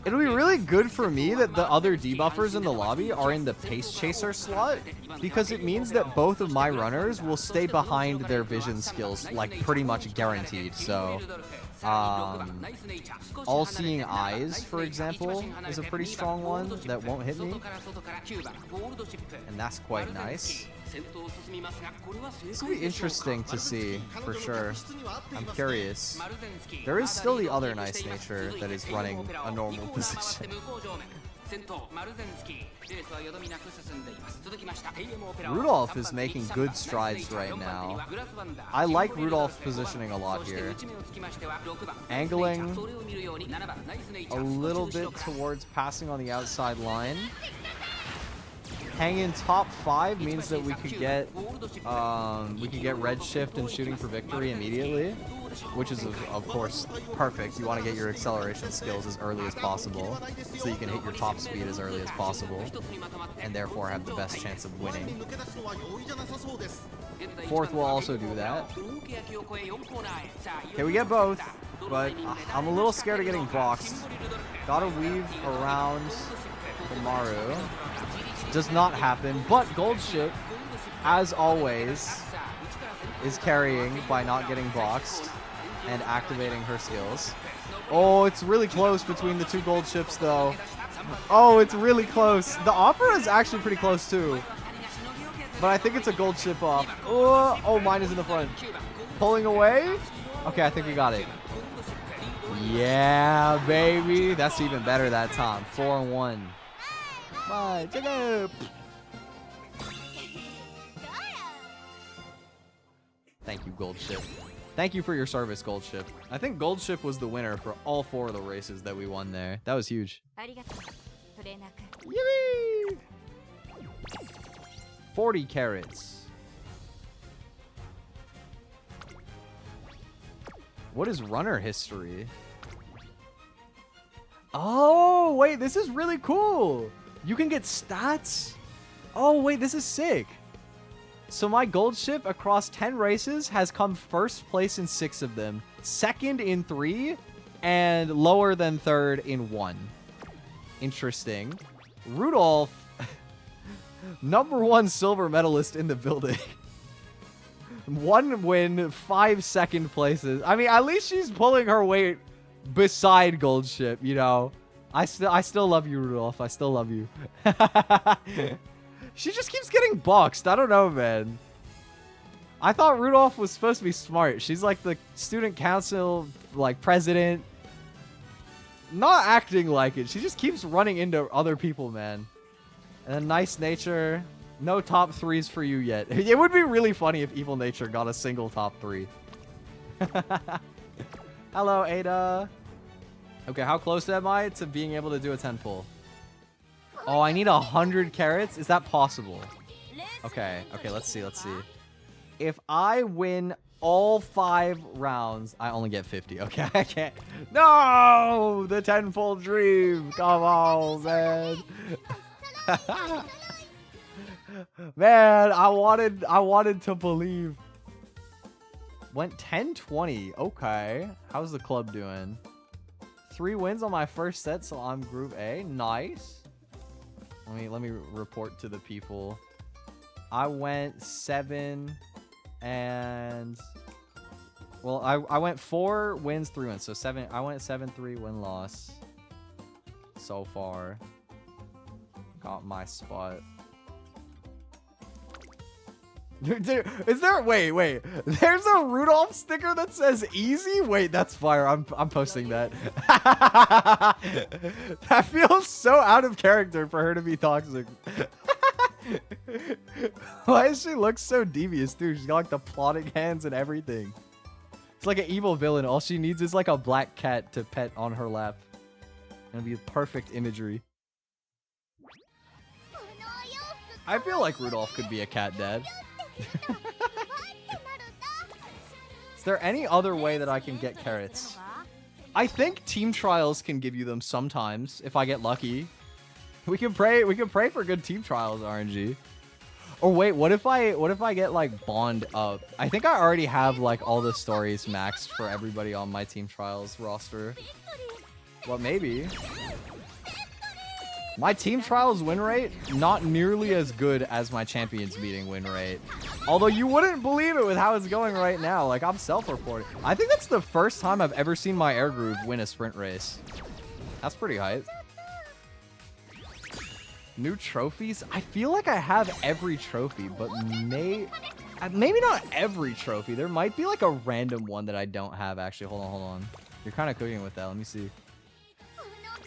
It'll be really good for me that the other debuffers in the lobby are in the pace chaser slot, because it means that both of my runners will stay behind their vision skills, like pretty much guaranteed. So All-Seeing Eyes, for example, is a pretty strong one that won't hit me, and that's quite nice. This will be interesting to see, for sure. I'm curious. There is still the other Nice Nature that is running a normal position. Rudolph is making good strides right now. I like Rudolph's positioning a lot here. Angling a little bit towards passing on the outside line. Hanging top 5 means that we could get red shift and shooting for victory immediately, which is of course perfect. You want to get your acceleration skills as early as possible so you can hit your top speed as early as possible and therefore have the best chance of winning. 4th will also do that. Okay, we get both, but I'm a little scared of getting boxed. Gotta weave around the Maru. Does not happen, but Gold Ship, as always, is carrying by not getting boxed and activating her skills. Oh, it's really close between the two gold ships, though. Oh, it's really close. The Opera is actually pretty close, too. But I think it's a gold ship off. Oh, mine is in the front. Pulling away? Okay, I think we got it. Yeah, baby. That's even better that time. 4-1. Bye. Thank you, Goldship. Thank you for your service, Goldship. I think Goldship was the winner for all 4 of the races that we won there. That was huge. Yippee! 40 carats. What is runner history? Oh, wait, this is really cool. You can get stats. Oh, wait, this is sick. So my Goldship across 10 races has come first place in 6 of them, second in 3, and lower than third in 1. Interesting. Rudolf, #1 silver medalist in the building. 1 win, 5 second places. I mean, at least she's pulling her weight beside Goldship, you know. I still love you, Rudolf. I still love you. She just keeps getting boxed. I don't know, man. I thought Rudolf was supposed to be smart. She's like the student council, like, president. Not acting like it. She just keeps running into other people, man. And then nice nature. No top 3s for you yet. It would be really funny if evil nature got a single top 3. Hello, Ada. Okay, how close am I to being able to do a 10 pull? Oh, I need 100 carats? Is that possible? Okay, let's see. If I win all 5 rounds, I only get 50. Okay, I can't. No! The 10 pull dream. Come on, man. Man, I wanted to believe. Went 10-20. Okay. How's the club doing? 3 wins on my first set, so I'm Group A. Nice. Let me report to the people. I went 7 and well, I went 4 wins, 3 wins. So 7. I went 7-3 win-loss so far. Got my spot. Is there wait, there's a Rudolph sticker that says easy? Wait, that's fire. I'm posting that. That feels so out of character for her to be toxic. Why does she look so devious, dude? She's got like the plotting hands and everything. It's like an evil villain. All she needs is like a black cat to pet on her lap. It'll be perfect imagery. I feel like Rudolph could be a cat dad. Is there any other way that I can get carats? I think team trials can give you them sometimes if I get lucky. We can pray for good team trials, RNG. Or wait, what if I get like bond up? I think I already have like all the stories maxed for everybody on my team trials roster. Well, maybe. My team trials win rate, not nearly as good as my champions meeting win rate. Although you wouldn't believe it with how it's going right now. Like, I'm self-reporting. I think that's the first time I've ever seen my air groove win a sprint race. That's pretty hype. New trophies? I feel like I have every trophy, but maybe not every trophy. There might be like a random one that I don't have, actually. Hold on. You're kind of cooking with that. Let me see.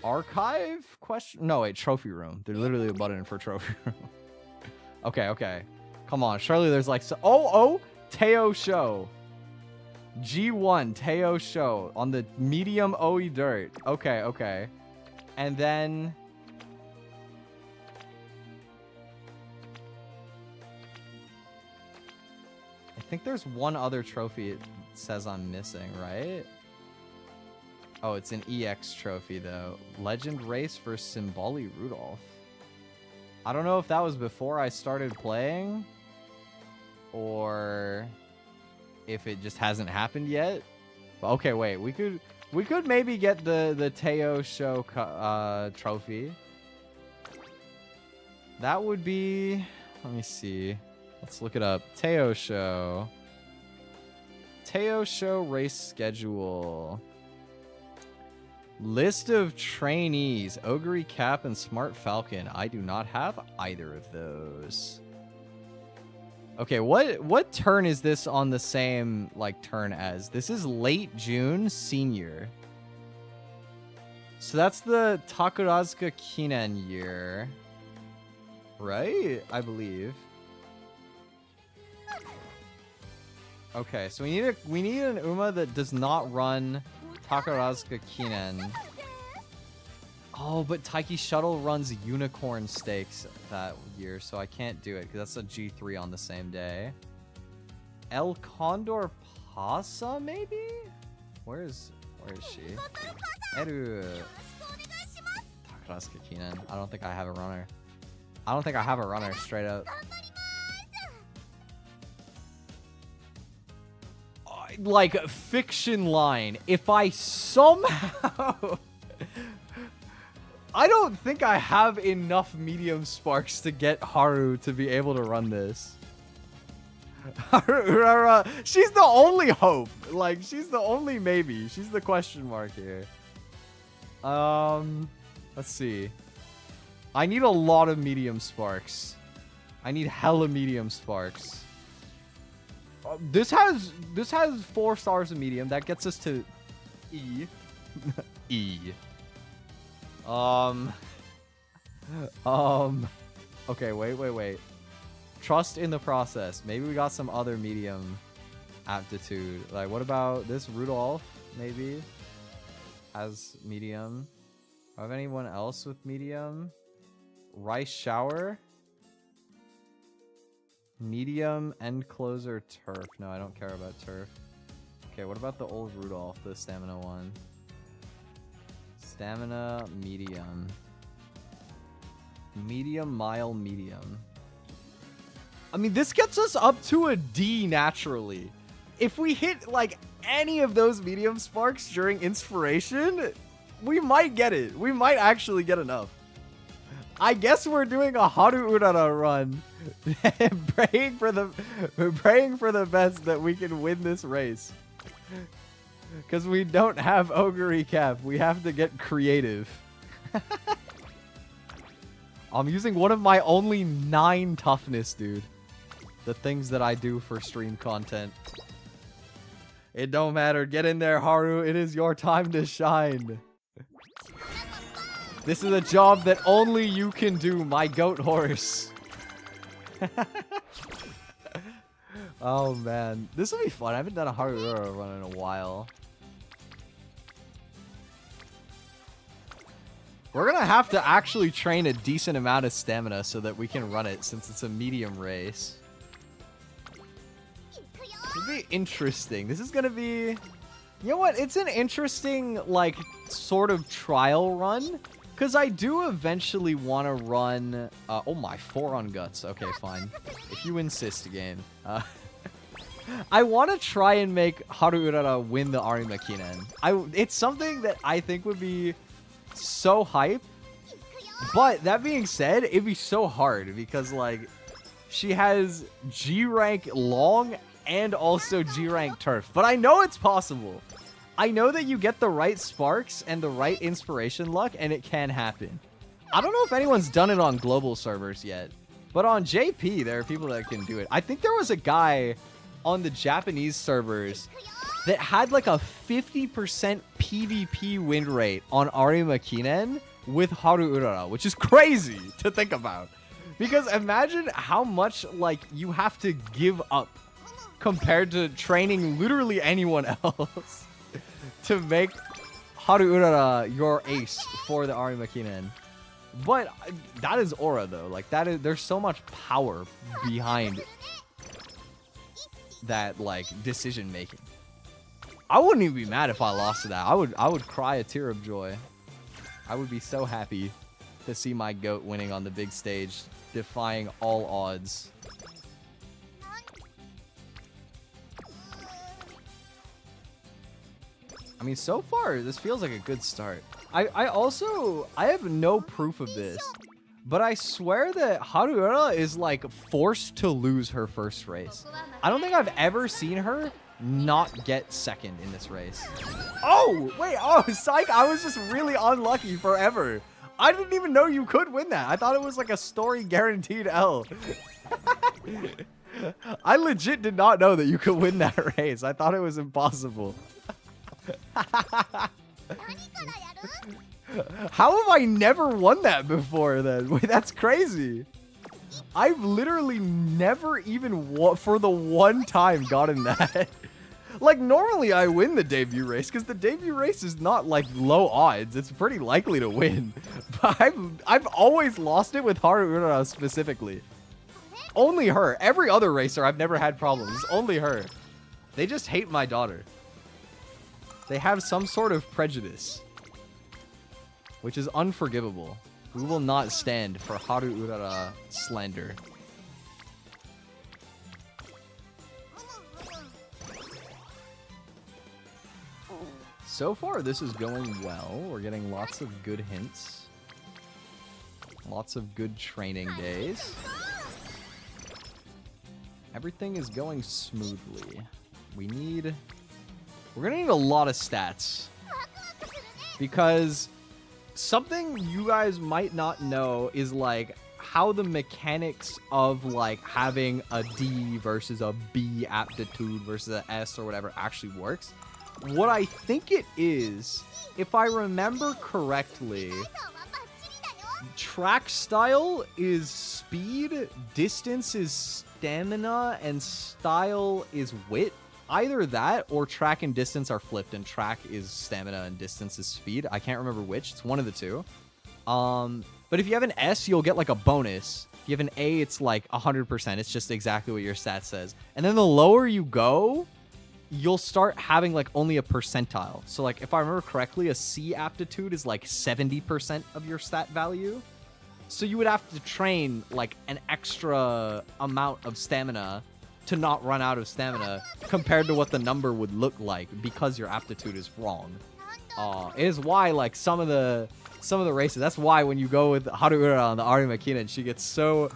Archive? Question? No, wait, trophy room. There's literally a button for trophy room. Okay. Come on, surely there's like Teo show. G1 Teo show on the medium OE dirt. Okay. And then I think there's one other trophy it says I'm missing, right? Oh, it's an EX trophy, though. Legend Race for Symboli Rudolph. I don't know if that was before I started playing, or if it just hasn't happened yet. But okay, wait. We could maybe get the Teo Show trophy. That would be... Let me see. Let's look it up. Teo Show. Teo Show race schedule. List of trainees, Ogre Cap and Smart Falcon. I do not have either of those. Okay, what turn is this on the same like turn as? This is late June senior. So that's the Takarazuka Kinen year. Right? I believe. Okay, so we need an Uma that does not run Takarazuka Kinen. Oh, but Taiki Shuttle runs Unicorn Stakes that year, so I can't do it because that's a G3 on the same day. El Condor Pasa, maybe? Where is she? Eru. Takarazuka Kinen. I don't think I have a runner. I don't think I have a runner, straight up. Like, fiction line. If I somehow... I don't think I have enough medium sparks to get Haru to be able to run this. Haru, she's the only hope. Like, she's the only maybe. She's the question mark here. Let's see. I need a lot of medium sparks. I need hella medium sparks. This has 4 stars of medium. That gets us to E. E. Okay, wait. Trust in the process. Maybe we got some other medium aptitude. Like, what about this Rudolf? Maybe has medium. Do I have anyone else with medium? Rice Shower. Medium, End Closer, Turf. No, I don't care about Turf. Okay, what about the old Rudolph, the stamina one? Stamina, medium. Medium, mile, medium. I mean, this gets us up to a D naturally. If we hit, like, any of those medium sparks during inspiration, we might get it. We might actually get enough. I guess we're doing a Haru Urara run. praying for the best that we can win this race. Because we don't have Ogre Recap. We have to get creative. I'm using one of my only 9 toughness, dude. The things that I do for stream content. It don't matter. Get in there, Haru. It is your time to shine. This is a job that only you can do, my goat horse. Oh, man. This will be fun. I haven't done a Haru run in a while. We're going to have to actually train a decent amount of stamina so that we can run it since it's a medium race. It'll be interesting. This is going to be... You know what? It's an interesting, like, sort of trial run. Because I do eventually want to run... oh my, 4 on guts. Okay, fine. If you insist, game. I want to try and make Haru Urara win the Arima Kinen. It's something that I think would be so hype. But that being said, it'd be so hard because, like, she has G rank long and also G rank turf. But I know it's possible. I know that you get the right sparks and the right inspiration luck, and it can happen. I don't know if anyone's done it on global servers yet, but on JP, there are people that can do it. I think there was a guy on the Japanese servers that had like a 50% PvP win rate on Arima Kinen with Haru Urara, which is crazy to think about. Because imagine how much like you have to give up compared to training literally anyone else. To make Haru Urara your ace for the Arima Kinen. But that is aura though. Like there's so much power behind that like decision making. I wouldn't even be mad if I lost to that. I would cry a tear of joy. I would be so happy to see my goat winning on the big stage, defying all odds. I mean, so far, this feels like a good start. I have no proof of this, but I swear that Haru Urara is, like, forced to lose her first race. I don't think I've ever seen her not get second in this race. Oh, wait, oh, psych, I was just really unlucky forever. I didn't even know you could win that. I thought it was, like, a story guaranteed L. I legit did not know that you could win that race. I thought it was impossible. How have I never won that before then? Wait, that's crazy. I've literally never even, for the one time, gotten that. Like, normally I win the debut race, because the debut race is not, like, low odds. It's pretty likely to win. But I've always lost it with Haru specifically. Only her. Every other racer, I've never had problems. It's only her. They just hate my daughter. They have some sort of prejudice, which is unforgivable. We will not stand for Haru Urara slander. So far, this is going well. We're getting lots of good hints. Lots of good training days. Everything is going smoothly. We're gonna need a lot of stats. Because something you guys might not know is, like, how the mechanics of, like, having a D versus a B aptitude versus an S or whatever actually works. What I think it is, if I remember correctly, track style is speed, distance is stamina, and style is wit. Either that or track and distance are flipped, and track is stamina and distance is speed. I can't remember which. It's one of the two. But if you have an S, you'll get like a bonus. If you have an A, it's like 100%. It's just exactly what your stat says. And then the lower you go, you'll start having like only a percentile. So like if I remember correctly, a C aptitude is like 70% of your stat value. So you would have to train like an extra amount of stamina to not run out of stamina compared to what the number would look like because your aptitude is wrong. It is why like some of the races, that's why when you go with Haruura on the Ari Makina, she gets so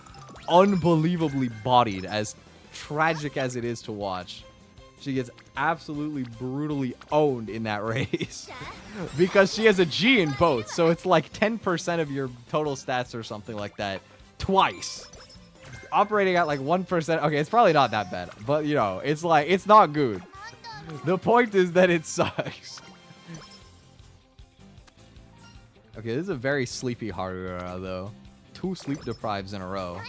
unbelievably bodied, as tragic as it is to watch. She gets absolutely brutally owned in that race because she has a G in both. So it's like 10% of your total stats or something like that twice. Operating at like 1%. Okay, it's probably not that bad, but you know, it's like, it's not good. The point is that it sucks. Okay, this is a very sleepy Haruura though. 2 sleep deprives in a row.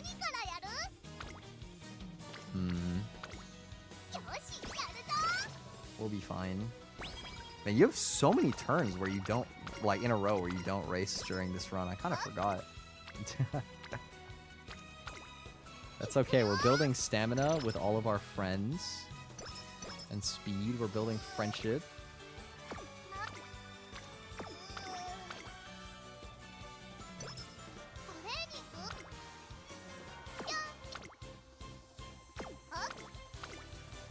We'll be fine. Man, you have so many turns where you don't, like in a row where you don't race during this run. I kind of forgot. That's okay. We're building stamina with all of our friends. And speed. We're building friendship.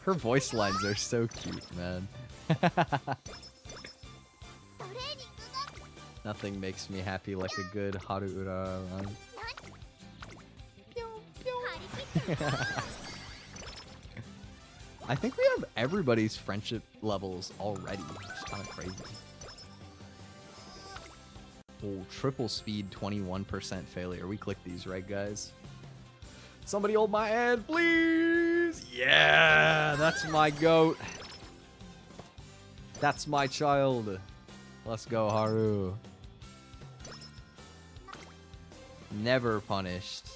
Her voice lines are so cute, man. Nothing makes me happy like a good Haruura run. I think we have everybody's friendship levels already, which is kind of crazy. Oh, triple speed, 21% failure. We click these, right, guys? Somebody hold my hand, please! Yeah, that's my goat. That's my child. Let's go, Haru. Never punished.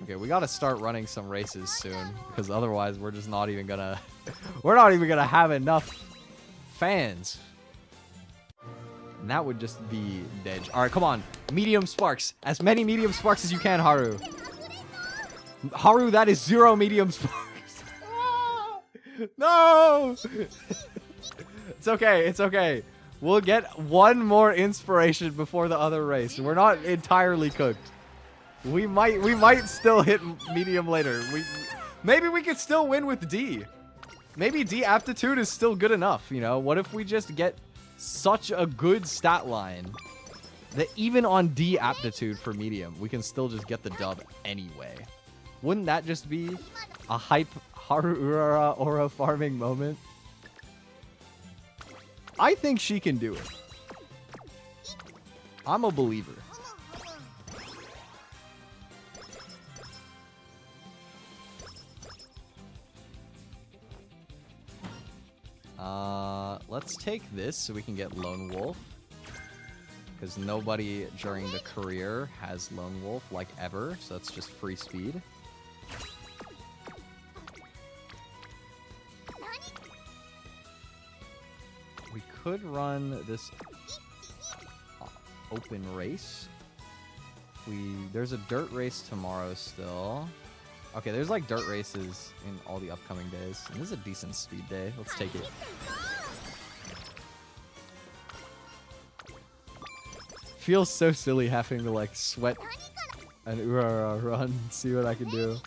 Okay, we gotta start running some races soon, because otherwise we're just not even gonna... we're not even gonna have enough fans. And that would just be dead. Alright, come on. Medium sparks. As many medium sparks as you can, Haru. Haru, that is 0 medium sparks. No! It's okay, it's okay. We'll get one more inspiration before the other race. We're not entirely cooked. We might still hit medium later. Maybe we could still win with D. Maybe D aptitude is still good enough, you know? What if we just get such a good stat line that even on D aptitude for medium, we can still just get the dub anyway? Wouldn't that just be a hype Haruura aura farming moment? I think she can do it. I'm a believer. Let's take this so we can get Lone Wolf. because nobody during the career has Lone Wolf, like, ever, so it's just free speed. We could run this open race. There's a dirt race tomorrow still. Okay, there's like dirt races in all the upcoming days. And this is a decent speed day. Let's take it. Feels so silly having to like sweat and run, see what I can do.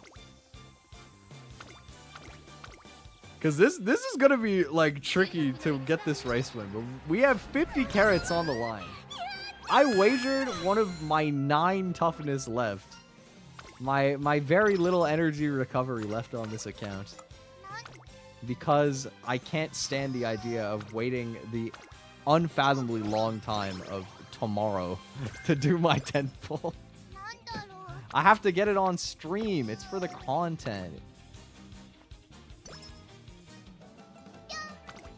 Because this is gonna be like tricky to get this race win. But we have 50 carats on the line. I wagered one of my 9 toughness left. My very little energy recovery left on this account. Because I can't stand the idea of waiting the unfathomably long time of tomorrow to do my 10th pull. I have to get it on stream. It's for the content.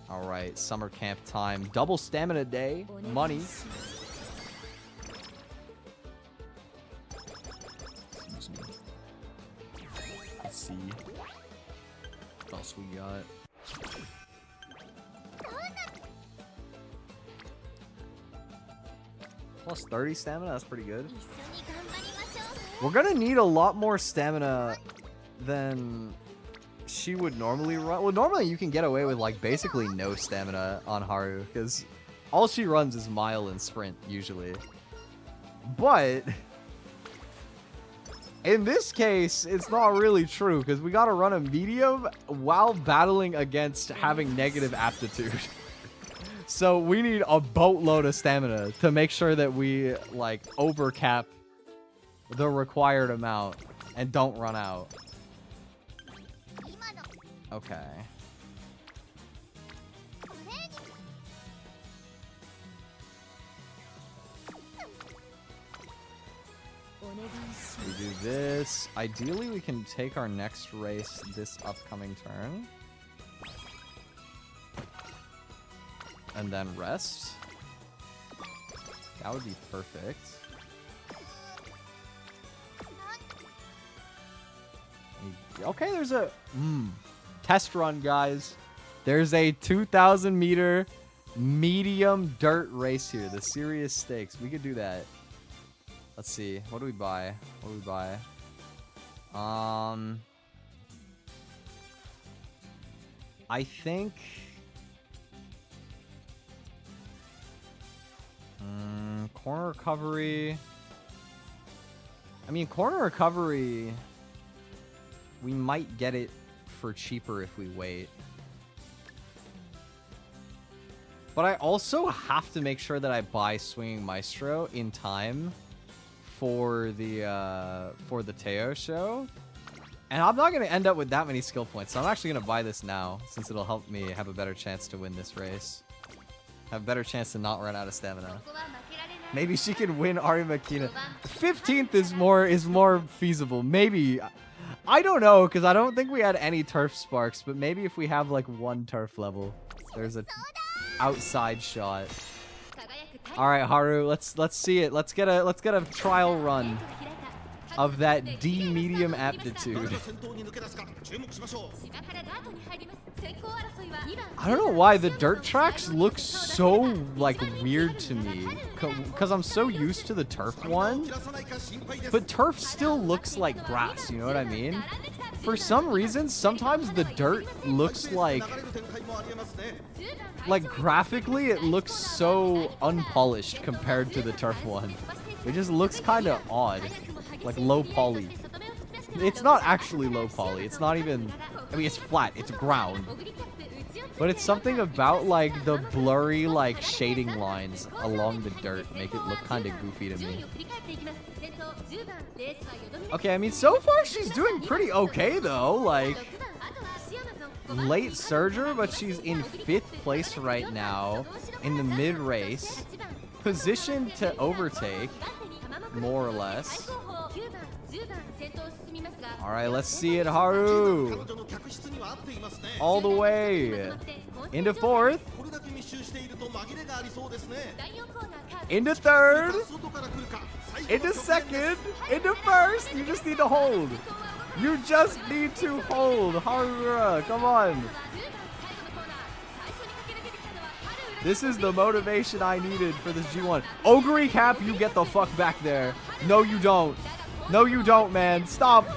Alright, summer camp time. Double stamina day. Money. Let's see what else we got. Plus 30 stamina, that's pretty good. We're gonna need a lot more stamina than she would normally run. Well, normally you can get away with like basically no stamina on Haru, because all she runs is mile and sprint usually. But in this case, it's not really true, because we gotta run a medium while battling against having negative aptitude. So we need a boatload of stamina to make sure that we like overcap the required amount and don't run out. Okay. We do this. Ideally, we can take our next race this upcoming turn. And then rest. That would be perfect. Okay, there's a test run, guys. There's a 2,000 meter medium dirt race here. The serious stakes. We could do that. Let's see. What do we buy? What do we buy? I think corner recovery. I mean, corner recovery, we might get it for cheaper if we wait. But I also have to make sure that I buy Swinging Maestro in time for the Teo show. And I'm not going to end up with that many skill points, so I'm actually going to buy this now, since it'll help me have a better chance to win this race. Have a better chance to not run out of stamina. Maybe she can win Arimakina. 15th is more feasible. Maybe. I don't know, because I don't think we had any turf sparks, but maybe if we have like 1 turf level, there's a outside shot. All right, Haru, let's see it. Let's get a trial run of that D medium aptitude. I don't know why the dirt tracks look so like weird to me, because I'm so used to the turf one, but turf still looks like grass, you know what I mean? For some reason, sometimes the dirt looks like graphically it looks so unpolished compared to the turf one. It just looks kind of odd, like low poly. It's not actually low poly. It's not even, I mean, it's flat, it's ground. But it's something about like the blurry like shading lines along the dirt make it look kind of goofy to me. Okay, I mean, so far she's doing pretty okay though. Like, late surger, but she's in 5th place right now in the mid race, positioned to overtake, more or less. All right, let's see it, Haru. All the way into 4th. Into third. Into second. Into first. You just need to hold. You just need to hold. Harura, come on. This is the motivation I needed for this G1. Ogre Cap, you get the fuck back there. No, you don't. No, you don't, man. Stop.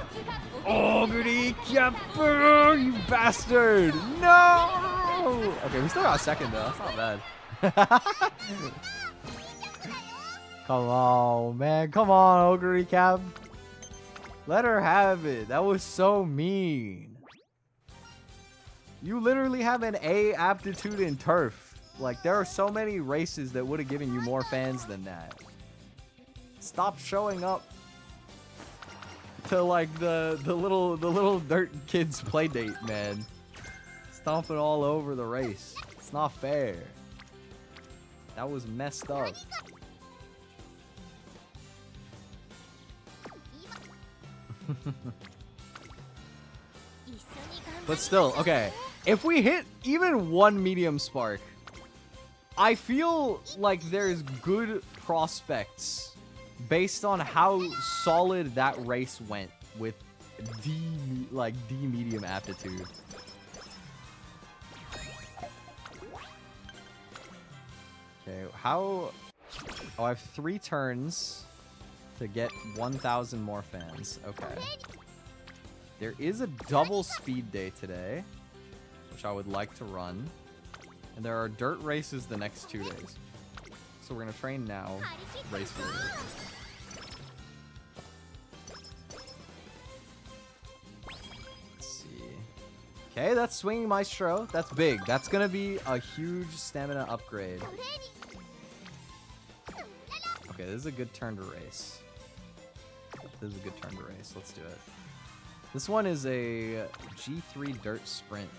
Ogre Cap, you bastard. No. Okay, we still got a second, though. That's not bad. Come on, man. Come on, Ogre Cap. Let her have it. That was so mean. You literally have an A aptitude in turf. Like, there are so many races that would have given you more fans than that. Stop showing up to like the little dirt kids play date, man. Stomping all over the race. It's not fair. That was messed up. But still, okay. If we hit even one medium spark, I feel like there's good prospects based on how solid that race went with D medium aptitude. Okay, how... Oh, I have 3 turns to get 1,000 more fans. Okay. There is a double speed day today, which I would like to run. And there are dirt races the next 2 days. So we're going to train now, race later. Let's see. Okay, that's Swinging Maestro. That's big. That's going to be a huge stamina upgrade. Okay, this is a good turn to race. This is a good turn to race. Let's do it. This one is a G3 dirt sprint.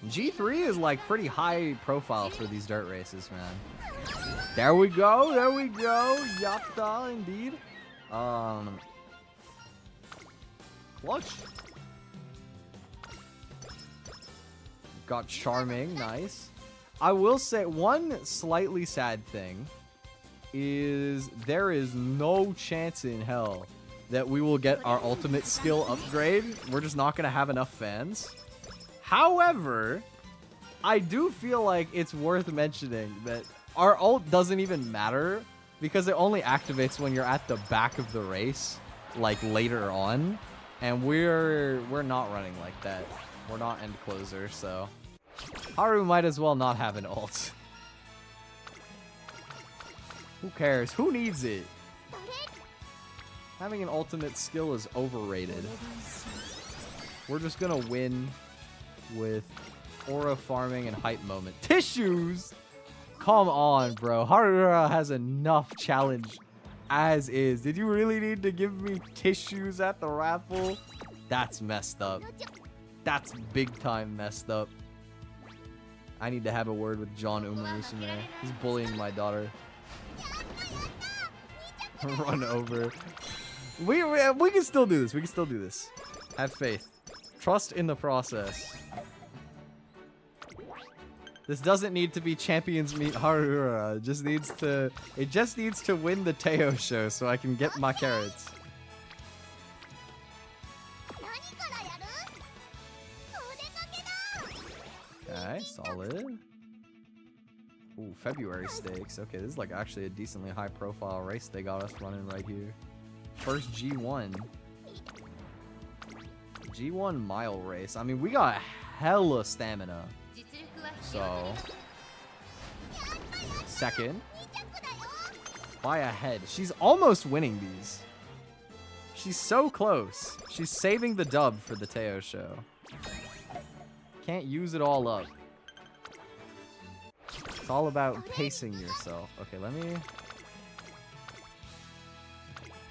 G3 is like pretty high profile for these dirt races, man. There we go. There we go. Yatta, indeed. Clutch. Got Charming. Nice. I will say one slightly sad thing is there is no chance in hell that we will get our ultimate skill upgrade. We're just not going to have enough fans. However, I do feel like it's worth mentioning that our ult doesn't even matter because it only activates when you're at the back of the race, like later on. And we're not running like that. We're not end closer, so Haru might as well not have an ult. Who cares? Who needs it? Having an ultimate skill is overrated. We're just gonna win with aura farming and hype moment. Tissues? Come on, bro. Harura has enough challenge as is. Did you really need to give me tissues at the raffle? That's messed up. That's big time messed up. I need to have a word with John Umamusume. He's bullying my daughter. Run over. We can still do this. We can still do this. Have faith. Trust in the process. This doesn't need to be champions meet Harura. It just needs to win the Teo show so I can get my carats. Okay, solid. Ooh, February stakes. Okay, this is like actually a decently high profile race they got us running right here. First G1. G1 mile race. I mean, we got hella stamina. So, second. By a head. She's almost winning these. She's so close. She's saving the dub for the Teo show. Can't use it all up. It's all about pacing yourself. Okay, let me...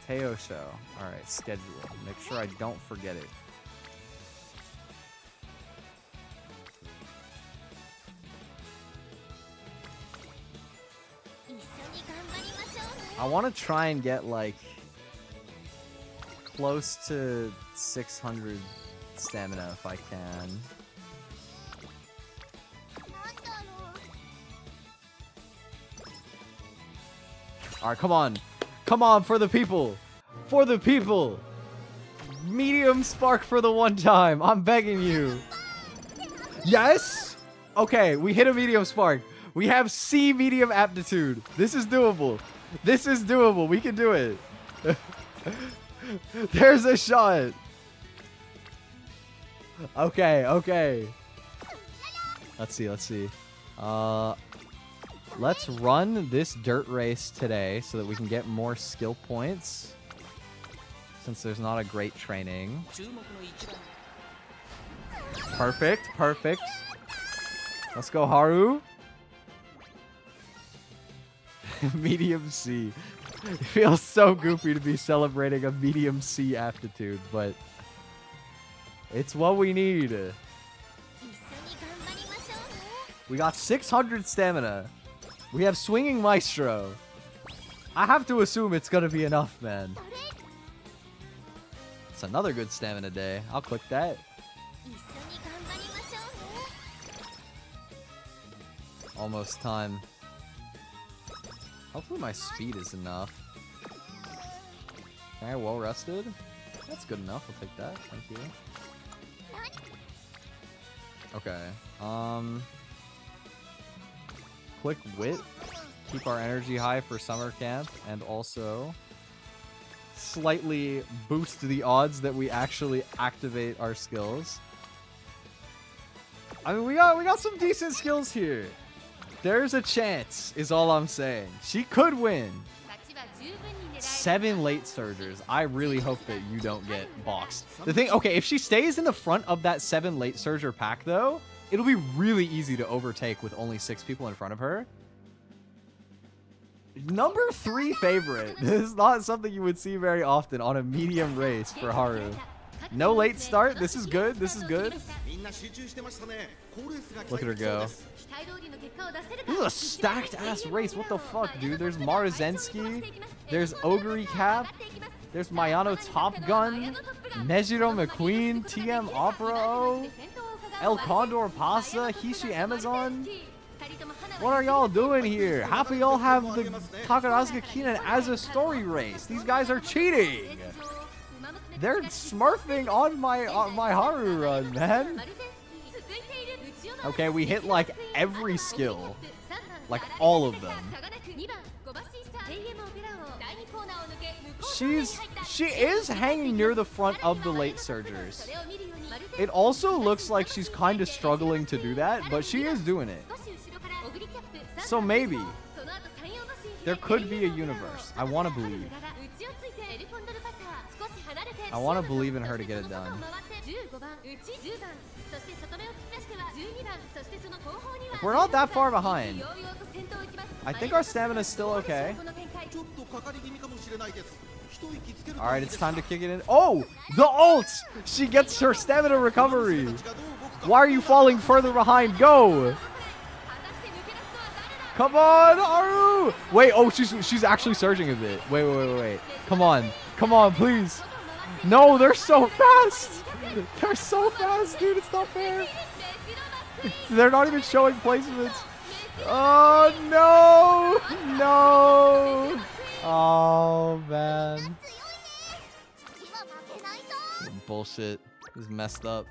Teo show. Alright, schedule. Make sure I don't forget it. I want to try and get like close to 600 stamina if I can. All right, come on. Come on for the people. For the people. Medium spark for the one time. I'm begging you. Yes. Okay, we hit a medium spark. We have C medium aptitude. This is doable. This is doable. We can do it. There's a shot. Okay, okay. Let's see, let's see. Let's run this dirt race today so that we can get more skill points. Since there's not a great training. Perfect, perfect. Let's go, Haru. Medium C. It feels so goofy to be celebrating a medium C aptitude, but it's what we need. We got 600 stamina. We have swinging maestro. I have to assume it's gonna be enough, man. It's another good stamina day. I'll click that. Almost time. Hopefully my speed is enough. Okay, well rested. That's good enough. I'll take that. Thank you. Okay. Click wit. Keep our energy high for summer camp, and also slightly boost the odds that we actually activate our skills. I mean, we got some decent skills here. There's a chance, is all I'm saying. She could win. 7 late surgers. I really hope that you don't get boxed. The thing, okay, if she stays in the front of that 7 late surger pack, though, it'll be really easy to overtake with only 6 people in front of her. Number 3 favorite. This is not something you would see very often on a medium race for Haru. No late start. This is good. This is good. Look at her go. This is a stacked ass race. What the fuck, dude? There's Marzensky. There's Ogre Cap. There's Mayano Top Gun. Nejiro McQueen. TM Opera O. El Condor Pasta. Hishi Amazon. What are y'all doing here? Happy y'all have the Takarazuka Kinan as a story race. These guys are cheating. They're smurfing on my Haru run, man. Okay, we hit like every skill. Like all of them. She is hanging near the front of the late surgers. It also looks like she's kind of struggling to do that, but she is doing it. So maybe there could be a universe. I want to believe. I want to believe in her to get it done. We're not that far behind. I think our stamina is still okay. Alright, it's time to kick it in. Oh! The ult! She gets her stamina recovery. Why are you falling further behind? Go! Come on, Haru! Wait, oh, she's actually surging a bit. Wait. Come on. Come on, please. No, they're so fast! They're so fast, dude. It's not fair. They're not even showing placements. Oh, no! No! Oh, man. Bullshit. This is messed up.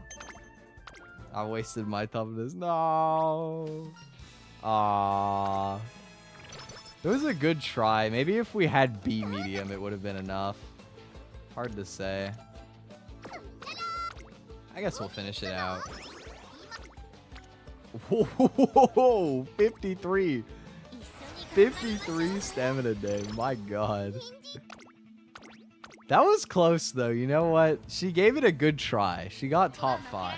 I wasted my toughness. No! Aww. It was a good try. Maybe if we had B medium, it would have been enough. Hard to say. I guess we'll finish it out. Whoa, 53. 53 stamina day. My god. That was close though. You know what? She gave it a good try. She got top 5.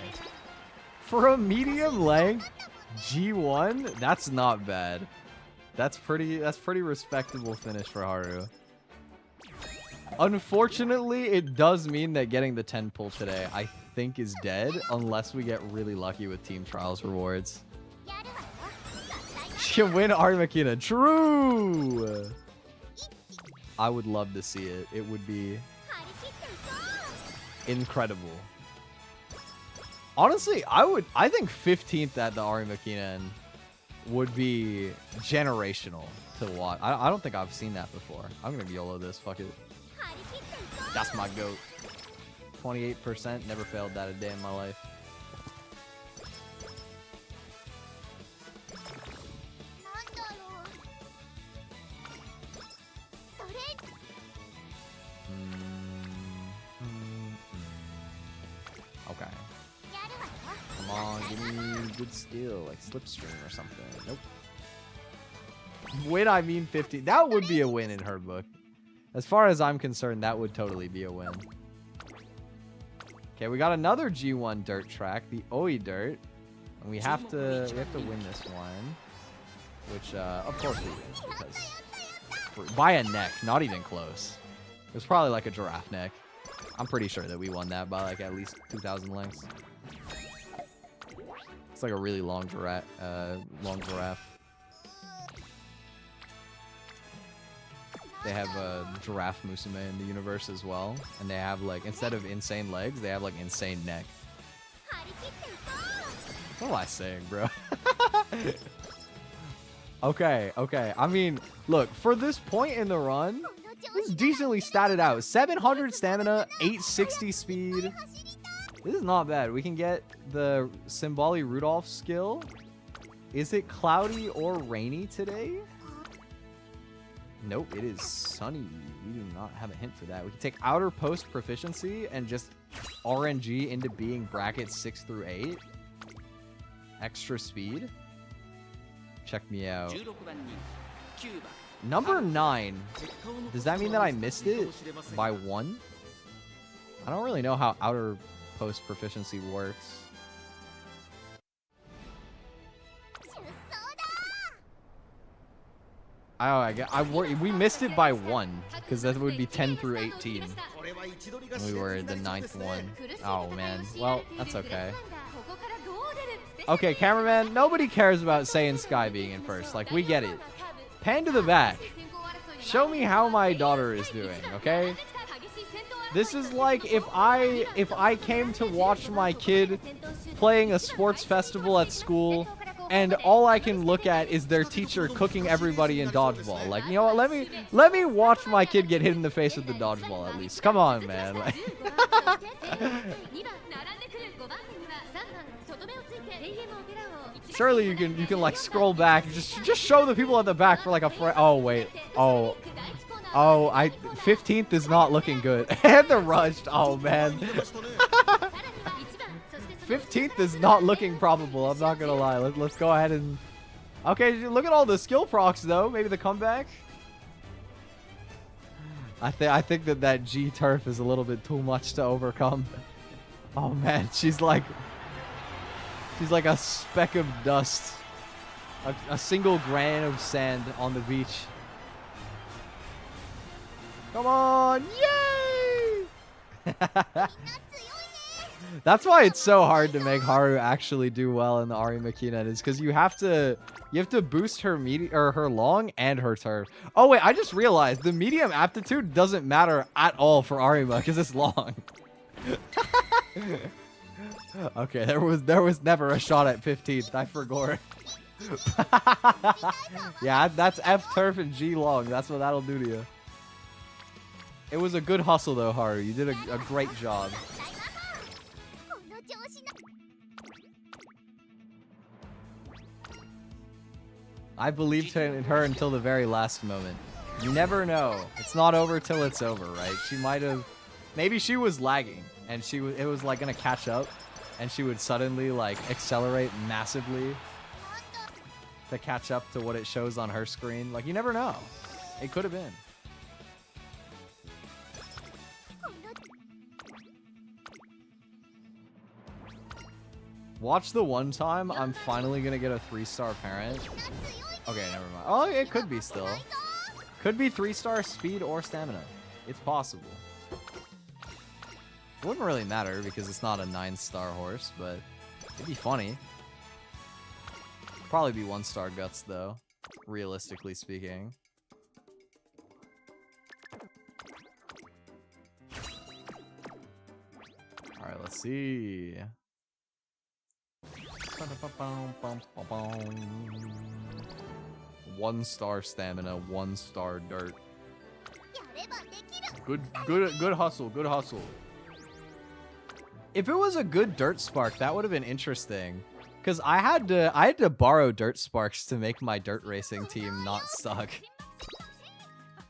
For a medium length G1, that's not bad. That's pretty respectable finish for Haru. Unfortunately, it does mean that getting the 10 pull today, I think, is dead unless we get really lucky with Team Trials rewards. She can win Armakina. True! I would love to see it. It would be incredible. Honestly, I think 15th at the Armakina would be generational to watch. I don't think I've seen that before. I'm gonna YOLO this. Fuck it. That's my goat. 28%. Never failed that a day in my life. Okay. Come on, give me good skill, like slipstream or something. Nope. Win, I mean 50. That would be a win in her book. As far as I'm concerned, that would totally be a win. Okay, we got another G1 dirt track, the Oi Dirt. And we have to win this one. Which, of course we win. Because by a neck, not even close. It was probably like a giraffe neck. I'm pretty sure that we won that by like at least 2,000 lengths. It's like a really long giraffe. They have a giraffe Musume in the universe as well. And they have like, instead of insane legs, they have like insane neck. What am I saying, bro? Okay. I mean, look, for this point in the run, this is decently statted out. 700 stamina, 860 speed. This is not bad. We can get the Symboli Rudolf skill. Is it cloudy or rainy today? Nope, it is sunny. We do not have a hint for that. We can take outer post proficiency and just RNG into being brackets 6 through 8. Extra speed. Check me out. Number 9. Does that mean that I missed it by 1? I don't really know how outer post proficiency works. We missed it by 1 because that would be 10 through 18. And we were the 9th one. Oh man. Well, that's okay. Okay, cameraman, nobody cares about Saiyan Sky being in first. Like, we get it. Pan to the back. Show me how my daughter is doing, okay? This is like if I came to watch my kid playing a sports festival at school and all I can look at is their teacher cooking everybody in dodgeball. Like, you know what? Let me watch my kid get hit in the face with the dodgeball at least. Come on, man. Like surely you can like scroll back. Just show the people at the back for like a oh wait. Oh, 15th is not looking good. And the rushed. Oh man. 15th is not looking probable. I'm not gonna lie. Let's go ahead and. Okay, look at all the skill procs though. Maybe the comeback. I think that G turf is a little bit too much to overcome. Oh man, she's like a speck of dust, a single grain of sand on the beach. Come on, yay! That's why it's so hard to make Haru actually do well in the Ari Makina, is because you have to boost her her long and her turf. Oh wait, I just realized the medium aptitude doesn't matter at all for Arima because it's long. Okay, there was never a shot at 15th. I forgot. Yeah, that's F turf and G long. That's what that'll do to you. It was a good hustle though, Haru. You did a great job. I believed in her until the very last moment. You never know. It's not over till it's over, right? She might have... Maybe she was lagging, and it was like gonna catch up, and she would suddenly like accelerate massively to catch up to what it shows on her screen. Like, you never know. It could have been. Watch the one time I'm finally gonna get a 3-star parent. Okay, never mind. Oh, it could be still. Could be 3-star speed or stamina. It's possible. It wouldn't really matter because it's not a 9-star horse, but it'd be funny. Probably be 1-star guts though, realistically speaking. Alright, let's see. 1-star stamina, 1-star dirt. Good hustle, good hustle. If it was a good dirt spark, that would have been interesting. Because I had to borrow dirt sparks to make my dirt racing team not suck.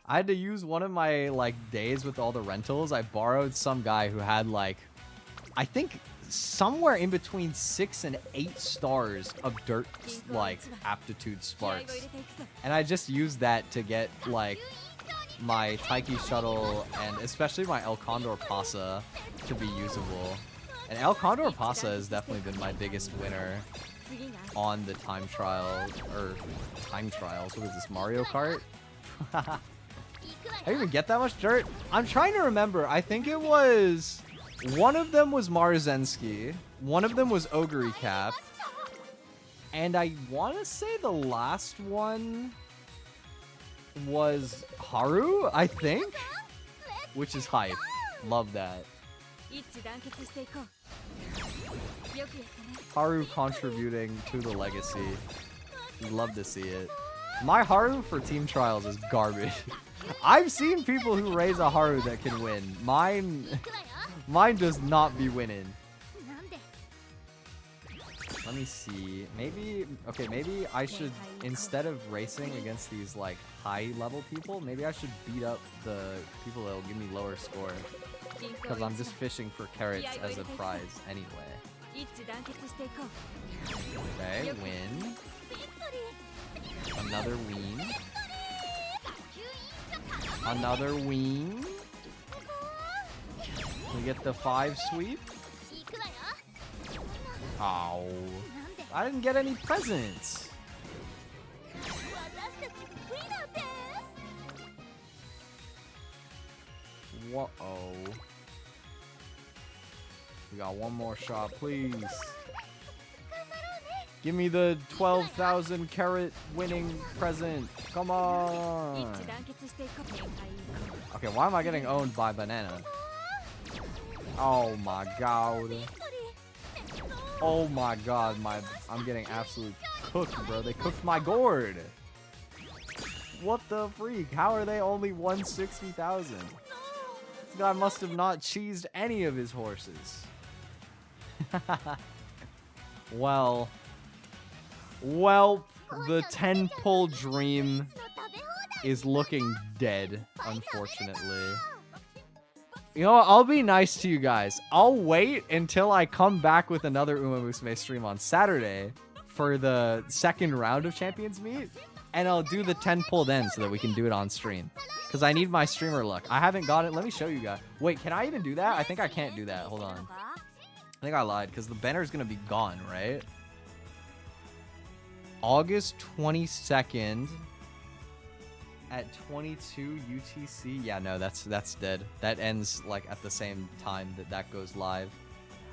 I had to use one of my like days with all the rentals. I borrowed some guy who had like, I think somewhere in between 6 and 8 stars of dirt like aptitude sparks, and I just used that to get like my Taiki shuttle and especially my El Condor Pasa to be usable. And El Condor Pasa has definitely been my biggest winner on the time trial, or time trials. What is this, Mario Kart? I didn't even get that much dirt. I'm trying to remember. I think it was, one of them was Marzensky, one of them was Ogre Cap, and I want to say the last one was Haru, I think, which is hype. Love that. Haru contributing to the legacy. Love to see it. My Haru for team trials is garbage. I've seen people who raise a Haru that can win. Mine does not be winning. Let me see. Maybe, okay, maybe I should, instead of racing against these like high level people, maybe I should beat up the people that'll give me lower score. Because I'm just fishing for carats as a prize anyway. Okay, win. Another win. Another win. We get the 5 sweep. Oh, I didn't get any presents. Whoa. We got one more shot, please. Give me the 12,000 carat winning present. Come on. Okay, why am I getting owned by Banana? Oh my god. Oh my god, I'm getting absolute cooked, bro. They cooked my gourd. What the freak? How are they only 160,000? This guy must have not cheesed any of his horses. Well, the 10-pull dream is looking dead, unfortunately. You know what? I'll be nice to you guys. I'll wait until I come back with another Umamusume stream on Saturday for the second round of Champions Meet, and I'll do the 10-pull then so that we can do it on stream. Because I need my streamer luck. I haven't got it. Let me show you guys. Wait, can I even do that? I think I can't do that. Hold on. I think I lied because the banner's going to be gone, right? August 22nd at 22 UTC. Yeah, no, that's dead. That ends like at the same time that goes live.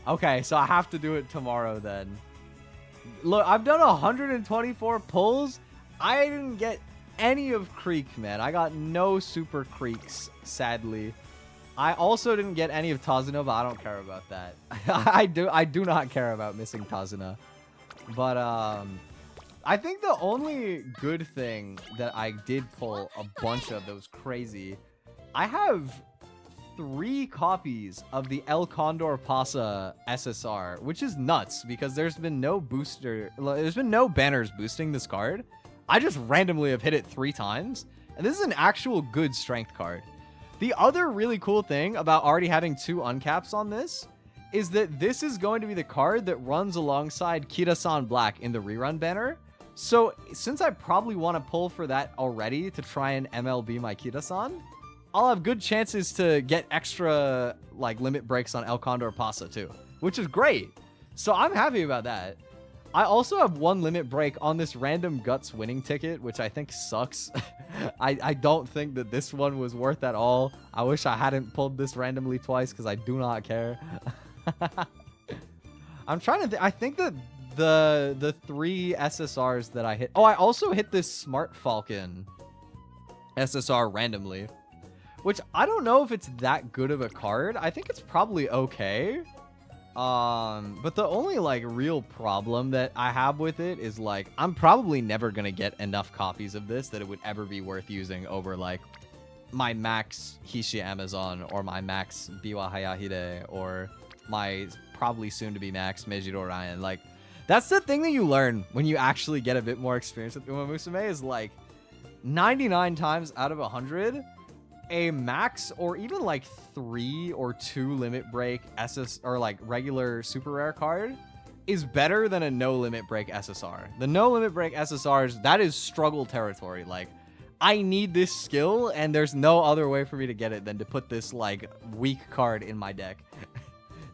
Okay, so I have to do it tomorrow then. Look, I've done 124 pulls. I didn't get any of Creek, man. I got no super Creeks, sadly. I also didn't get any of Tazuna, but I don't care about that. I do not care about missing Tazuna. But I think the only good thing that I did pull a bunch of that was crazy, I have 3 copies of the El Condor Pasa SSR, which is nuts because there's been no banners boosting this card. I just randomly have hit it 3 times, and this is an actual good strength card. The other really cool thing about already having 2 uncaps on this is that this is going to be the card that runs alongside Kira-san Black in the rerun banner. So since I probably want to pull for that already to try and MLB my Kira-san, I'll have good chances to get extra like limit breaks on El Condor Pasa too, which is great. So I'm happy about that. I also have 1 limit break on this random Guts winning ticket, which I think sucks. I don't think that this one was worth at all. I wish I hadn't pulled this randomly twice because I do not care. I'm trying to I think that the 3 SSRs that I hit. Oh, I also hit this Smart Falcon SSR randomly, which I don't know if it's that good of a card. I think it's probably okay. But the only like real problem that I have with it is like I'm probably never gonna get enough copies of this that it would ever be worth using over like my max Hishi Amazon or my max Biwa Hayahide or my probably soon to be max Meijiro Ryan. Like that's the thing that you learn when you actually get a bit more experience with Umamusume is like 99 times out of 100 a max or even like 3 or 2 limit break SS or like regular super rare card is better than a no limit break SSR. The no limit break SSRs, that is struggle territory. Like I need this skill and there's no other way for me to get it than to put this like weak card in my deck.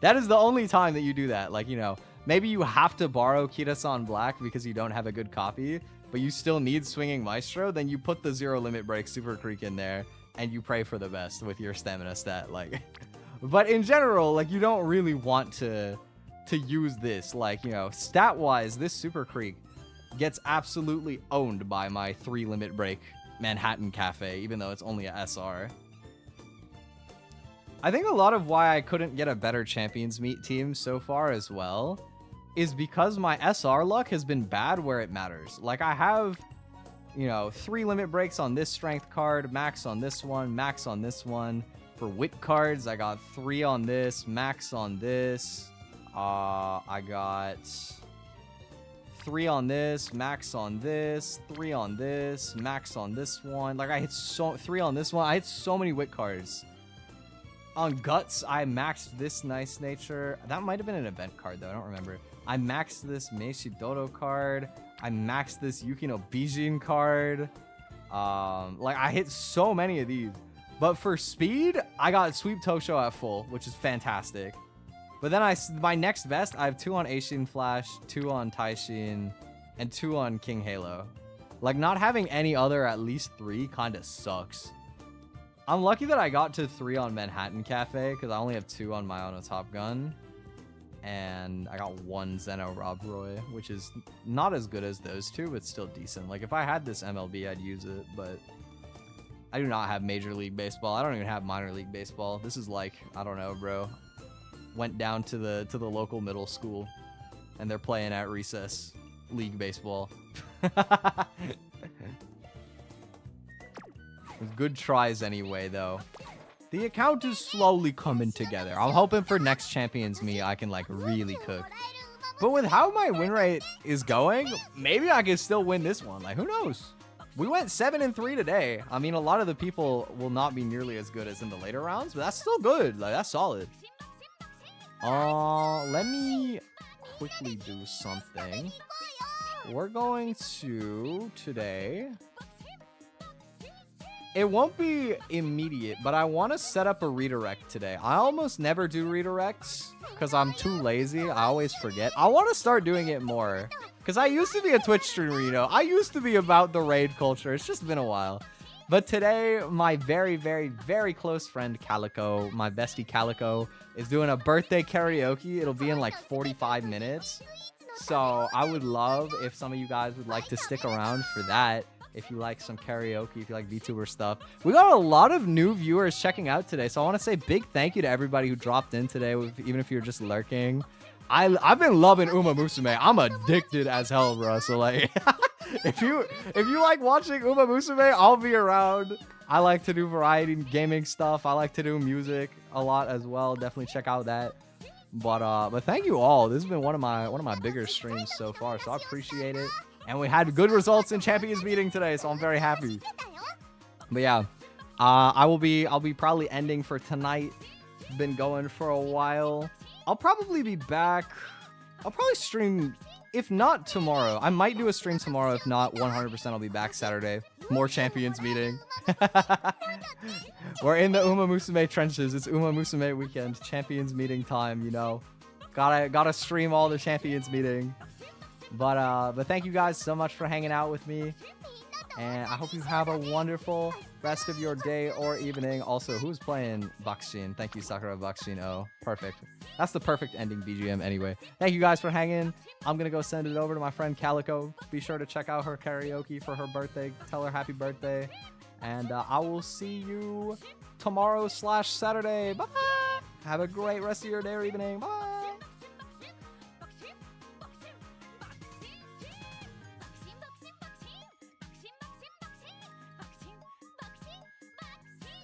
That is the only time that you do that. Like, you know, maybe you have to borrow Kirasan Black because you don't have a good copy, but you still need Swinging Maestro, then you put the 0 limit break Super Creek in there and you pray for the best with your stamina stat. Like, but in general, like you don't really want to use this. Like, you know, stat wise, this Super Creek gets absolutely owned by my 3 limit break Manhattan Cafe, even though it's only a SR. I think a lot of why I couldn't get a better Champions Meet team so far as well is because my SR luck has been bad where it matters. Like I have, you know, 3 limit breaks on this strength card, max on this one, max on this one. For wit cards, I got 3 on this, max on this. I got 3 on this, max on this, 3 on this, max on this one. Like I hit 3 on this one. I hit so many wit cards. On Guts, I maxed this Nice Nature. That might have been an event card, though. I don't remember. I maxed this Meishi Dodo card. I maxed this Yukino Bijin card. Like, I hit so many of these. But for speed, I got Sweep Tosho at full, which is fantastic. But then my next best, I have 2 on Eishin Flash, 2 on Taishin, and 2 on King Halo. Like, not having any other at least 3 kind of sucks. I'm lucky that I got to 3 on Manhattan Cafe, because I only have 2 on my Ono Top Gun. And I got 1 Zeno Rob Roy, which is not as good as those 2, but still decent. Like, if I had this MLB, I'd use it, but I do not have Major League Baseball. I don't even have Minor League Baseball. This is like, I don't know, bro. Went down to the local middle school, and they're playing at recess League Baseball. Good tries anyway, though. The account is slowly coming together. I'm hoping for next Champions Meet I can, like, really cook. But with how my win rate is going, maybe I can still win this one. Like, who knows? We went 7-3 today. I mean, a lot of the people will not be nearly as good as in the later rounds, but that's still good. Like, that's solid. Let me quickly do something. We're going to, today... It won't be immediate, but I want to set up a redirect today. I almost never do redirects because I'm too lazy. I always forget. I want to start doing it more because I used to be a Twitch streamer, you know. I used to be about the raid culture. It's just been a while. But today, my very, very, very close friend Calico, my bestie Calico, is doing a birthday karaoke. It'll be in like 45 minutes. So I would love if some of you guys would like to stick around for that. If you like some karaoke, if you like VTuber stuff. We got a lot of new viewers checking out today, so I want to say big thank you to everybody who dropped in today, even if you're just lurking. I've been loving Umamusume. I'm addicted as hell, bro. So like, if you like watching Umamusume, I'll be around. I like to do variety gaming stuff. I like to do music a lot as well. Definitely check out that. But thank you all. This has been one of my bigger streams so far, so I appreciate it. And we had good results in Champions Meeting today, so I'm very happy. But yeah, I'll be probably ending for tonight. Been going for a while. I'll probably be back. I'll probably stream, if not tomorrow. I might do a stream tomorrow. If not, 100% I'll be back Saturday. More Champions Meeting. We're in the Umamusume trenches. It's Umamusume weekend. Champions Meeting time, you know. Gotta stream all the Champions Meeting. But thank you guys so much for hanging out with me. And I hope you have a wonderful rest of your day or evening. Also, who's playing Bakshin? Thank you, Sakura Bakshin. Oh, perfect. That's the perfect ending BGM anyway. Thank you guys for hanging. I'm going to go send it over to my friend Calico. Be sure to check out her karaoke for her birthday. Tell her happy birthday. And I will see you tomorrow/Saturday. Bye! Have a great rest of your day or evening. Bye!